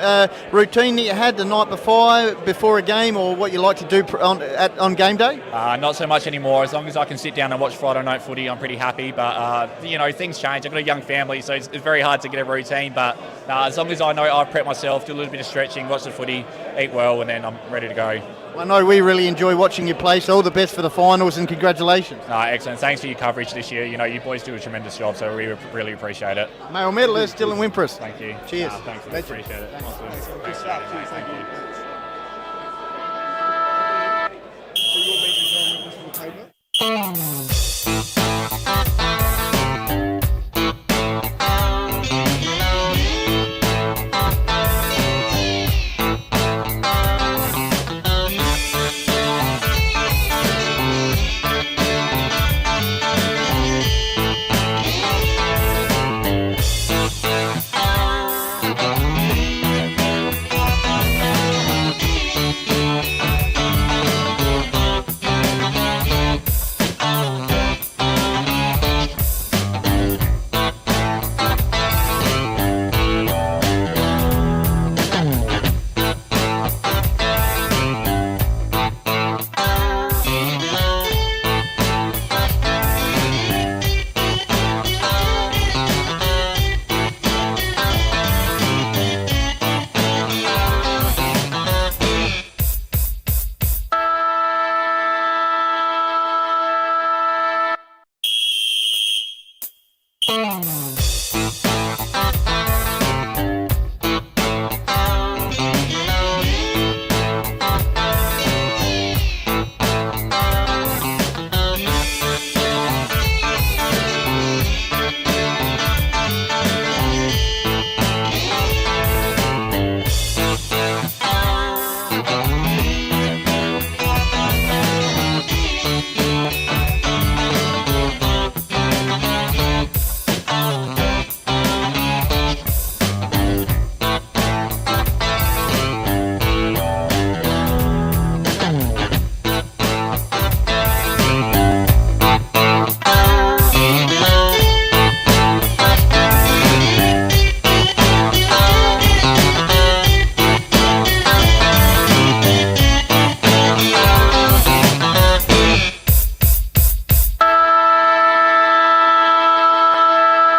routine that you had the night before a game, or what you like to do on game day? Not so much anymore. As long as I can sit down and watch Friday night footy, I'm pretty happy. But things change. I've got a young family, so it's very hard to get a routine. But as long as I know I've prepped myself, do a little bit of stretching, watch the footy, eat well, and then I'm ready to go. I know we really enjoy watching you play, so all the best for the finals and congratulations. Excellent. Thanks for your coverage this year. You boys do a tremendous job, so we really appreciate it. Male medalist, Dylan Wimpress. Thank you. Cheers. Thanks. Appreciate it. Awesome. Good stuff. Cheers. Thank you.